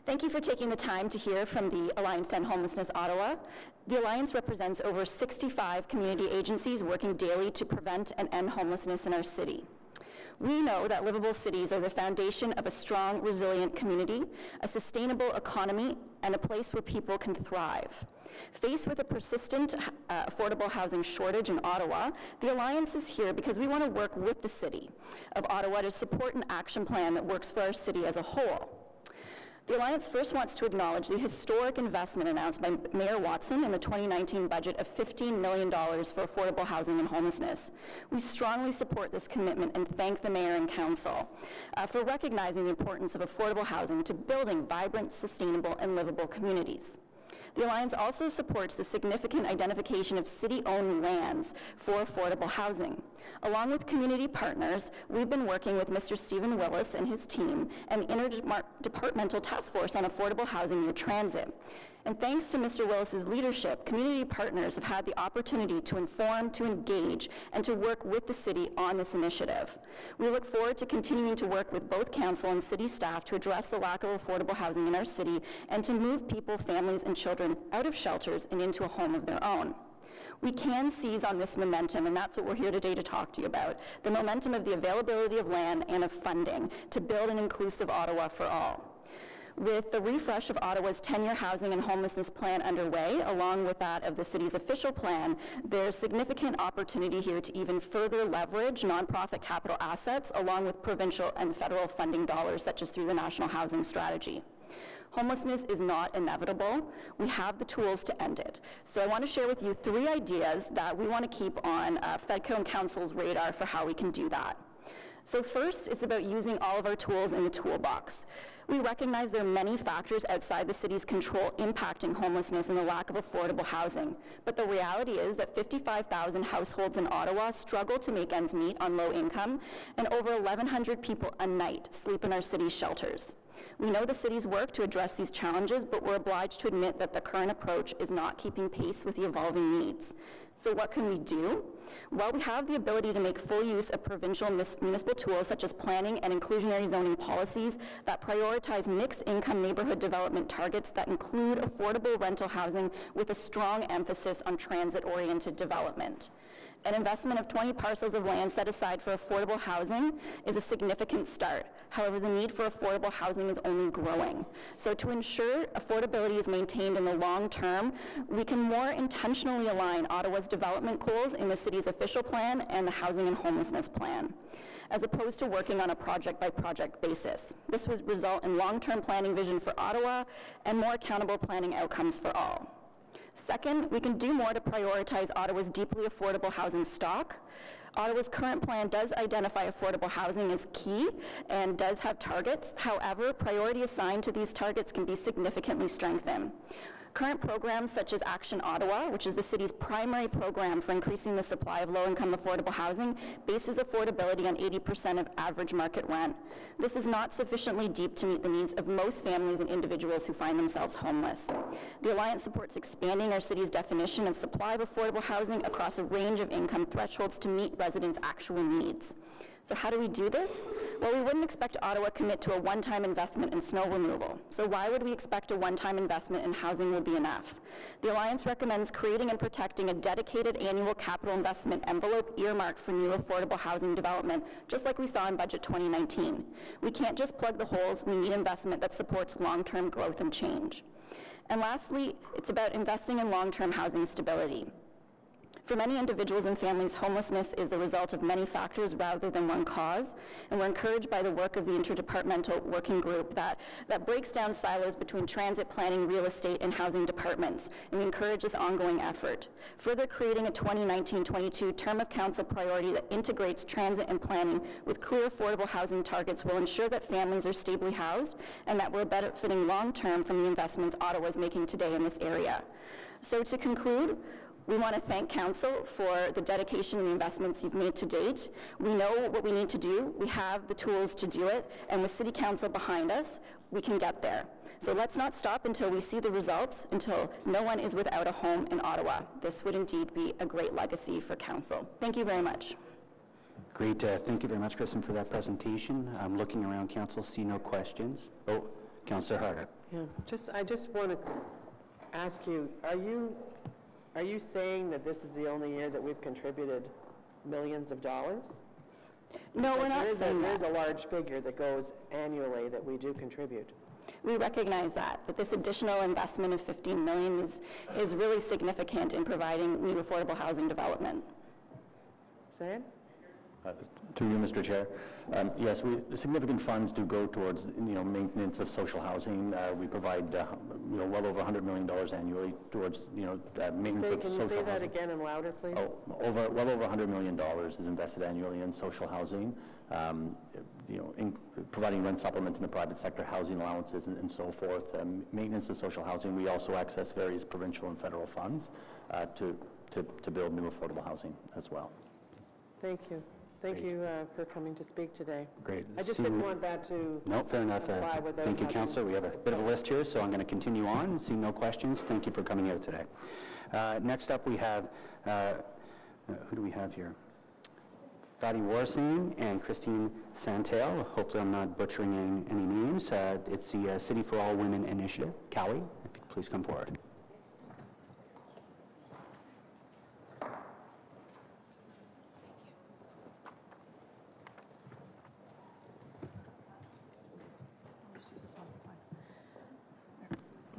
Thank you for taking the time to hear from the Alliance to End Homelessness Ottawa. The Alliance represents over 65 community agencies working daily to prevent and end homelessness in our city. We know that livable cities are the foundation of a strong, resilient community, a sustainable economy, and a place where people can thrive. Faced with a persistent affordable housing shortage in Ottawa, the Alliance is here because we want to work with the City of Ottawa to support an action plan that works for our city as a whole. The Alliance first wants to acknowledge the historic investment announced by Mayor Watson in the 2019 budget of $15 million for affordable housing and homelessness. We strongly support this commitment and thank the Mayor and Council for recognizing the importance of affordable housing to building vibrant, sustainable, and livable communities. The Alliance also supports the significant identification of city-owned lands for affordable housing. Along with community partners, we've been working with Mr. Stephen Willis and his team and the Interdepartmental Task Force on Affordable Housing near Transit. And thanks to Mr. Willis's leadership, community partners have had the opportunity to inform, to engage, and to work with the city on this initiative. We look forward to continuing to work with both council and city staff to address the lack of affordable housing in our city and to move people, families, and children out of shelters and into a home of their own. We can seize on this momentum, and that's what we're here today to talk to you about, the momentum of the availability of land and of funding to build an inclusive Ottawa for all. With the refresh of Ottawa's 10-year housing and homelessness plan underway, along with that of the city's official plan, there's significant opportunity here to even further leverage nonprofit capital assets, along with provincial and federal funding dollars, such as through the National Housing Strategy. Homelessness is not inevitable. We have the tools to end it. So I want to share with you 3 ideas that we want to keep on FEDCO and Council's radar for how we can do that. So first, it's about using all of our tools in the toolbox. We recognize there are many factors outside the city's control impacting homelessness and the lack of affordable housing. But the reality is that 55,000 households in Ottawa struggle to make ends meet on low income, and over 1,100 people a night sleep in our city's shelters. We know the city's work to address these challenges, but we're obliged to admit that the current approach is not keeping pace with the evolving needs. So what can we do? Well, we have the ability to make full use of provincial municipal tools such as planning and inclusionary zoning policies that prioritize mixed income neighborhood development targets that include affordable rental housing with a strong emphasis on transit-oriented development. An investment of 20 parcels of land set aside for affordable housing is a significant start. However, the need for affordable housing is only growing. So to ensure affordability is maintained in the long term, we can more intentionally align Ottawa's development goals in the city's official plan and the housing and homelessness plan, as opposed to working on a project-by-project basis. This would result in long-term planning vision for Ottawa and more accountable planning outcomes for all. Second, we can do more to prioritize Ottawa's deeply affordable housing stock. Ottawa's current plan does identify affordable housing as key and does have targets. However, priority assigned to these targets can be significantly strengthened. Current programs such as Action Ottawa, which is the city's primary program for increasing the supply of low-income affordable housing, bases affordability on 80% of average market rent. This is not sufficiently deep to meet the needs of most families and individuals who find themselves homeless. The Alliance supports expanding our city's definition of supply of affordable housing across a range of income thresholds to meet residents' actual needs. So how do we do this? Well, we wouldn't expect Ottawa to commit to a one-time investment in snow removal. So why would we expect a one-time investment in housing will be enough? The Alliance recommends creating and protecting a dedicated annual capital investment envelope earmarked for new affordable housing development, just like we saw in Budget 2019. We can't just plug the holes. We need investment that supports long-term growth and change. And lastly, it's about investing in long-term housing stability. For many individuals and families, homelessness is the result of many factors rather than one cause, and we're encouraged by the work of the Interdepartmental Working Group that breaks down silos between transit planning, real estate, and housing departments, and we encourage this ongoing effort. Further creating a 2019-22 term of council priority that integrates transit and planning with clear affordable housing targets will ensure that families are stably housed and that we're benefiting long-term from the investments Ottawa is making today in this area. So to conclude, we want to thank Council for the dedication and the investments you've made to date. We know what we need to do. We have the tools to do it. And with City Council behind us, we can get there. So let's not stop until we see the results, until no one is without a home in Ottawa. This would indeed be a great legacy for Council. Thank you very much. Great. Thank you very much, Kristen, for that presentation. I'm looking around Council, see no questions. Oh, Councillor Harder. Yeah, I just want to ask you, are you saying that this is the only year that we've contributed millions of dollars? No, we're not saying There is that. a large figure that goes annually that we do contribute. We recognize that, but this additional investment of $15 million is really significant in providing new affordable housing development. Sam? To you, Mr. Chair. Yes, significant funds do go towards, maintenance of social housing. We provide, well over $100 million annually towards, maintenance of social housing. Can you say that again and louder, please? Oh, well over $100 million is invested annually in social housing. Providing rent supplements in the private sector, housing allowances, and so forth. Maintenance of social housing. We also access various provincial and federal funds to build new affordable housing as well. Thank you. Thank you for coming to speak today. Great. I just didn't want that to... No, fair enough. Thank you, Councillor. We have a bit of a list here, so I'm going to continue on. Seeing no questions, thank you for coming out today. Next up, we have, who do we have here? Fadi Warsing and Christine Santel. Hopefully I'm not butchering any names. It's the City for All Women Initiative. Callie, if you could please come forward.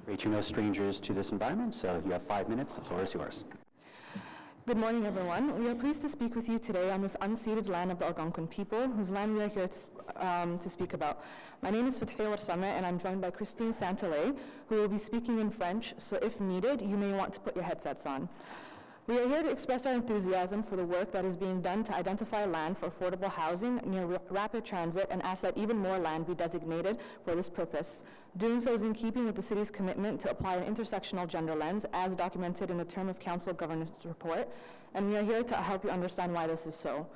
Great, you're no strangers to this environment, so you have 5 minutes. The floor is yours. Good morning, everyone. We are pleased to speak with you today on this unceded land of the Algonquin people, whose land we are here to speak about. My name is Fatih Warsame, and I'm joined by Christine Santelay, who will be speaking in French, so if needed, you may want to put your headsets on. We are here to express our enthusiasm for the work that is being done to identify land for affordable housing near rapid transit and ask that even more land be designated for this purpose. Doing so is in keeping with the city's commitment to apply an intersectional gender lens as documented in the Term of Council Governance Report, and we are here to help you understand why this is so.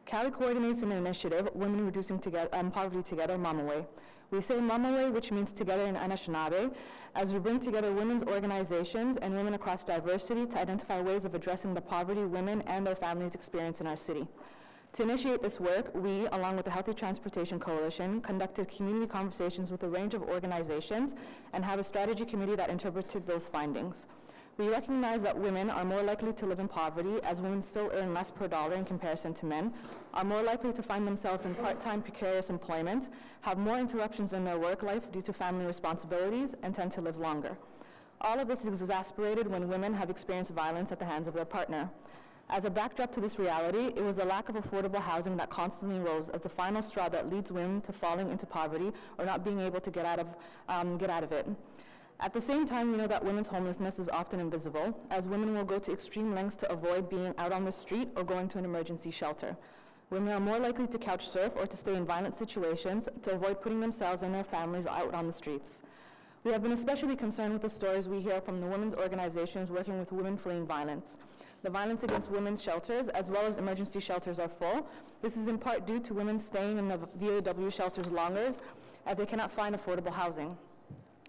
Cali coordinates an initiative, Women Reducing Poverty Together, Mamaway. We say Mamaway, which means together in Anishinaabe, as we bring together women's organizations and women across diversity to identify ways of addressing the poverty women and their families experience in our city. To initiate this work, we, along with the Healthy Transportation Coalition, conducted community conversations with a range of organizations and have a strategy committee that interpreted those findings. We recognize that women are more likely to live in poverty, as women still earn less per dollar in comparison to men, are more likely to find themselves in part-time precarious employment, have more interruptions in their work life due to family responsibilities, and tend to live longer. All of this is exacerbated when women have experienced violence at the hands of their partner. As a backdrop to this reality, it was the lack of affordable housing that constantly rose as the final straw that leads women to falling into poverty or not being able to get out of it. At the same time, we know that women's homelessness is often invisible, as women will go to extreme lengths to avoid being out on the street or going to an emergency shelter. Women are more likely to couch surf or to stay in violent situations to avoid putting themselves and their families out on the streets. We have been especially concerned with the stories we hear from the women's organizations working with women fleeing violence. The violence against women's shelters, as well as emergency shelters, are full. This is in part due to women staying in the VAW shelters longer, as they cannot find affordable housing.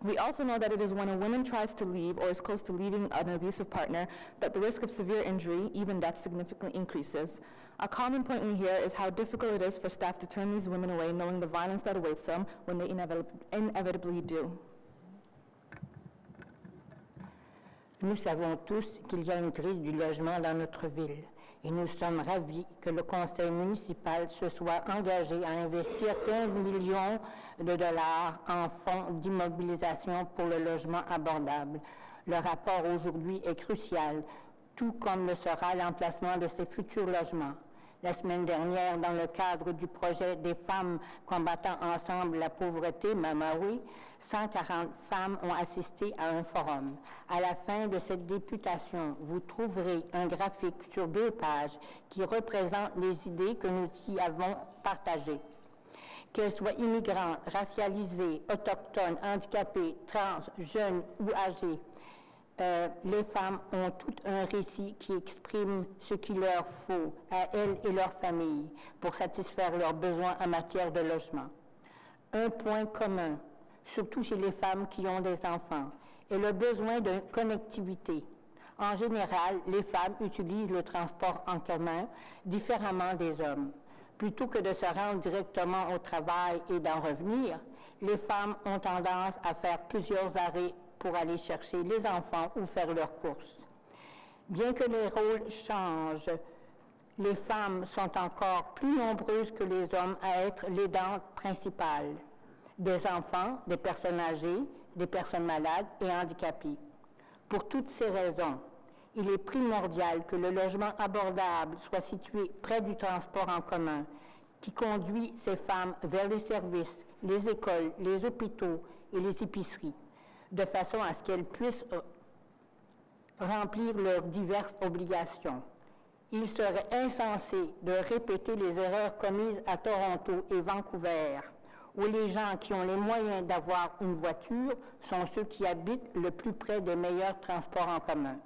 We also know that it is when a woman tries to leave or is close to leaving an abusive partner that the risk of severe injury, even death, significantly increases. A common point we hear is how difficult it is for staff to turn these women away, knowing the violence that awaits them when they inevitably do. Nous savons tous qu'il y a une crise du logement dans notre ville et nous sommes ravis que le conseil municipal se soit engagé à investir 15 millions de dollars en fonds d'immobilisation pour le logement abordable. Le rapport aujourd'hui est crucial, tout comme le sera l'emplacement de ces futurs logements. La semaine dernière, dans le cadre du projet des femmes combattant ensemble la pauvreté, Mamawi, 140 femmes ont assisté à un forum. À la fin de cette députation, vous trouverez un graphique sur 2 pages qui représente les idées que nous y avons partagées. Qu'elles soient immigrantes, racialisées, autochtones, handicapées, trans, jeunes ou âgées, les femmes ont tout un récit qui exprime ce qu'il leur faut à elles et leurs familles pour satisfaire leurs besoins en matière de logement. Un point commun, surtout chez les femmes qui ont des enfants, est le besoin de connectivité. En général, les femmes utilisent le transport en commun différemment des hommes. Plutôt que de se rendre directement au travail et d'en revenir, les femmes ont tendance à faire plusieurs arrêts pour aller chercher les enfants ou faire leurs courses. Bien que les rôles changent, les femmes sont encore plus nombreuses que les hommes à être l'aidantes principales des enfants, des personnes âgées, des personnes malades et handicapées. Pour toutes ces raisons, il est primordial que le logement abordable soit situé près du transport en commun qui conduit ces femmes vers les services, les écoles, les hôpitaux et les épiceries, de façon à ce qu'elles puissent remplir leurs diverses obligations. Il serait insensé de répéter les erreurs commises à Toronto et Vancouver, où les gens qui ont les moyens d'avoir une voiture sont ceux qui habitent le plus près des meilleurs transports en commun.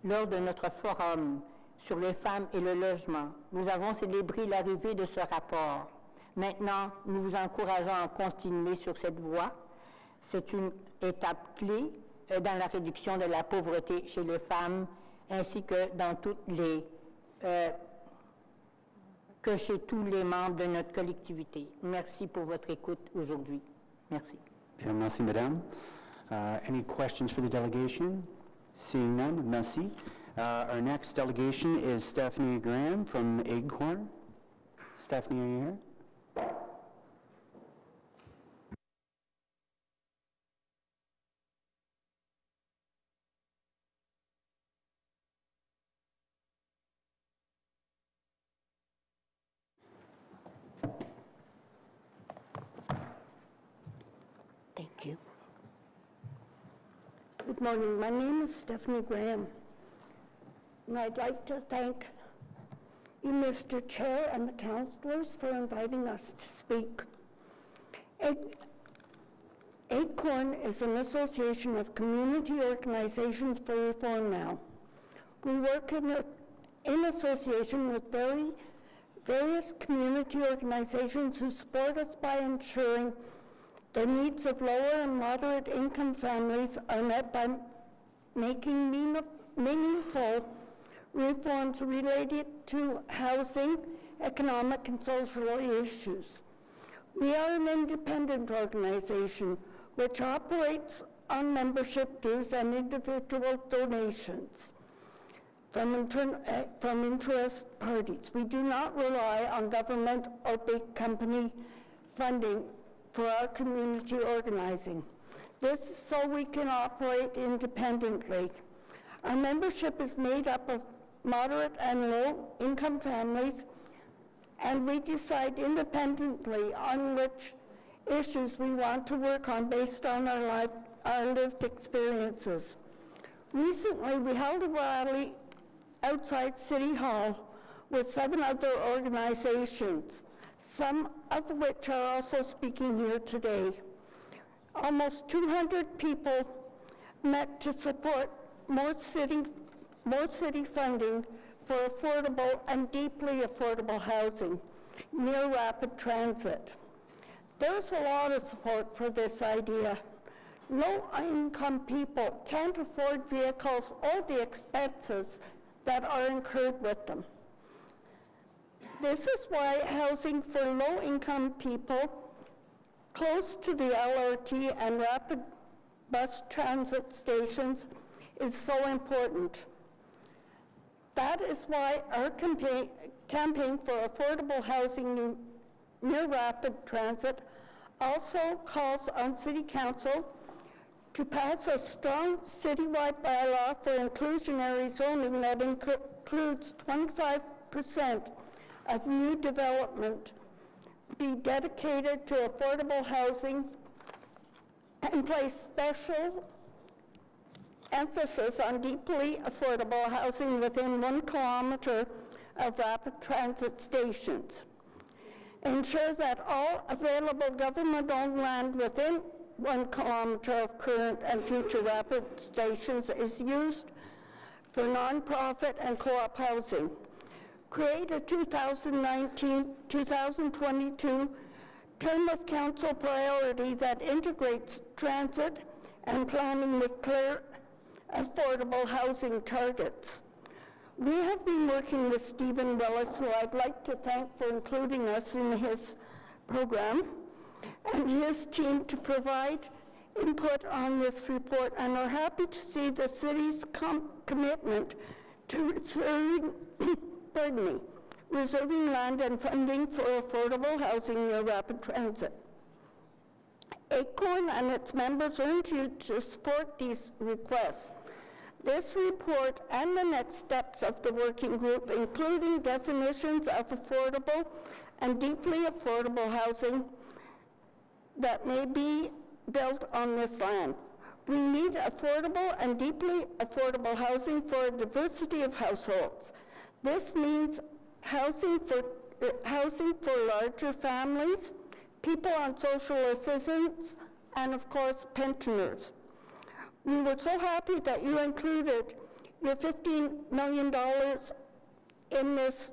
Lors de notre forum sur les femmes et le logement, nous avons célébré l'arrivée de ce rapport. Maintenant, nous vous encourageons à continuer sur cette voie. C'est une étape clé dans la réduction de la pauvreté chez les femmes, ainsi que dans que chez tous les membres de notre collectivité. Merci pour votre écoute aujourd'hui. Merci. Bien, merci, Madame. Any questions for the delegation? Seeing none, merci. Our next delegation is Stephanie Graham from Acorn. Stephanie, are you here? Thank you. Good morning. My name is Stephanie Graham, and I'd like to thank you, Mr. Chair, and the councillors for inviting us to speak. ACORN is an association of community organizations for reform now. We work in association with various community organizations who support us by ensuring the needs of lower and moderate income families are met by making meaningful reforms related to housing, economic, and social issues. We are an independent organization which operates on membership dues and individual donations from interest parties. We do not rely on government or big company funding for our community organizing. This is so we can operate independently. Our membership is made up of moderate and low income families, and we decide independently on which issues we want to work on based on our lived experiences. Recently, we held a rally outside City Hall with 7 other organizations, some of which are also speaking here today. Almost 200 people met to support more city funding for affordable and deeply affordable housing near rapid transit. There's a lot of support for this idea. Low-income people can't afford vehicles or the expenses that are incurred with them. This is why housing for low-income people close to the LRT and rapid bus transit stations is so important. That is why our campaign for affordable housing near rapid transit also calls on City Council to pass a strong citywide bylaw for inclusionary zoning that includes 25% of new development be dedicated to affordable housing and place special emphasis on deeply affordable housing within 1 kilometer of rapid transit stations. Ensure that all available government-owned land within 1 kilometer of current and future rapid stations is used for nonprofit and co-op housing. Create a 2019-2022 term of council priority that integrates transit and planning with clear, affordable housing targets. We have been working with Stephen Willis, who I'd like to thank for including us in his program, and his team to provide input on this report, and are happy to see the city's commitment to reserving land and funding for affordable housing near rapid transit. ACORN and its members urge you to support these requests. This report and the next steps of the working group, including definitions of affordable and deeply affordable housing that may be built on this land. We need affordable and deeply affordable housing for a diversity of households. This means housing for larger families, people on social assistance, and of course, pensioners. We were so happy that you included your $15 million in this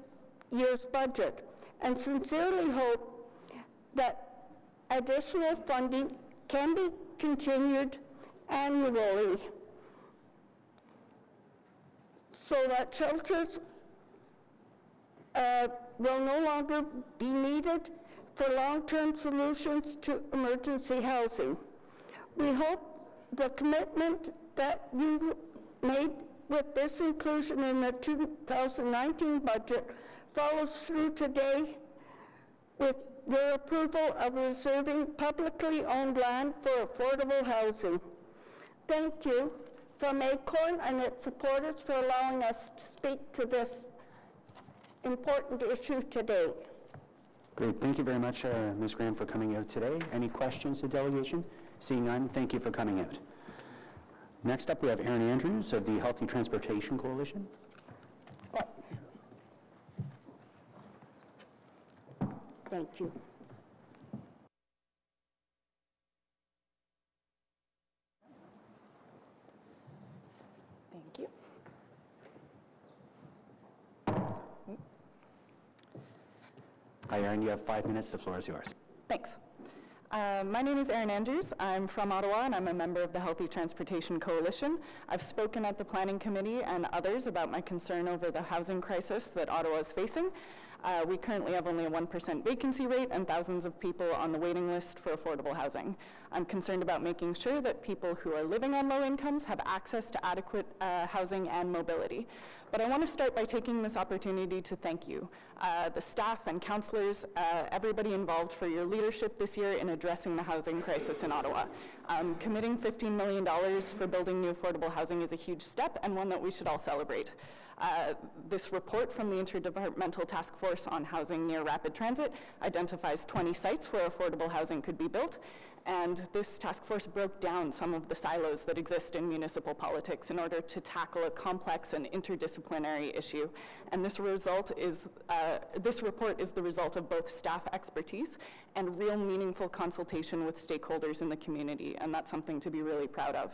year's budget, and sincerely hope that additional funding can be continued annually so that shelters will no longer be needed for long-term solutions to emergency housing. We hope the commitment that you made with this inclusion in the 2019 budget follows through today with their approval of reserving publicly owned land for affordable housing. Thank you from ACORN and its supporters for allowing us to speak to this important issue today. Great. Thank you very much, Ms. Graham, for coming out today. Any questions to delegation? Seeing none, thank you for coming out. Next up, we have Erin Andrews of the Healthy Transportation Coalition. Thank you. Thank you. Hi, Erin. You have 5 minutes. The floor is yours. Thanks. My name is Erin Andrews. I'm from Ottawa, and I'm a member of the Healthy Transportation Coalition. I've spoken at the Planning Committee and others about my concern over the housing crisis that Ottawa is facing. We currently have only a 1% vacancy rate and thousands of people on the waiting list for affordable housing. I'm concerned about making sure that people who are living on low incomes have access to adequate housing and mobility. But I want to start by taking this opportunity to thank you, the staff and councillors, everybody involved for your leadership this year in addressing the housing crisis in Ottawa. Committing $15 million for building new affordable housing is a huge step and one that we should all celebrate. This report from the Interdepartmental Task Force on Housing Near Rapid Transit identifies 20 sites where affordable housing could be built, and this task force broke down some of the silos that exist in municipal politics in order to tackle a complex and interdisciplinary issue. And this report is the result of both staff expertise and real meaningful consultation with stakeholders in the community, and that's something to be really proud of.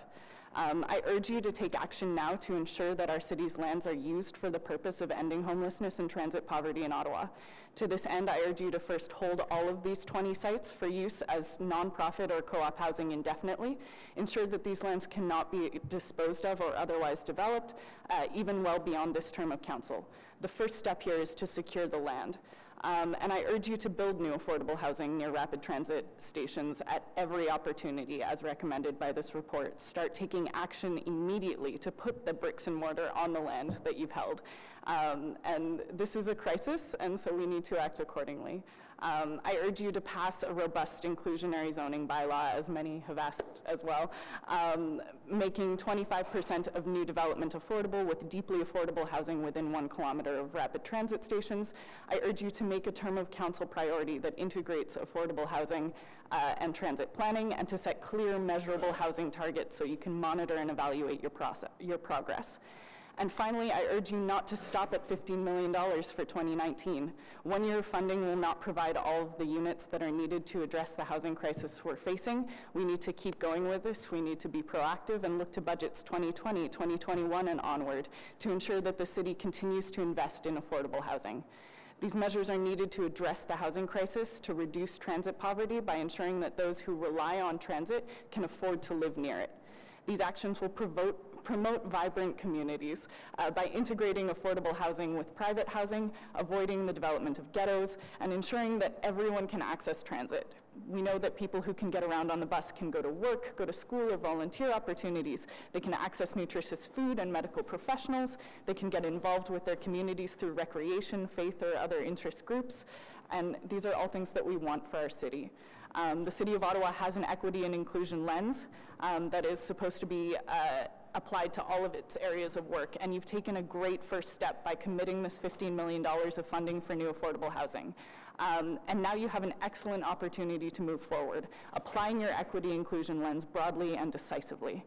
I urge you to take action now to ensure that our city's lands are used for the purpose of ending homelessness and transit poverty in Ottawa. To this end, I urge you to first hold all of these 20 sites for use as nonprofit or co-op housing indefinitely, ensure that these lands cannot be disposed of or otherwise developed, even well beyond this term of council. The first step here is to secure the land. And I urge you to build new affordable housing near rapid transit stations at every opportunity as recommended by this report. Start taking action immediately to put the bricks and mortar on the land that you've held. And this is a crisis, and so we need to act accordingly. I urge you to pass a robust inclusionary zoning bylaw, as many have asked as well, making 25% of new development affordable with deeply affordable housing within 1 kilometer of rapid transit stations. I urge you to make a term of council priority that integrates affordable housing and transit planning, and to set clear, measurable housing targets so you can monitor and evaluate your progress. And finally, I urge you not to stop at $15 million for 2019. 1 year of funding will not provide all of the units that are needed to address the housing crisis we're facing. We need to keep going with this. We need to be proactive and look to budgets 2020, 2021, and onward to ensure that the city continues to invest in affordable housing. These measures are needed to address the housing crisis, to reduce transit poverty by ensuring that those who rely on transit can afford to live near it. These actions will promote vibrant communities by integrating affordable housing with private housing, avoiding the development of ghettos, and ensuring that everyone can access transit. We know that people who can get around on the bus can go to work, go to school, or volunteer opportunities. They can access nutritious food and medical professionals. They can get involved with their communities through recreation, faith, or other interest groups. And these are all things that we want for our city. The City of Ottawa has an equity and inclusion lens that is supposed to be applied to all of its areas of work, and you've taken a great first step by committing this $15 million of funding for new affordable housing. And now you have an excellent opportunity to move forward, applying your equity inclusion lens broadly and decisively.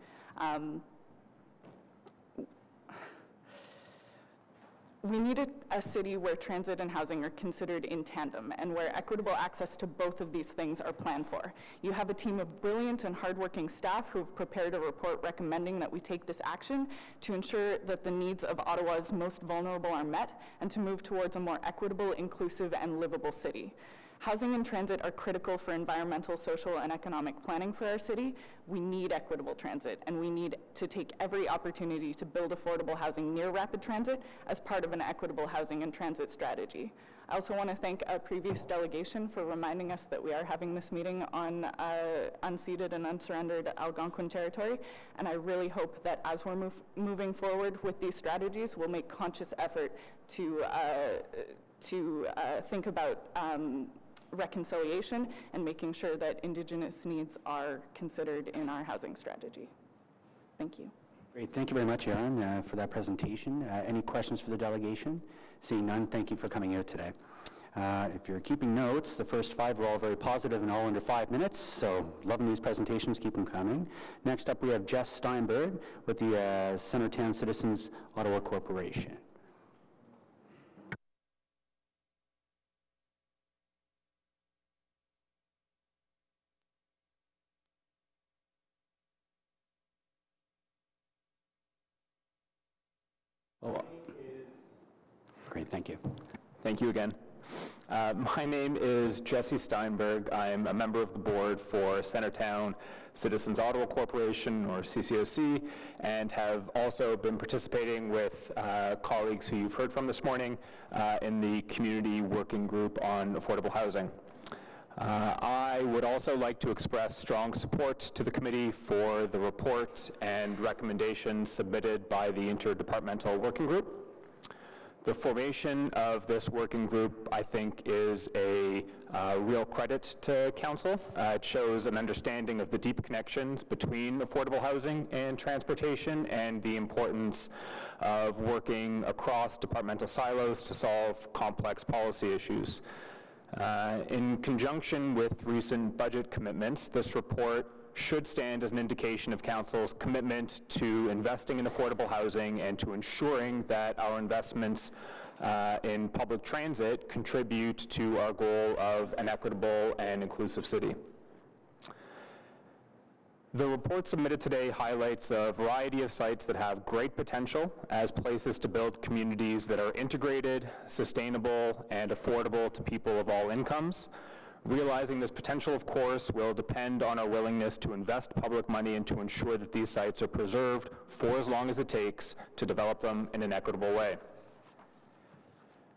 We need a city where transit and housing are considered in tandem and where equitable access to both of these things are planned for. You have a team of brilliant and hardworking staff who have prepared a report recommending that we take this action to ensure that the needs of Ottawa's most vulnerable are met and to move towards a more equitable, inclusive, and livable city. Housing and transit are critical for environmental, social, and economic planning for our city. We need equitable transit, and we need to take every opportunity to build affordable housing near rapid transit as part of an equitable housing and transit strategy. I also want to thank our previous delegation for reminding us that we are having this meeting on unceded and unsurrendered Algonquin territory, and I really hope that as we're moving forward with these strategies, we'll make conscious effort to think about reconciliation and making sure that Indigenous needs are considered in our housing strategy. Thank you. Great, thank you very much, Erin, for that presentation. Any questions for the delegation? Seeing none, thank you for coming out today. If you're keeping notes, the first 5 were all very positive and all under 5 minutes, so loving these presentations, keep them coming. Next up, we have Jess Steinberg with the Centertown Citizens Ottawa Corporation. Great, thank you. Thank you again. My name is Jesse Steinberg. I'm a member of the board for Centertown Citizens Ottawa Corporation, or CCOC, and have also been participating with colleagues who you've heard from this morning in the community working group on affordable housing. I would also like to express strong support to the committee for the report and recommendations submitted by the interdepartmental working group. The formation of this working group, I think, is a real credit to Council. It shows an understanding of the deep connections between affordable housing and transportation and the importance of working across departmental silos to solve complex policy issues. In conjunction with recent budget commitments, this report should stand as an indication of Council's commitment to investing in affordable housing and to ensuring that our investments in public transit contribute to our goal of an equitable and inclusive city. The report submitted today highlights a variety of sites that have great potential as places to build communities that are integrated, sustainable, and affordable to people of all incomes. Realizing this potential, of course, will depend on our willingness to invest public money and to ensure that these sites are preserved for as long as it takes to develop them in an equitable way.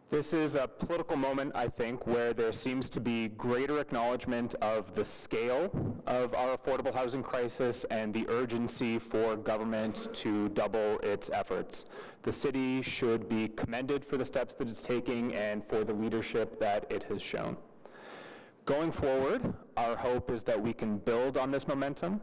This is a political moment, I think, where there seems to be greater acknowledgement of the scale of our affordable housing crisis and the urgency for government to double its efforts. The city should be commended for the steps that it's taking and for the leadership that it has shown. Going forward, our hope is that we can build on this momentum.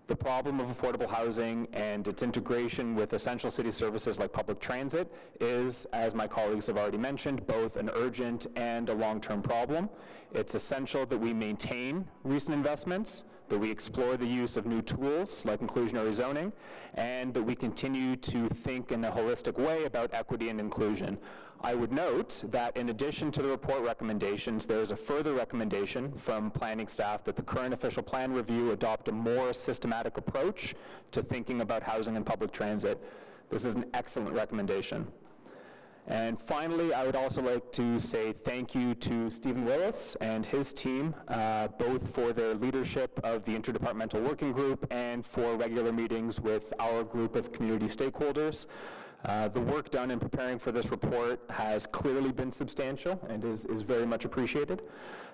The problem of affordable housing and its integration with essential city services like public transit is, as my colleagues have already mentioned, both an urgent and a long-term problem. It's essential that we maintain recent investments, that we explore the use of new tools like inclusionary zoning, and that we continue to think in a holistic way about equity and inclusion. I would note that in addition to the report recommendations, there is a further recommendation from planning staff that the current official plan review adopt a more systematic approach to thinking about housing and public transit. This is an excellent recommendation. And finally, I would also like to say thank you to Stephen Willis and his team, both for their leadership of the Interdepartmental Working Group and for regular meetings with our group of community stakeholders. The work done in preparing for this report has clearly been substantial and is very much appreciated.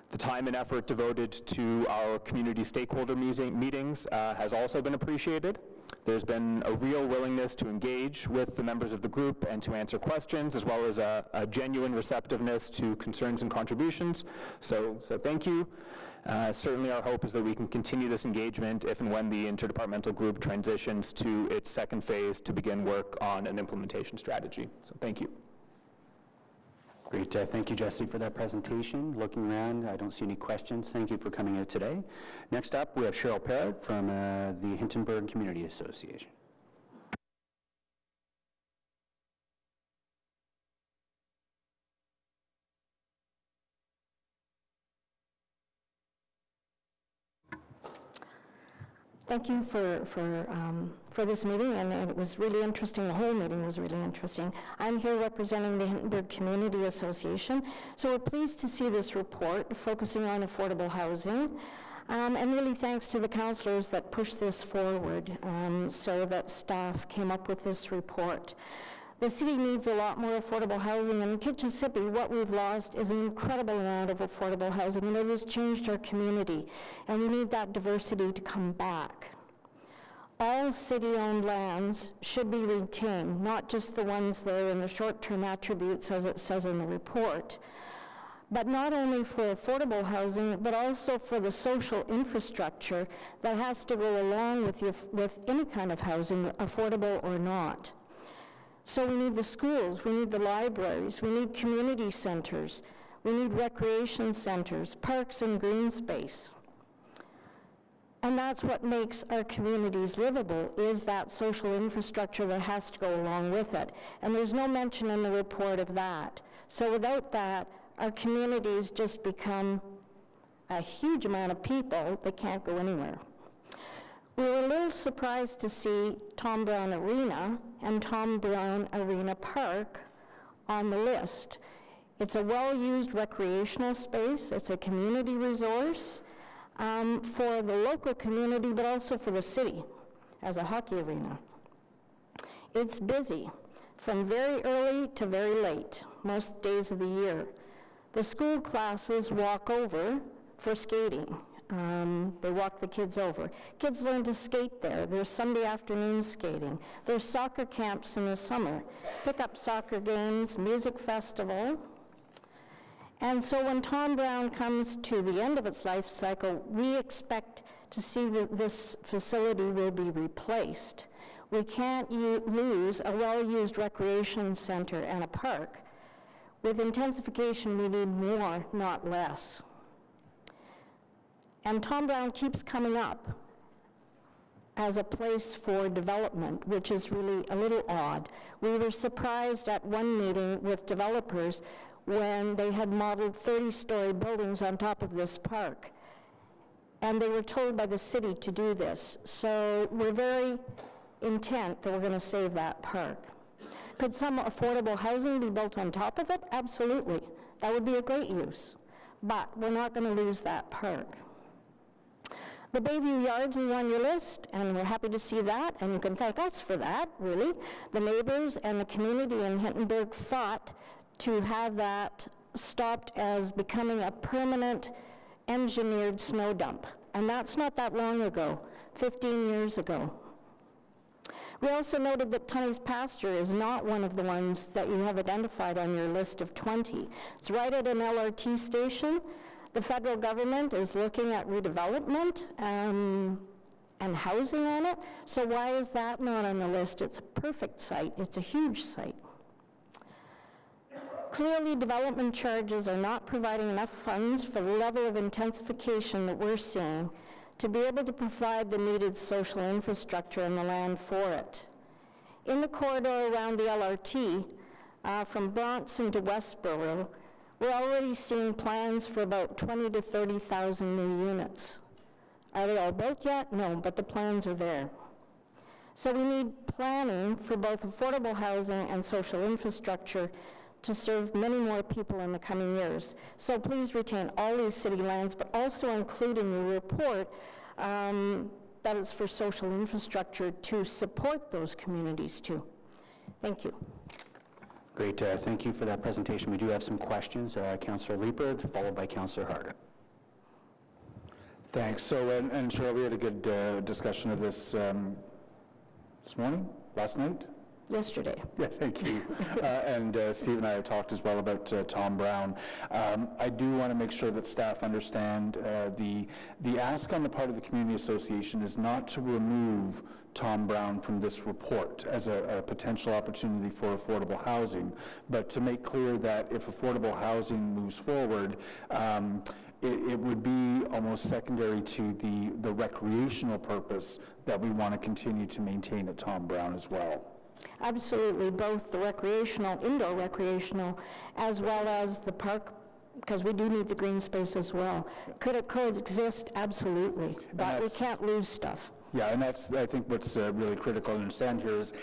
The time and effort devoted to our community stakeholder meetings has also been appreciated. There's been a real willingness to engage with the members of the group and to answer questions, as well as a genuine receptiveness to concerns and contributions. So thank you. Certainly our hope is that we can continue this engagement if and when the interdepartmental group transitions to its second phase to begin work on an implementation strategy. So thank you. Great. Thank you, Jesse, for that presentation. Looking around, I don't see any questions. Thank you for coming out today. Next up, we have Cheryl Parrott from the Hintonburg Community Association. Thank you for this meeting, and it was really interesting. The whole meeting was really interesting. I'm here representing the Hintonburg Community Association, so we're pleased to see this report focusing on affordable housing, and really thanks to the councillors that pushed this forward so that staff came up with this report. The city needs a lot more affordable housing, and in Kitchissippi, what we've lost is an incredible amount of affordable housing, and it has changed our community, and we need that diversity to come back. All city-owned lands should be retained, not just the ones that are in the short-term attributes, as it says in the report, but not only for affordable housing, but also for the social infrastructure that has to go along with any kind of housing, affordable or not. So we need the schools, we need the libraries, we need community centers, we need recreation centers, parks and green space. And that's what makes our communities livable, is that social infrastructure that has to go along with it. And there's no mention in the report of that. So without that, our communities just become a huge amount of people that can't go anywhere. We were a little surprised to see Tom Brown Arena and Tom Brown Arena Park on the list. It's a well-used recreational space. It's a community resource for the local community, but also for the city as a hockey arena. It's busy from very early to very late, most days of the year. The school classes walk over for skating. They walk the kids over. Kids learn to skate there. There's Sunday afternoon skating. There's soccer camps in the summer, pick-up soccer games, music festival. And so when Tom Brown comes to the end of its life cycle, we expect to see that this facility will be replaced. We can't lose a well-used recreation center and a park. With intensification, we need more, not less. And Tom Brown keeps coming up as a place for development, which is really a little odd. We were surprised at one meeting with developers when they had modeled 30-story buildings on top of this park. And they were told by the city to do this. So we're very intent that we're going to save that park. Could some affordable housing be built on top of it? Absolutely. That would be a great use. But we're not going to lose that park. The Bayview Yards is on your list, and we're happy to see that, and you can thank us for that, really. The neighbors and the community in Hintonburg fought to have that stopped as becoming a permanent engineered snow dump, and that's not that long ago, 15 years ago. We also noted that Tunney's Pasture is not one of the ones that you have identified on your list of 20. It's right at an LRT station. The federal government is looking at redevelopment and housing on it, so why is that not on the list? It's a perfect site. It's a huge site. Clearly, development charges are not providing enough funds for the level of intensification that we're seeing to be able to provide the needed social infrastructure and the land for it. In the corridor around the LRT, from Bronson to Westboro, we're already seeing plans for about 20 to 30,000 new units. Are they all built yet? No, but the plans are there. So we need planning for both affordable housing and social infrastructure to serve many more people in the coming years. So please retain all these city lands, but also include in your report that is for social infrastructure to support those communities too. Thank you. Great, thank you for that presentation. We do have some questions. Councillor Leeper, followed by Councillor Harder. Thanks. So, and Cheryl, we had a good discussion of this this morning, last night? Yesterday. Yeah, thank you. And Steve and I have talked as well about Tom Brown. I do want to make sure that staff understand the ask on the part of the Community Association is not to remove Tom Brown from this report as a potential opportunity for affordable housing, but to make clear that if affordable housing moves forward, it would be almost secondary to the recreational purpose that we want to continue to maintain at Tom Brown as well. Absolutely, both the recreational, indoor recreational, as well as the park, because we do need the green space as well. Could it coexist? Absolutely, but we can't lose stuff. Yeah, and that's, I think, what's really critical to understand here is,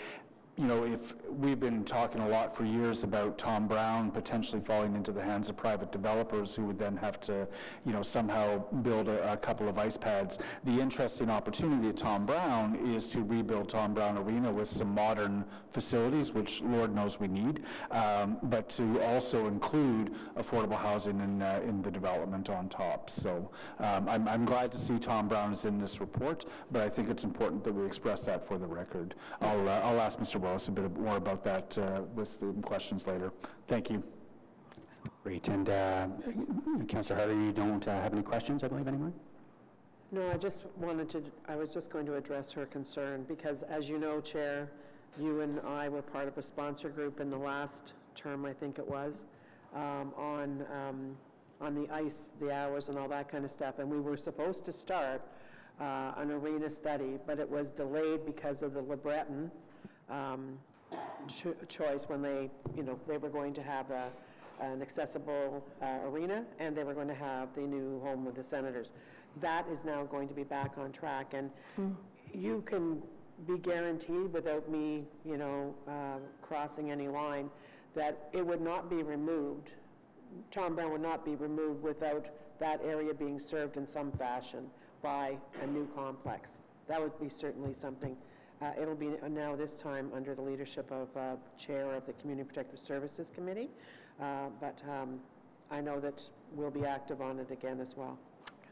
you know, if we've been talking a lot for years about Tom Brown potentially falling into the hands of private developers who would then have to, you know, somehow build a couple of ice pads. The interesting opportunity at Tom Brown is to rebuild Tom Brown Arena with some modern facilities, which Lord knows we need, but to also include affordable housing in the development on top. So I'm glad to see Tom Brown is in this report, but I think it's important that we express that for the record. I'll ask Mr. Willis a bit more about that with the questions later. Thank you. Great, and Councillor Harder, you don't have any questions, I believe, anymore? No, I was just going to address her concern, because as you know, Chair, you and I were part of a sponsor group in the last term, I think it was, on the ice, the hours and all that kind of stuff, and we were supposed to start an arena study, but it was delayed because of the LeBreton choice when they were going to have an accessible arena, and they were going to have the new home with the senators. That is now going to be back on track, and you can be guaranteed without me, crossing any line, that it would not be removed. Tom Brown would not be removed without that area being served in some fashion by a new complex. That would be certainly something. It'll be now this time under the leadership of Chair of the Community Protective Services Committee, but I know that we'll be active on it again as well.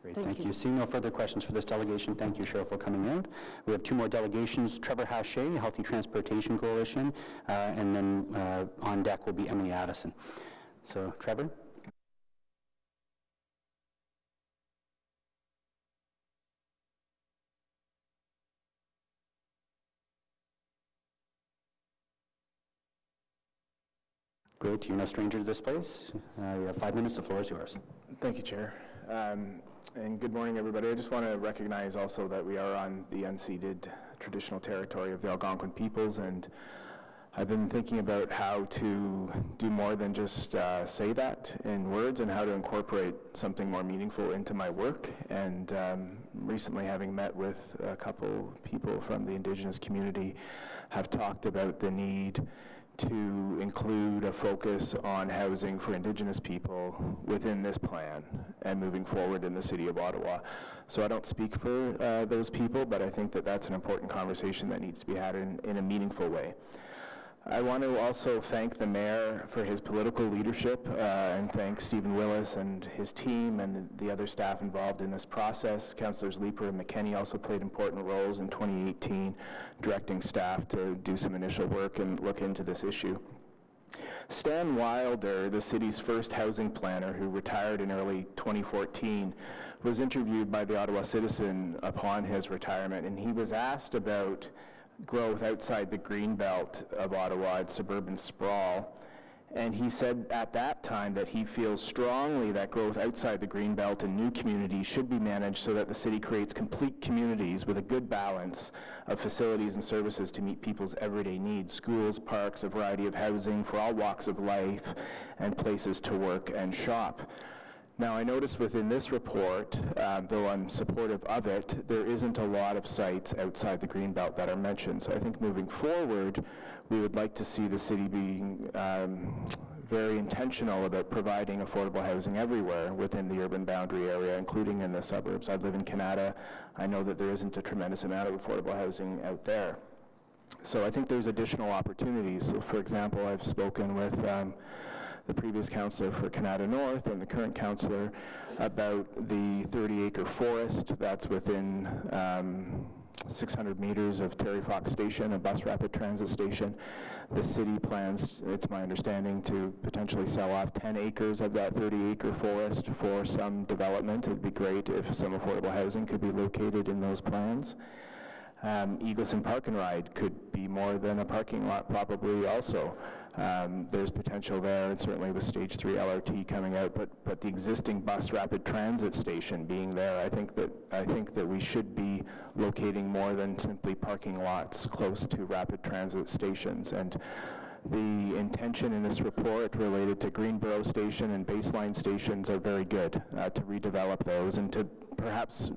Great, thank you. Seeing no further questions for this delegation, thank you, Cheryl, for coming out. We have two more delegations, Trevor Hache, Healthy Transportation Coalition, and then on deck will be Emily Addison. So, Trevor? Great, you're no stranger to this place. You have 5 minutes, the floor is yours. Thank you, Chair. And good morning, everybody. I just want to recognize also that we are on the unceded traditional territory of the Algonquin peoples, and I've been thinking about how to do more than just say that in words, and how to incorporate something more meaningful into my work. And recently, having met with a couple people from the Indigenous community, have talked about the need to include a focus on housing for Indigenous people within this plan and moving forward in the City of Ottawa. So I don't speak for those people, but I think that that's an important conversation that needs to be had in a meaningful way. I want to also thank the Mayor for his political leadership and thank Stephen Willis and his team and the other staff involved in this process. Councillors Leeper and McKenney also played important roles in 2018, directing staff to do some initial work and look into this issue. Stan Wilder, the city's first housing planner who retired in early 2014, was interviewed by the Ottawa Citizen upon his retirement, and he was asked about growth outside the Greenbelt of Ottawa and suburban sprawl. And he said at that time that he feels strongly that growth outside the Greenbelt and new communities should be managed so that the city creates complete communities with a good balance of facilities and services to meet people's everyday needs, schools, parks, a variety of housing for all walks of life, and places to work and shop. Now, I noticed within this report, though I'm supportive of it, there isn't a lot of sites outside the Greenbelt that are mentioned. So I think moving forward, we would like to see the city being very intentional about providing affordable housing everywhere within the urban boundary area, including in the suburbs. I live in Canada. I know that there isn't a tremendous amount of affordable housing out there. So I think there's additional opportunities. So for example, I've spoken with the previous councillor for Canada North and the current councillor about the 30-acre forest that's within 600 meters of Terry Fox Station, a bus rapid transit station. The city plans, it's my understanding, to potentially sell off 10 acres of that 30-acre forest for some development. It'd be great if some affordable housing could be located in those plans. Eagleson Park and Ride could be more than a parking lot probably also. There's potential there, and certainly with Stage 3 LRT coming out, but the existing bus rapid transit station being there, I think that we should be locating more than simply parking lots close to rapid transit stations. And the intention in this report related to Greenboro Station and Baseline stations are very good, to redevelop those and to perhaps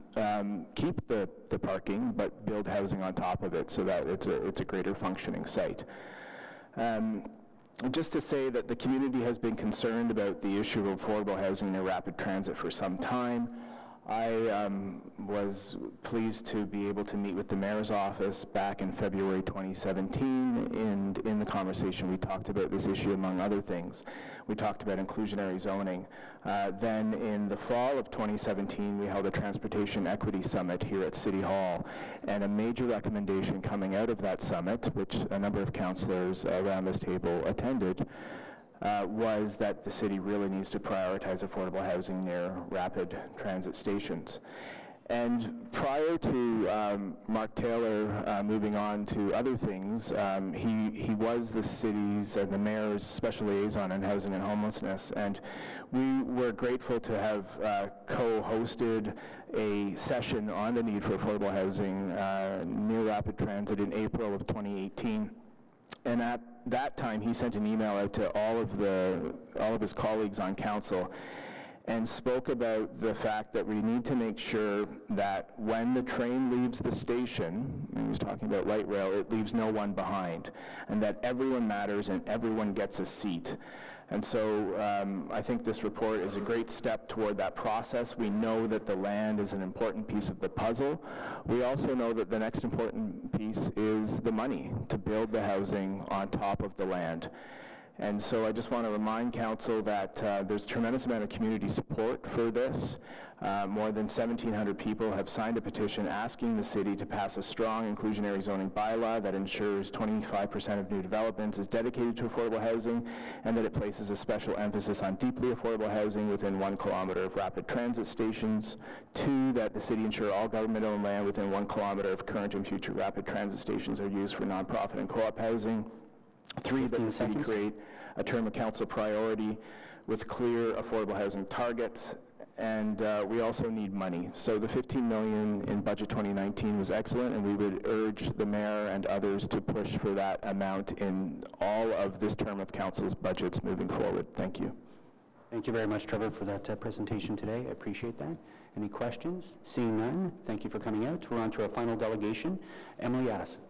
keep the parking but build housing on top of it so that it's a greater functioning site. Just to say that the community has been concerned about the issue of affordable housing near rapid transit for some time. I was pleased to be able to meet with the mayor's office back in February 2017, and in the conversation we talked about this issue among other things. We talked about inclusionary zoning. Then in the fall of 2017, we held a Transportation Equity Summit here at City Hall, and a major recommendation coming out of that summit, which a number of councillors around this table attended, was that the city really needs to prioritize affordable housing near rapid transit stations. And prior to Mark Taylor moving on to other things, he was the city's and the mayor's special liaison on housing and homelessness, and we were grateful to have co-hosted a session on the need for affordable housing near rapid transit in April of 2018. And at that time, he sent an email out to all of his colleagues on council and spoke about the fact that we need to make sure that when the train leaves the station, and he was talking about light rail, it leaves no one behind, and that everyone matters and everyone gets a seat. And so I think this report is a great step toward that process. We know that the land is an important piece of the puzzle. We also know that the next important piece is the money to build the housing on top of the land. And so I just want to remind council that there's a tremendous amount of community support for this. More than 1,700 people have signed a petition asking the city to pass a strong inclusionary zoning bylaw that ensures 25% of new developments is dedicated to affordable housing, and that it places a special emphasis on deeply affordable housing within 1 kilometer of rapid transit stations. 2, that the city ensure all government-owned land within 1 kilometer of current and future rapid transit stations are used for nonprofit and co-op housing. 3, that the city create a term of council priority with clear affordable housing targets. And we also need money. So the $15 million in budget 2019 was excellent, and we would urge the mayor and others to push for that amount in all of this term of council's budgets moving forward. Thank you. Thank you very much, Trevor, for that presentation today. I appreciate that. Any questions? Seeing none, thank you for coming out. We're on to our final delegation. Emily Addison.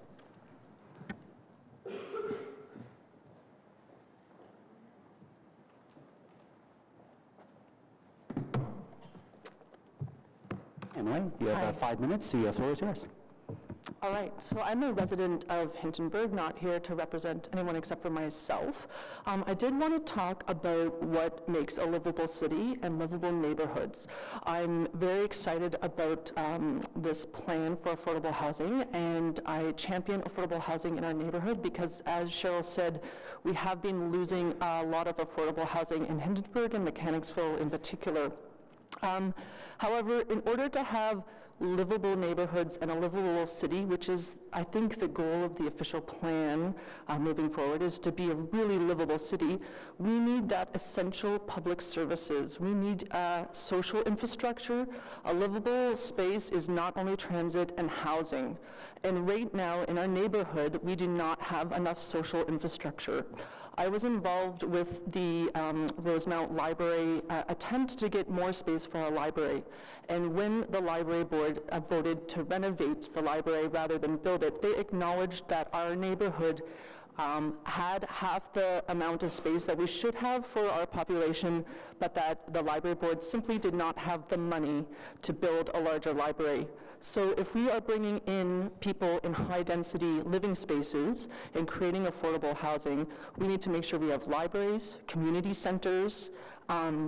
Emily, you have 5 minutes. The floor is yours. All right, so I'm a resident of Hintonburg, not here to represent anyone except for myself. I did want to talk about what makes a livable city and livable neighborhoods. I'm very excited about this plan for affordable housing, and I champion affordable housing in our neighborhood because, as Cheryl said, we have been losing a lot of affordable housing in Hintonburg and Mechanicsville in particular. However, in order to have livable neighborhoods and a livable city, which is, I think, the goal of the official plan moving forward, is to be a really livable city, we need that essential public services. We need social infrastructure. A livable space is not only transit and housing. And right now, in our neighborhood, we do not have enough social infrastructure. I was involved with the Rosemount Library attempt to get more space for our library. And when the library board voted to renovate the library rather than build it, they acknowledged that our neighborhood had half the amount of space that we should have for our population, but that the library board simply did not have the money to build a larger library. So if we are bringing in people in high-density living spaces and creating affordable housing, we need to make sure we have libraries, community centers,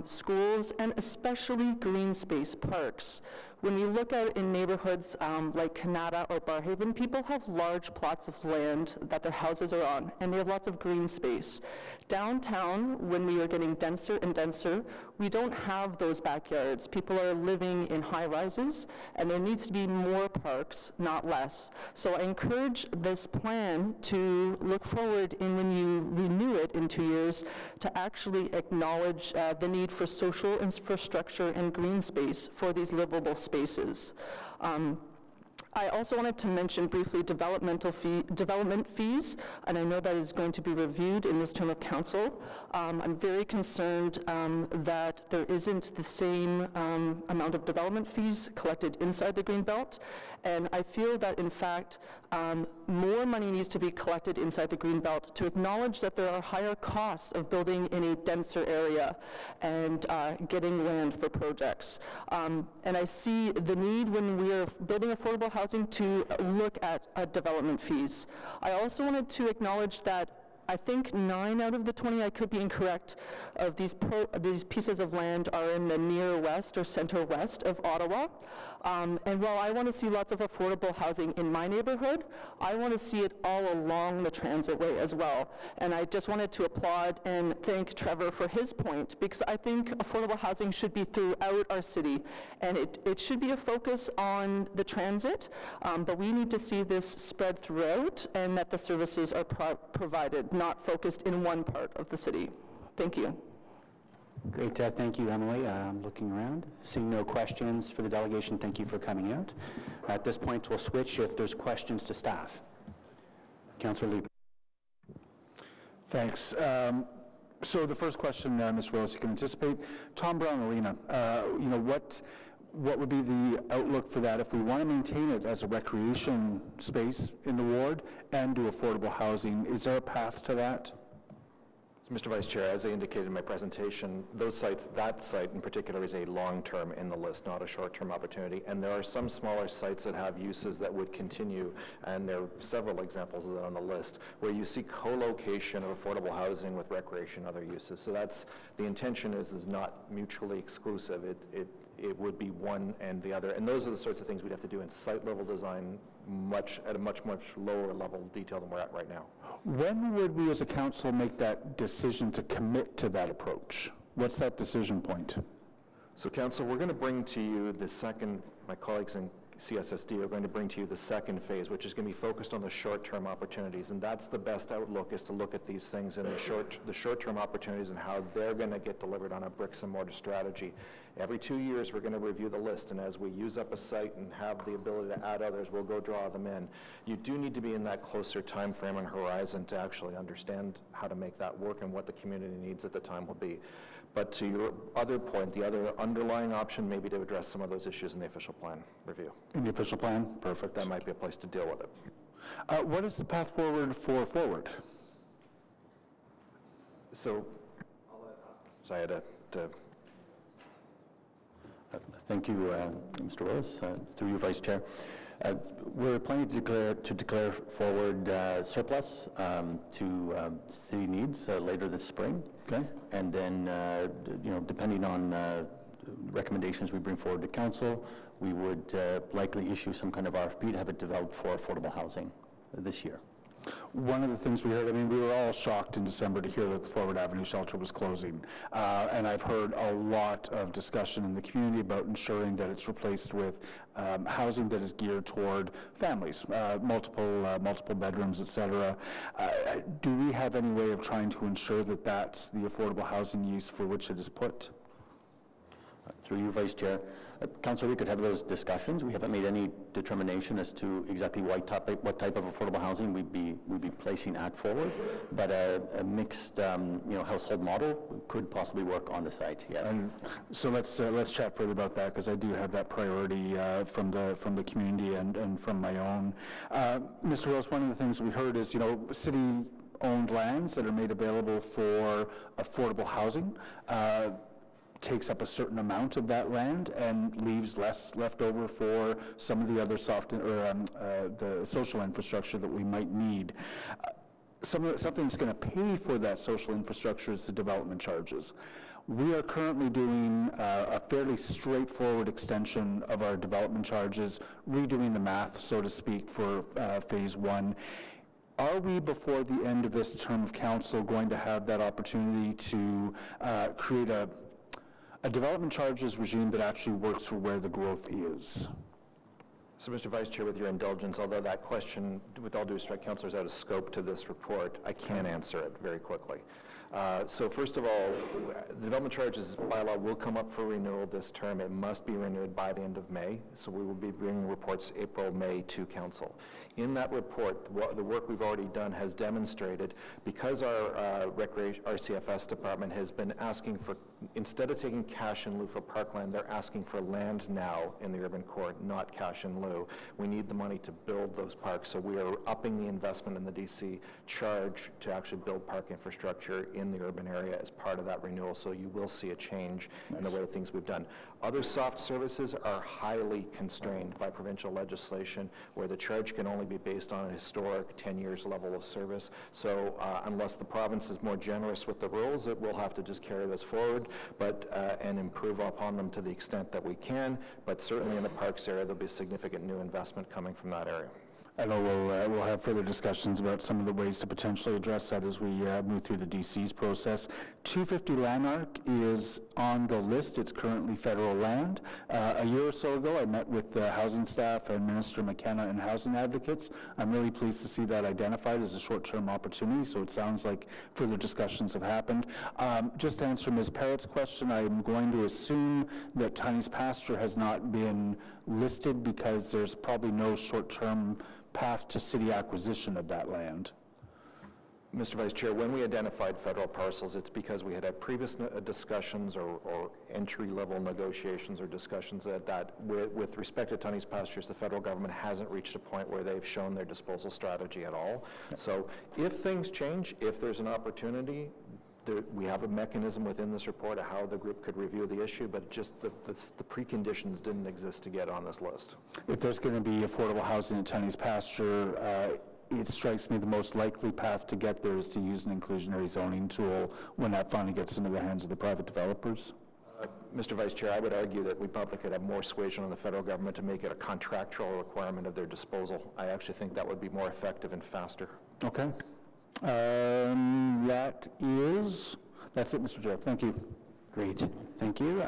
schools, and especially green space parks. When we look out in neighborhoods like Canada or Barhaven, people have large plots of land that their houses are on, and they have lots of green space. Downtown, when we are getting denser and denser, we don't have those backyards. People are living in high-rises, and there needs to be more parks, not less. So I encourage this plan to look forward in when you renew it in 2 years to actually acknowledge the need for social infrastructure and green space for these livable spaces. I also wanted to mention briefly development fees, and I know that is going to be reviewed in this term of council. I'm very concerned that there isn't the same amount of development fees collected inside the Greenbelt, and I feel that in fact more money needs to be collected inside the Greenbelt to acknowledge that there are higher costs of building in a denser area and getting land for projects. And I see the need when we are building affordable housing to look at development fees. I also wanted to acknowledge that I think 9 out of the 20, I could be incorrect, of these pieces of land are in the near west or center west of Ottawa. And while I want to see lots of affordable housing in my neighborhood, I want to see it all along the transitway as well. And I just wanted to applaud and thank Trevor for his point, because I think affordable housing should be throughout our city. And it should be a focus on the transit, but we need to see this spread throughout and that the services are provided, not focused in one part of the city. Thank you. Great, thank you, Emily. I'm looking around. Seeing no questions for the delegation, thank you for coming out. At this point, we'll switch if there's questions to staff. Councillor Lee. Thanks. So the first question, Ms. Willis, you can anticipate. Tom Brown Arena, you know, what would be the outlook for that if we want to maintain it as a recreation space in the ward and do affordable housing? Is there a path to that? So, Mr. Vice Chair, as I indicated in my presentation, those sites, that site in particular is a long-term in the list, not a short-term opportunity. And there are some smaller sites that have uses that would continue, and there are several examples of that on the list, where you see co-location of affordable housing with recreation and other uses. So that's, the intention is not mutually exclusive. It would be one and the other. And those are the sorts of things we'd have to do in site-level design at a much lower level of detail than we're at right now. When would we as a council make that decision to commit to that approach? What's that decision point? So council, we're going to bring to you the second, my colleagues in CSSD are going to bring to you the second phase, which is going to be focused on the short-term opportunities, and that's the best outlook, is to look at these things in the short-term opportunities and how they're going to get delivered on a bricks and mortar strategy. Every 2 years, we're going to review the list, and as we use up a site and have the ability to add others, we'll go draw them in. You do need to be in that closer time frame and horizon to actually understand how to make that work and what the community needs at the time will be. But to your other point, the other underlying option may be to address some of those issues in the official plan review. In the official plan? Perfect. That might be a place to deal with it. What is the path forward for Forward? So, I had to thank you, Mr. Willis, through you, Vice Chair. We're planning to declare Forward surplus to city needs later this spring. Okay. And then, you know, depending on recommendations we bring forward to council, we would likely issue some kind of RFP to have it developed for affordable housing this year. One of the things we heard, I mean, we were all shocked in December to hear that the Forward Avenue shelter was closing. And I've heard a lot of discussion in the community about ensuring that it's replaced with housing that is geared toward families, multiple bedrooms, et cetera. Do we have any way of trying to ensure that that's the affordable housing use for which it is put? Through you, Vice Chair. Councillor, we could have those discussions. We haven't made any determination as to exactly what type of affordable housing we'd be placing at Forward, but a mixed you know, household model could possibly work on the site. Yes. And so let's chat further about that, because I do have that priority from the community and from my own. Mr. Willis, one of the things we heard is, you know, city owned lands that are made available for affordable housing, takes up a certain amount of that land and leaves less left over for some of the other the social infrastructure that we might need. Something that's going to pay for that social infrastructure is the development charges. We are currently doing a fairly straightforward extension of our development charges, redoing the math, so to speak, for phase one. Are we, before the end of this term of council, going to have that opportunity to create a development charges regime that actually works for where the growth is? So, Mr. Vice Chair, with your indulgence, although that question, with all due respect, Councillor, is out of scope to this report, I can answer it very quickly. So first of all, the development charges bylaw will come up for renewal this term. It must be renewed by the end of May, so we will be bringing reports April, May to Council. In that report, the work we've already done has demonstrated, because our CFS department has been asking for, instead of taking cash in lieu for parkland, they're asking for land now in the urban core, not cash in lieu. We need the money to build those parks, so we are upping the investment in the DC charge to actually build park infrastructure in the urban area as part of that renewal, so you will see a change in the way things we've done. Other soft services are highly constrained by provincial legislation, where the charge can only be based on a historic 10 years level of service. So unless the province is more generous with the rules, it will have to just carry this forward, but and improve upon them to the extent that we can. But certainly in the parks area, there'll be significant new investment coming from that area. I know we'll have further discussions about some of the ways to potentially address that as we move through the DC's process. 250 Lanark is on the list. It's currently federal land. A year or so ago, I met with the housing staff and Minister McKenna and housing advocates. I'm really pleased to see that identified as a short-term opportunity, so it sounds like further discussions have happened. Just to answer Ms. Parrott's question, I'm going to assume that Tiny's Pasture has not been listed because there's probably no short-term path to city acquisition of that land. Mr. Vice Chair, when we identified federal parcels, it's because we had previous discussions or entry-level negotiations or discussions that with respect to Tiny's Pastures, the federal government hasn't reached a point where they've shown their disposal strategy at all. So if things change, if there's an opportunity, we have a mechanism within this report of how the group could review the issue, but just the preconditions didn't exist to get on this list. If there's going to be affordable housing at Tiny's Pasture, it strikes me the most likely path to get there is to use an inclusionary zoning tool when that finally gets into the hands of the private developers. Mr. Vice Chair, I would argue that we probably could have more suasion on the federal government to make it a contractual requirement of their disposal. I actually think that would be more effective and faster. Okay. That's it, Mr. Chair. Thank you. Great. Thank you.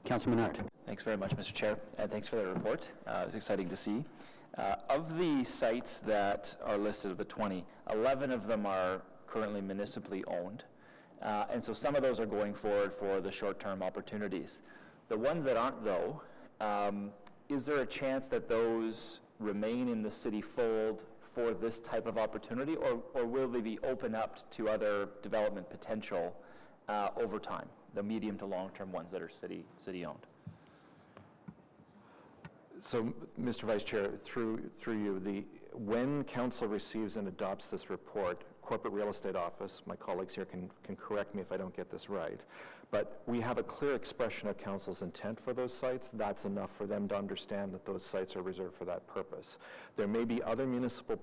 Councilor Menard. Thanks very much, Mr. Chair, and thanks for the report. It was exciting to see. Of the sites that are listed of the 20, 11 of them are currently municipally owned. And so some of those are going forward for the short-term opportunities. The ones that aren't, though, is there a chance that those remain in the city fold for this type of opportunity, or will they be opened up to other development potential over time, the medium to long-term ones that are city-owned? So, Mr. Vice Chair, through you, when Council receives and adopts this report, Corporate Real Estate Office, my colleagues here can correct me if I don't get this right, but we have a clear expression of Council's intent for those sites. That's enough for them to understand that those sites are reserved for that purpose. There may be other municipal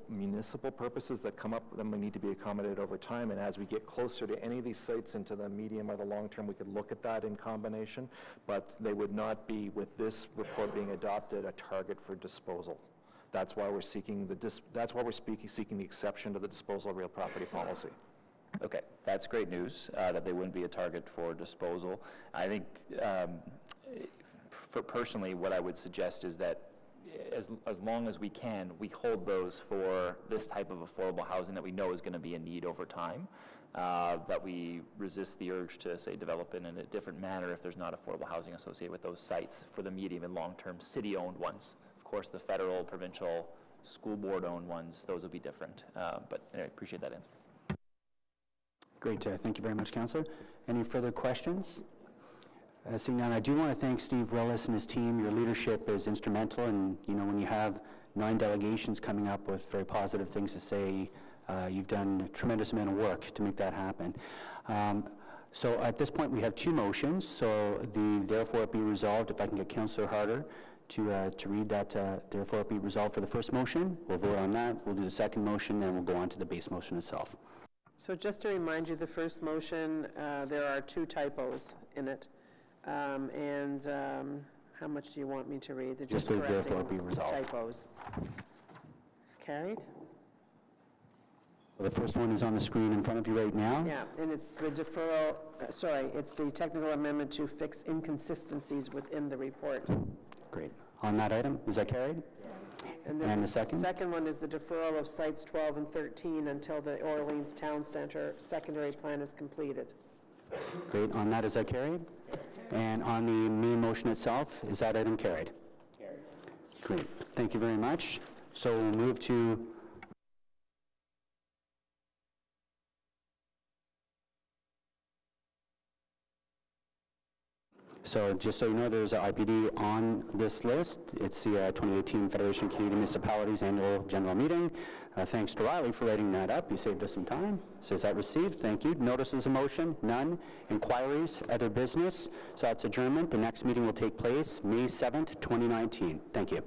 purposes that come up that may need to be accommodated over time, and as we get closer to any of these sites into the medium or the long term, we could look at that in combination, but they would not be, with this report being adopted, a target for disposal. That's why we're seeking seeking the exception to the disposal of real property policy. Okay, that's great news, that they wouldn't be a target for disposal. I think, for personally, what I would suggest is that as long as we can, we hold those for this type of affordable housing that we know is going to be a need over time, that we resist the urge to, say, develop in a different manner if there's not affordable housing associated with those sites for the medium and long-term city-owned ones. Of course, the federal, provincial, school board-owned ones, those will be different. But anyway, appreciate that answer. Great. Thank you very much, Councillor. Any further questions? Seeing none, I do want to thank Steve Willis and his team. Your leadership is instrumental, and when you have 9 delegations coming up with very positive things to say You've done a tremendous amount of work to make that happen. So at this point, we have two motions. So the therefore it be resolved, if I can get Councillor Harder to read that, therefore it be resolved for the first motion. We'll vote on that. We'll do the second motion, and we'll go on to the base motion itself. So just to remind you, the first motion, there are 2 typos in it. How much do you want me to read? They're just therefore be resolved. Typos. Carried? Well, the first one is on the screen in front of you right now. Yeah, and it's the deferral, it's the technical amendment to fix inconsistencies within the report. Great. On that item, is that carried? And the second? The second one is the deferral of sites 12 and 13 until the Orleans Town Center secondary plan is completed. Great. On that, is that carried? And on the main motion itself, is that item carried? Carried. Great. Thank you very much. So we'll move to So just so you know, there's an IPD on this list. It's the 2018 Federation of Canadian Municipalities Annual General Meeting. Thanks to Riley for writing that up. He saved us some time. So is that received? Thank you. Notices of motion? None. Inquiries? Other business? So that's adjournment. The next meeting will take place May 7th, 2019. Thank you.